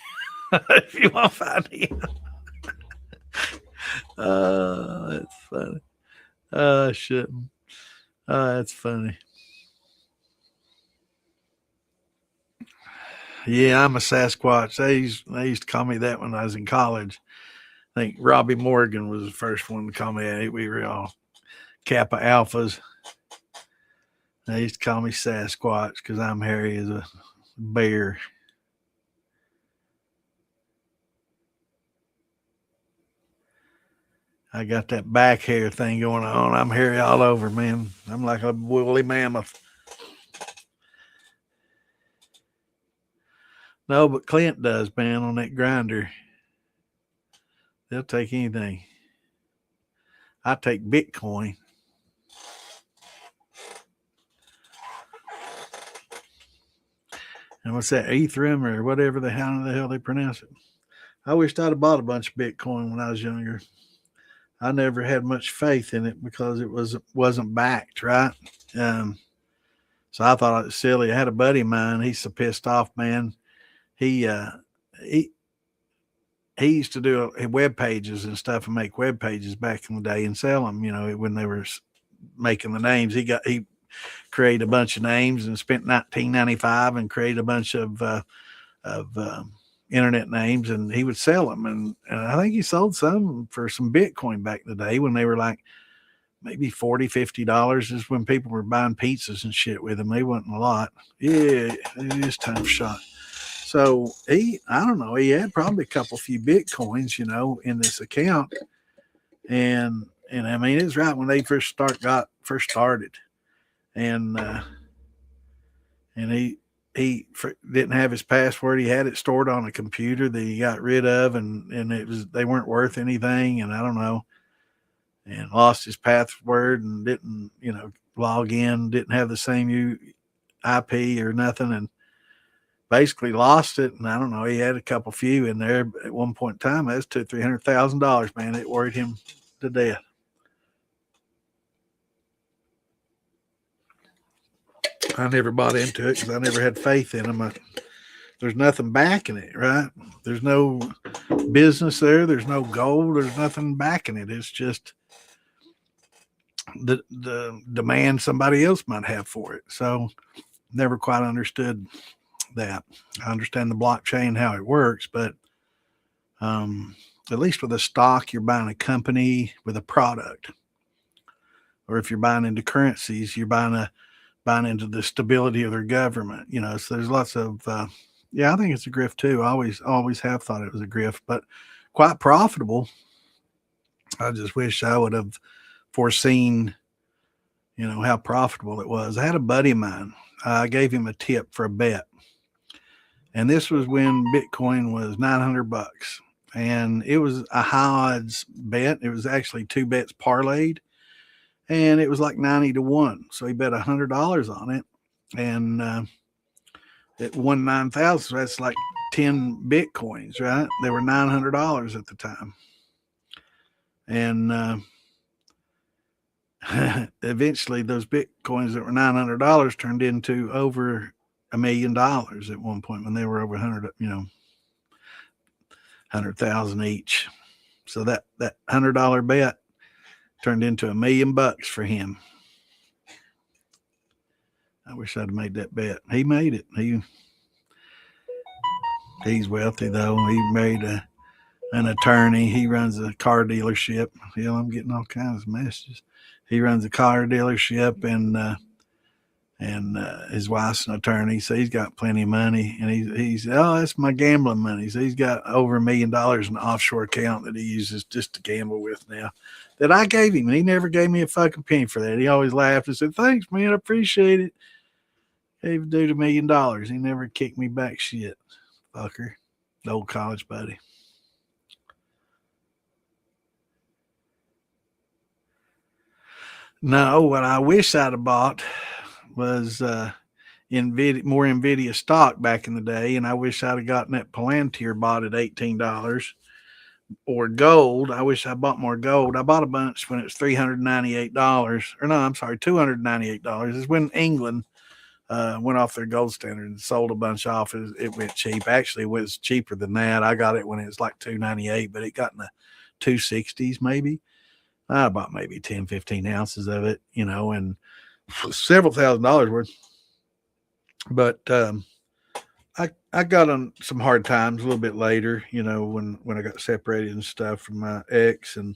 you want to find him. That's funny. I shouldn't. That's funny. Yeah, I'm a Sasquatch. They used to call me that when I was in college. I think Robbie Morgan was the first one to call me that. We were all Kappa Alphas. They used to call me Sasquatch because I'm hairy as a bear. I got that back hair thing going on. I'm hairy all over, man. I'm like a woolly mammoth. No, but Clint does, man, on that Grinder. They'll take anything. I take Bitcoin. And what's that, Ethereum or whatever the hell they pronounce it? I wished I'd have bought a bunch of Bitcoin when I was younger. I never had much faith in it because it wasn't backed, right? Um, so I thought it was silly. I had a buddy of mine. He's so pissed off, man. He he he used to do web pages and stuff and make web pages back in the day and sell them. When they were making the names, he created a bunch of names and spent 1995 and created a bunch of internet names, and he would sell them. And I think he sold some for some Bitcoin back in the day when they were like maybe $40-$50 is when people were buying pizzas and shit with them. They wasn't a lot. Yeah, it is time shot. So I don't know, he had probably a few Bitcoins, in this account. And I mean, it's right when they first started. And he didn't have his password. He had it stored on a computer that he got rid of, and they weren't worth anything. And I don't know, and lost his password and didn't, log in, didn't have the same IP or nothing. And basically lost it. And I don't know, he had a few in there at one point in time. That's $200,000-$300,000, man. It worried him to death. I never bought into it because I never had faith in them. There's nothing backing it, right? There's no business there. There's no gold. There's nothing backing it. It's just the demand somebody else might have for it. So never quite understood that. I understand the blockchain, how it works, but at least with a stock, you're buying a company with a product. Or if you're buying into currencies, you're buying into the stability of their government. So there's lots of I think it's a grift too. I always have thought it was a grift, but quite profitable. I just wish I would have foreseen, how profitable it was. I had a buddy of mine. I gave him a tip for a bet. And this was when Bitcoin was $900. And it was a high odds bet. It was actually 2 bets parlayed. And it was like 90-1. So he bet $100 on it. And it won 9,000. So that's like 10 Bitcoins, right? They were $900 at the time. And eventually those Bitcoins that were $900 turned into over $1 million at one point when they were over 100,000 each. So that $100 bet turned into $1 million for him. I wish I'd made that bet. He made it. He's wealthy though. He married an attorney. He runs a car dealership. Hell, I'm getting all kinds of messages. He runs a car dealership, and his wife's an attorney, so he's got plenty of money. And he's that's my gambling money. So he's got over $1 million in an offshore account that he uses just to gamble with now. That I gave him, and he never gave me a fucking penny for that. He always laughed and said, "Thanks, man, I appreciate it." Gave the dude $1 million. He never kicked me back shit, fucker. The old college buddy. No, what I wish I'd have bought was more Nvidia stock back in the day, and I wish I'd have gotten that Palantir bought at $18. Or gold. I wish I bought more gold. I bought a bunch when it was $398. Or no, I'm sorry, $298. It's when England went off their gold standard and sold a bunch off. It went cheap. Actually, it was cheaper than that. I got it when it was like $298, but it got in the 260s maybe. I bought maybe 10, 15 ounces of it, and several $1,000s worth. But I got on some hard times a little bit later, when I got separated and stuff from my ex and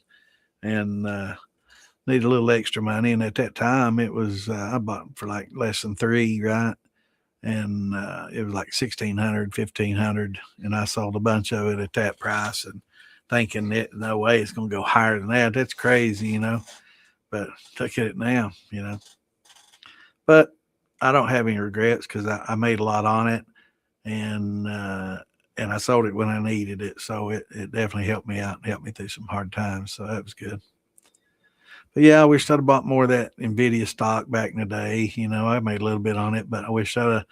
need a little extra money. And at that time it was, I bought them for like less than $3, right? And it was like 1,600, 1,500. And I sold a bunch of it at that price and thinking that no way it's going to go higher than that. That's crazy, but look at it now, but I don't have any regrets because I made a lot on it. And I sold it when I needed it. So it definitely helped me out and helped me through some hard times. So that was good. But yeah, I wish I'd have bought more of that Nvidia stock back in the day. I made a little bit on it, but I wish I'd have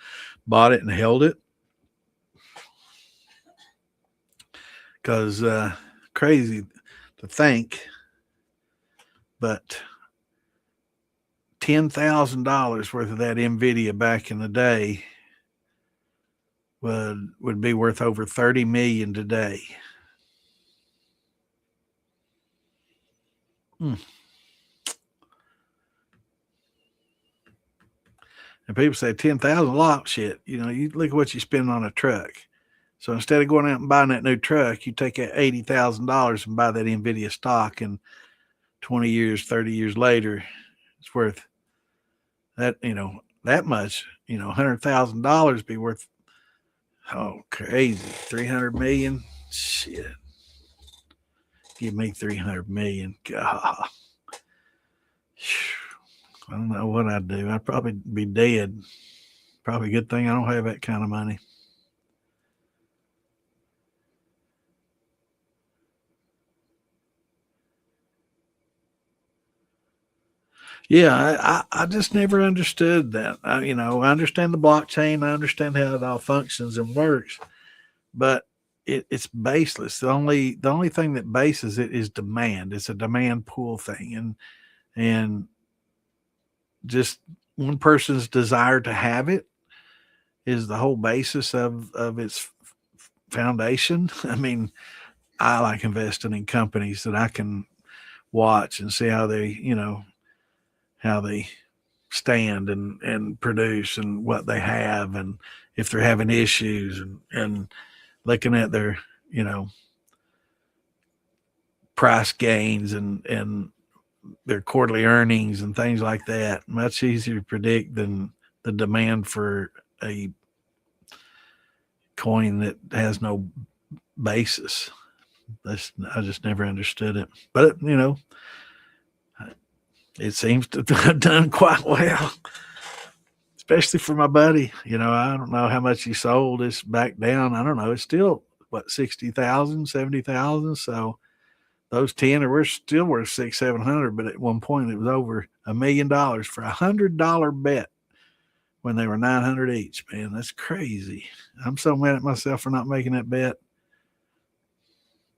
bought it and held it. Because crazy to think, but $10,000 worth of that Nvidia back in the day would be worth over 30 million today. And people say 10,000 a lot. Shit, you look at what you spend on a truck. So instead of going out and buying that new truck, you take that $80,000 and buy that Nvidia stock, and 20 years, 30 years later, it's worth that that much. $100,000 be worth, oh, crazy, 300 million. Shit, give me 300 million. God, I don't know what I'd do. I'd probably be dead. Probably a good thing I don't have that kind of money. Yeah, I just never understood that. I understand the blockchain. I understand how it all functions and works, but it's baseless. The only thing that bases it is demand. It's a demand pool thing, and just one person's desire to have it is the whole basis of its foundation. I mean, I like investing in companies that I can watch and see how they stand and produce and what they have, and if they're having issues, and looking at their price gains and their quarterly earnings and things like that. Much easier to predict than the demand for a coin that has no basis. I just never understood it, but it seems to have done quite well, especially for my buddy. I don't know how much he sold. It's back down. I don't know. It's still what, 60,000, 70,000. So those 10 are still worth 600-700. But at one point it was over $1 million for $100 bet when they were 900 each. Man, that's crazy. I'm so mad at myself for not making that bet,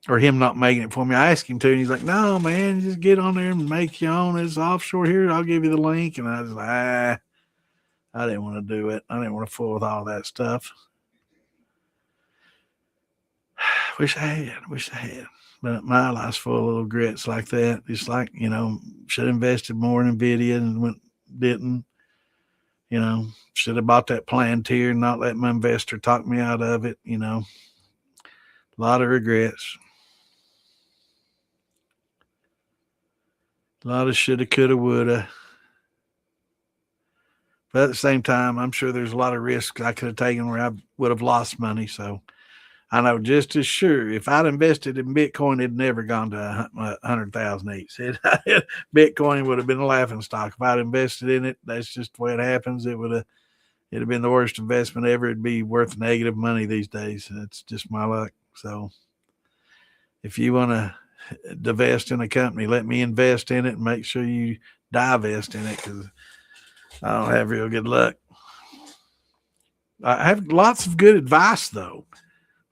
or him not making it for me. I asked him to, and he's like, "No, man, just get on there and make your own. It's offshore here. I'll give you the link." And I was like, I didn't want to do it. I didn't want to fool with all that stuff. Wish I had. But my life's full of little regrets like that. Just like, should have invested more in Nvidia and didn't. You know, should have bought that Palantir and not let my investor talk me out of it. You know, a lot of regrets. A lot of shoulda, coulda, woulda. But at the same time, I'm sure there's a lot of risks I could have taken where I would have lost money. So I know just as sure if I'd invested in Bitcoin, it'd never gone to 100,000 each. Bitcoin would have been a laughing stock. If I'd invested in it, that's just the way it happens. It'd have been the worst investment ever. It'd be worth negative money these days. That's just my luck. So if you want to divest in a company, let me invest in it and make sure you divest in it, because I don't have real good luck. I have lots of good advice though.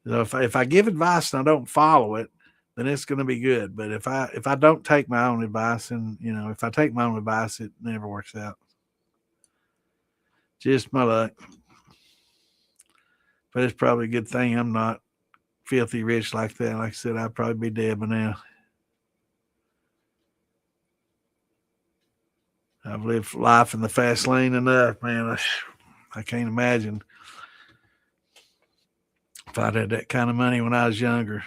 So if I give advice and I don't follow it, then it's going to be good. But if I don't take my own advice, and if I take my own advice, it never works out. Just my luck. But it's probably a good thing I'm not filthy rich like that. Like I said, I'd probably be dead by now. I've lived life in the fast lane enough, man. I can't imagine if I'd had that kind of money when I was younger.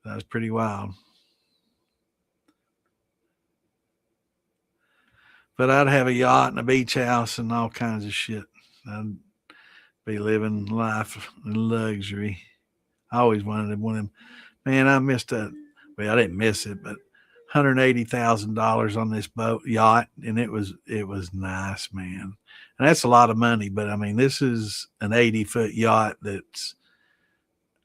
That was pretty wild. But I'd have a yacht and a beach house and all kinds of shit. I'd be living life in luxury. I always wanted one of them. Man, I missed a. Well, I didn't miss it, but $180,000 on this boat yacht, and it was nice, man. And that's a lot of money, but I mean, this is an 80-foot yacht that's.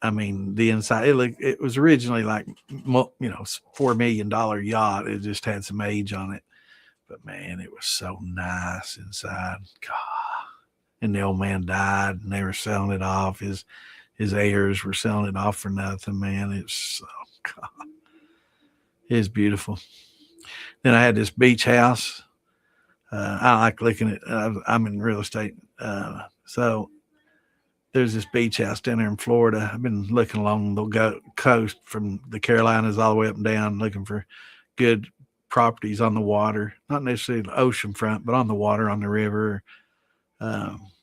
I mean, the inside it was originally like $4 million yacht. It just had some age on it, but man, it was so nice inside. God. And the old man died, and they were selling it off. His heirs were selling it off for nothing, man. It's God. It's beautiful. Then I had this beach house. I like looking at. I'm in real estate, so there's this beach house down there in Florida. I've been looking along the coast from the Carolinas all the way up and down, looking for good properties on the water, not necessarily the ocean front, but on the water, on the river,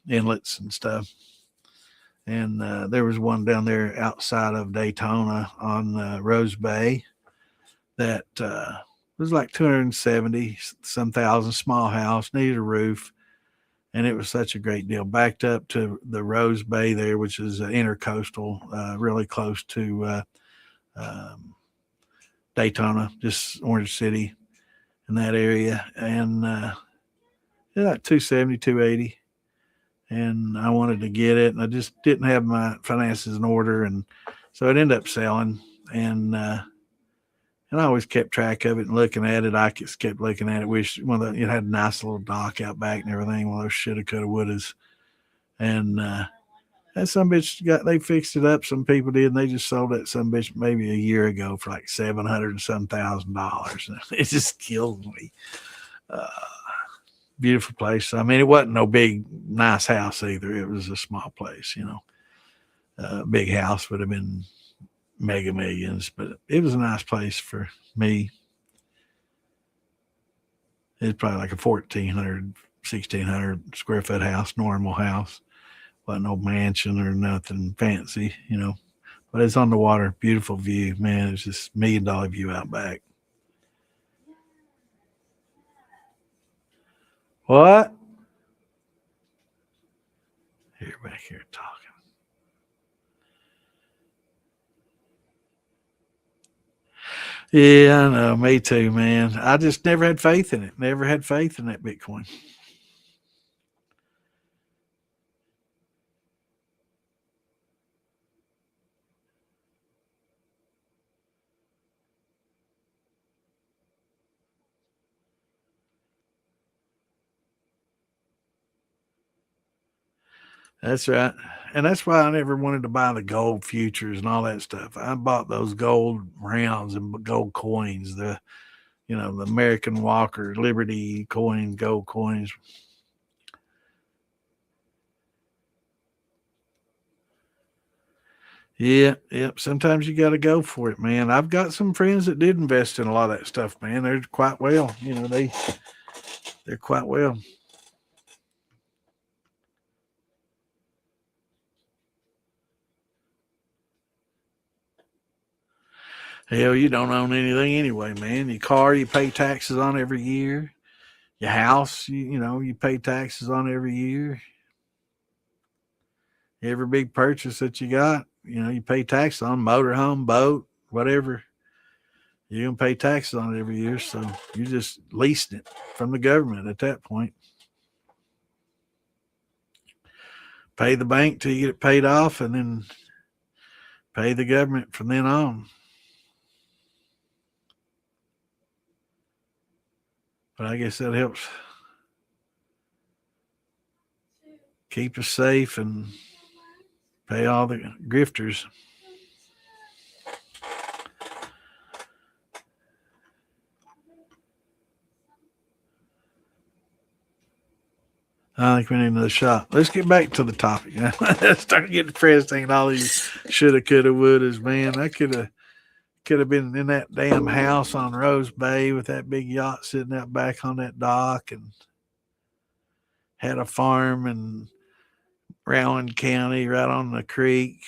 inlets and stuff. And there was one down there outside of Daytona on Rose Bay that was like 270 some thousand, small house, needed a roof. And it was such a great deal. Backed up to the Rose Bay there, which is intercoastal, really close to Daytona, just Orange City in that area. And like 270, 280. And I wanted to get it, and I just didn't have my finances in order. And so it ended up selling. And I always kept track of it and looking at it. I just kept looking at it. Wish it had a nice little dock out back and everything. One of those shoulda, coulda, wouldas. And some bitch they fixed it up. Some people did, and they just sold that some bitch maybe a year ago for like $700 and some $1,000. It just killed me. Beautiful place. I mean, it wasn't no big, nice house either. It was a small place, big house would have been mega millions, but it was a nice place for me. It's probably like a 1,400, 1,600 square foot house, normal house. Wasn't no mansion or nothing fancy, but it's on the water. Beautiful view, man. It's just $1 million view out back. What? Here, back here talking. Yeah, I know. Me too, man. I just never had faith in it. Never had faith in that Bitcoin. That's right. And that's why I never wanted to buy the gold futures and all that stuff. I bought those gold rounds and gold coins, the American Walker, Liberty coin, gold coins. Yeah, yep. Sometimes you got to go for it, man. I've got some friends that did invest in a lot of that stuff, man. They're quite well. They're quite well. Hell, you don't own anything anyway, man. Your car, you pay taxes on every year. Your house, you pay taxes on every year. Every big purchase that you got, you pay taxes on motorhome, boat, whatever. You're going to pay taxes on it every year. So you're just leasing it from the government at that point. Pay the bank till you get it paid off and then pay the government from then on. But I guess that helps keep us safe and pay all the grifters. I think we need another shot. Let's get back to the topic. Let's start getting depressed thinking all these shoulda, coulda, wouldas, man. I could have been in that damn house on Rose Bay with that big yacht sitting out back on that dock and had a farm in Rowan County right on the creek,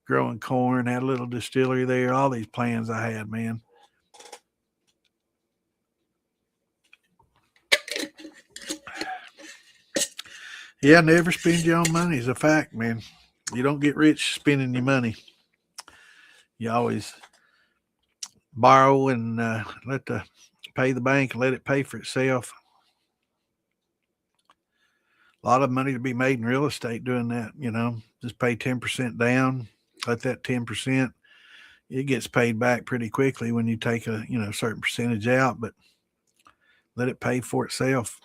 growing corn, had a little distillery there. All these plans I had, man. Yeah, never spend your own money is a fact, man. You don't get rich spending your money. You always borrow and pay the bank and let it pay for itself. A lot of money to be made in real estate doing that, just pay 10% down, let that 10%, it gets paid back pretty quickly when you take a, certain percentage out, but let it pay for itself.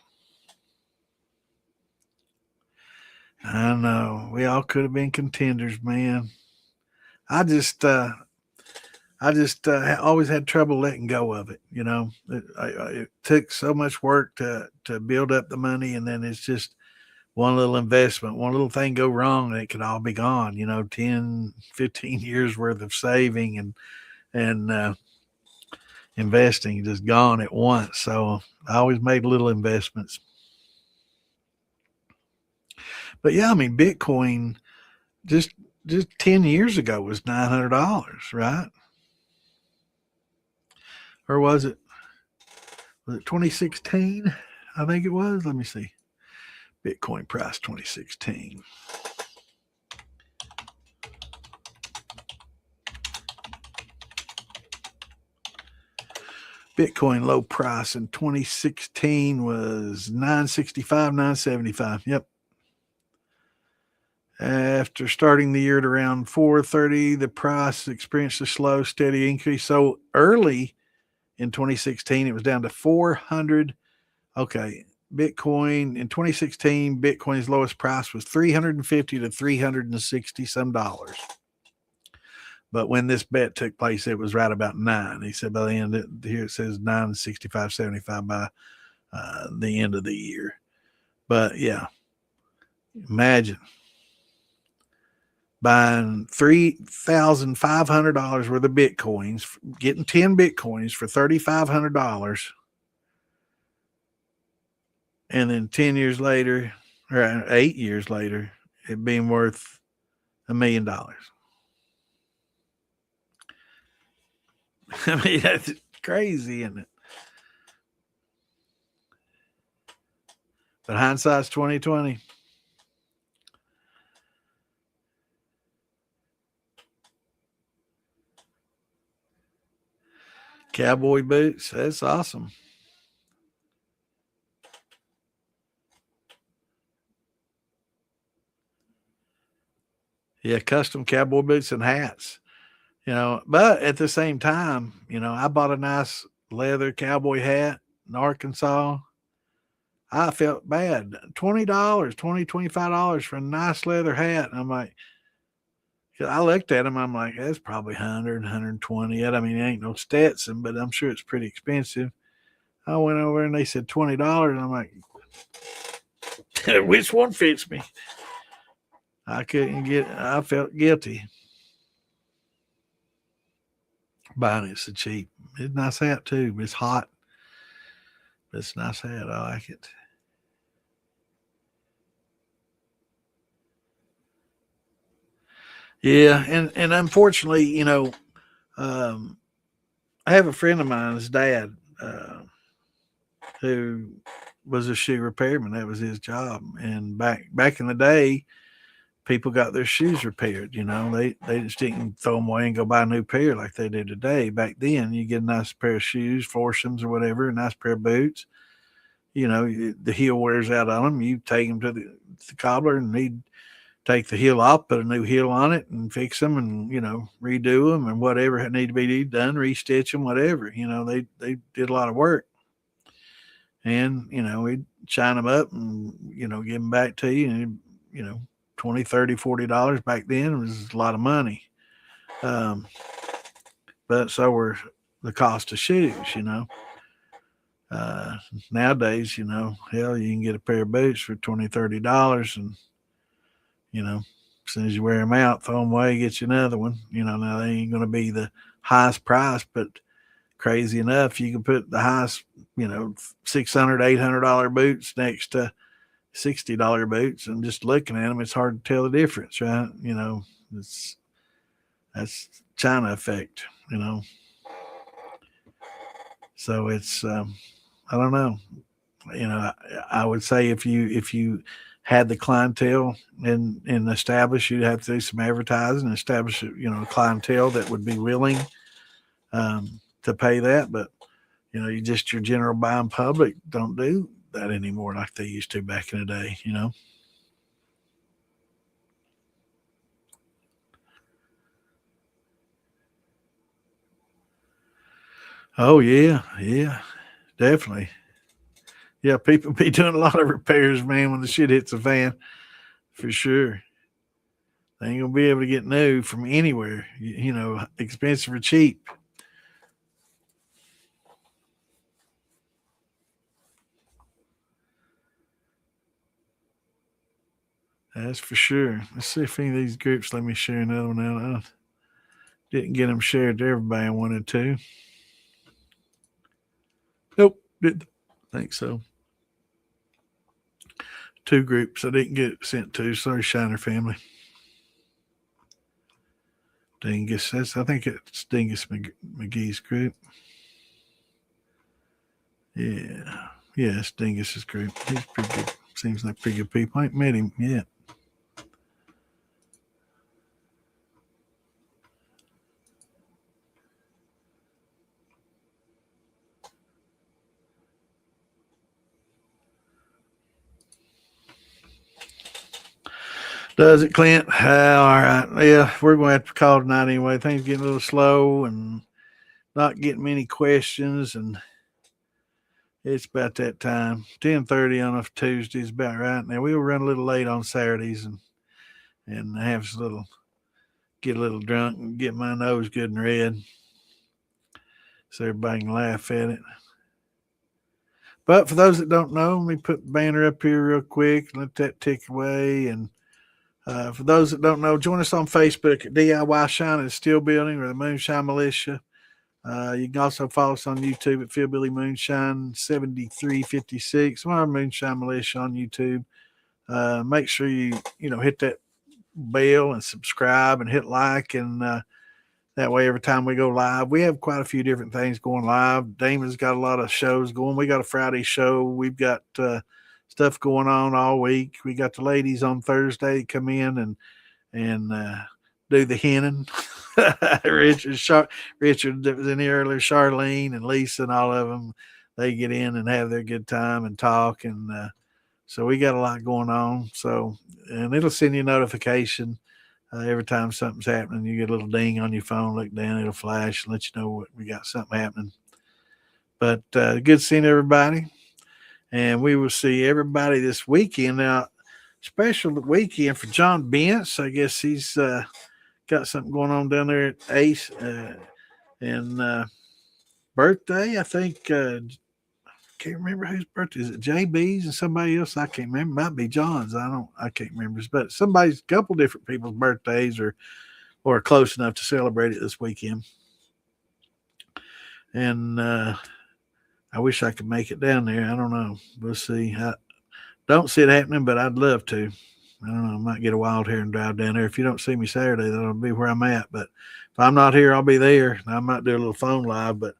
I know we all could have been contenders, man. I just always had trouble letting go of it. It took so much work to build up the money, and then it's just one little investment, one little thing go wrong, and it could all be gone. 10, 15 years worth of saving and investing just gone at once. So I always made little investments. But yeah, I mean, Bitcoin just 10 years ago was $900, right? Or was it 2016? I think it was. Let me see. Bitcoin price 2016. Bitcoin low price in 2016 was 965, 975. Yep. After starting the year at around 430, the price experienced a slow, steady increase. So early in 2016, it was down to 400. Okay. Bitcoin in 2016, Bitcoin's lowest price was 350 to 360 some dollars. But when this bet took place, it was right about 9. He said by the end, here it says 965.75 by the end of the year. But yeah, imagine buying $3,500 worth of Bitcoins, getting 10 Bitcoins for $3,500. And then 10 years later, or 8 years later, it being worth $1 million. I mean, that's crazy, isn't it? But hindsight's 2020. Cowboy boots, that's awesome. Yeah, custom cowboy boots and hats. But at the same time, I bought a nice leather cowboy hat in Arkansas. I felt bad. $20, $25 for a nice leather hat. And I'm like, I looked at them. I'm like, that's probably 100, 120. I mean, it ain't no Stetson, but I'm sure it's pretty expensive. I went over and they said $20. And I'm like, which one fits me? I felt guilty buying it so cheap. It's a nice hat too, but it's hot. It's a nice hat. I like it. Yeah, and unfortunately, um, I have a friend of mine, his dad, who was a shoe repairman. That was his job. And back in the day, people got their shoes repaired. They just didn't throw them away and go buy a new pair like they do today. Back then, you get a nice pair of shoes, foursomes or whatever, a nice pair of boots. The heel wears out on them. You take them to the cobbler, and he'd take the heel off, put a new heel on it, and fix them, and redo them, and whatever need to be done, restitch them, whatever. They did a lot of work, and we'd shine them up, and give them back to you, and 20, 30, $40 back then was a lot of money. Um, but so were the cost of shoes. Uh, Nowadays, hell, you can get a pair of boots for $20, $30, and as soon as you wear them out, throw them away, get you another one. Now they ain't going to be the highest price, but crazy enough, you can put the highest, $600, $800 boots next to $60 boots, and just looking at them, it's hard to tell the difference, right? It's that's China effect. So it's I don't know. I would say if you had the clientele and establish, you'd have to do some advertising and establish a clientele that would be willing to pay that. But your general buying public don't do that anymore like they used to back in the day. Oh yeah, yeah, definitely. Yeah, people be doing a lot of repairs, man, when the shit hits the fan, for sure. They ain't gonna be able to get new from anywhere. Expensive or cheap. That's for sure. Let's see if any of these groups let me share another one out. I didn't get them shared to everybody I wanted to. Nope, didn't think so. Two groups I didn't get sent to. Sorry, Shiner family. Dingus. I think it's Dingus McGee's group. Yeah. Yeah, it's Dingus's group. He's pretty good. Seems like pretty good people. I ain't met him yet. Does it, Clint? All right. Yeah, we're going to have to call tonight anyway. Things getting a little slow and not getting many questions, and it's about that time. 10:30 on a Tuesday is about right. Now we will run a little late on Saturdays and have a little get a little drunk and get my nose good and red so everybody can laugh at it. But for those that don't know, let me put the banner up here real quick. Let that tick away. And for those that don't know, join us on Facebook at DIY Shine and Steel Building or the Moonshine Militia. You can also follow us on YouTube at Philbilly Moonshine 7356. Our Moonshine Militia on YouTube. Make sure you hit that bell and subscribe and hit like, and that way every time we go live, we have quite a few different things going live. Damon's got a lot of shows going. We got a Friday show. We've got stuff going on all week. We got the ladies on Thursday come in and do the henning. Richard that was in here earlier, Charlene and Lisa and all of them, they get in and have their good time and talk. And so we got a lot going on. So, and it'll send you a notification every time something's happening. You get a little ding on your phone, look down, it'll flash and let you know what we got something happening. But good seeing everybody. And we will see everybody this weekend. Now, special weekend for John Bentz. I guess he's got something going on down there at Ace and birthday. I think can't remember whose birthday is it. JB's and somebody else. I can't remember. Might be John's. I can't remember. But somebody's couple different people's birthdays or close enough to celebrate it this weekend. And I wish I could make it down there. I don't know. We'll see. I don't see it happening, but I'd love to. I don't know. I might get a wild hair and drive down there. If you don't see me Saturday, that'll be where I'm at. But if I'm not here, I'll be there. I might do a little phone live, but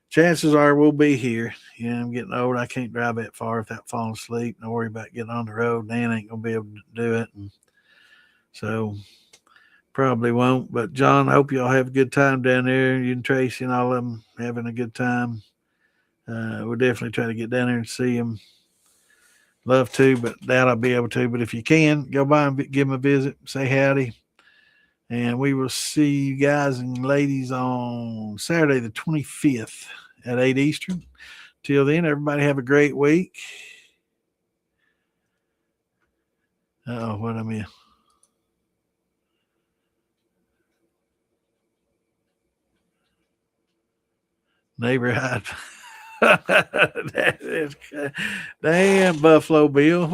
chances are we'll be here. Yeah, I'm getting old. I can't drive that far without falling asleep. Don't worry about getting on the road. Dan ain't gonna be able to do it, and so probably won't. But John, I hope y'all have a good time down there. You and Tracy and all of them having a good time. We'll definitely try to get down there and see them. Love to, but doubt I'll be able to. But if you can, go by and give them a visit, say howdy, and we will see you guys and ladies on Saturday the 25th at 8 Eastern. Till then, everybody have a great week. Oh, what I mean. Neighborhood. Damn, Buffalo Bill.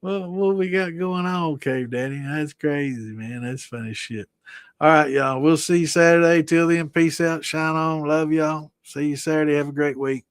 What we got going on, Cave Daddy? That's crazy, man. That's funny shit. All right, y'all. We'll see you Saturday. Till then, peace out. Shine on. Love y'all. See you Saturday. Have a great week.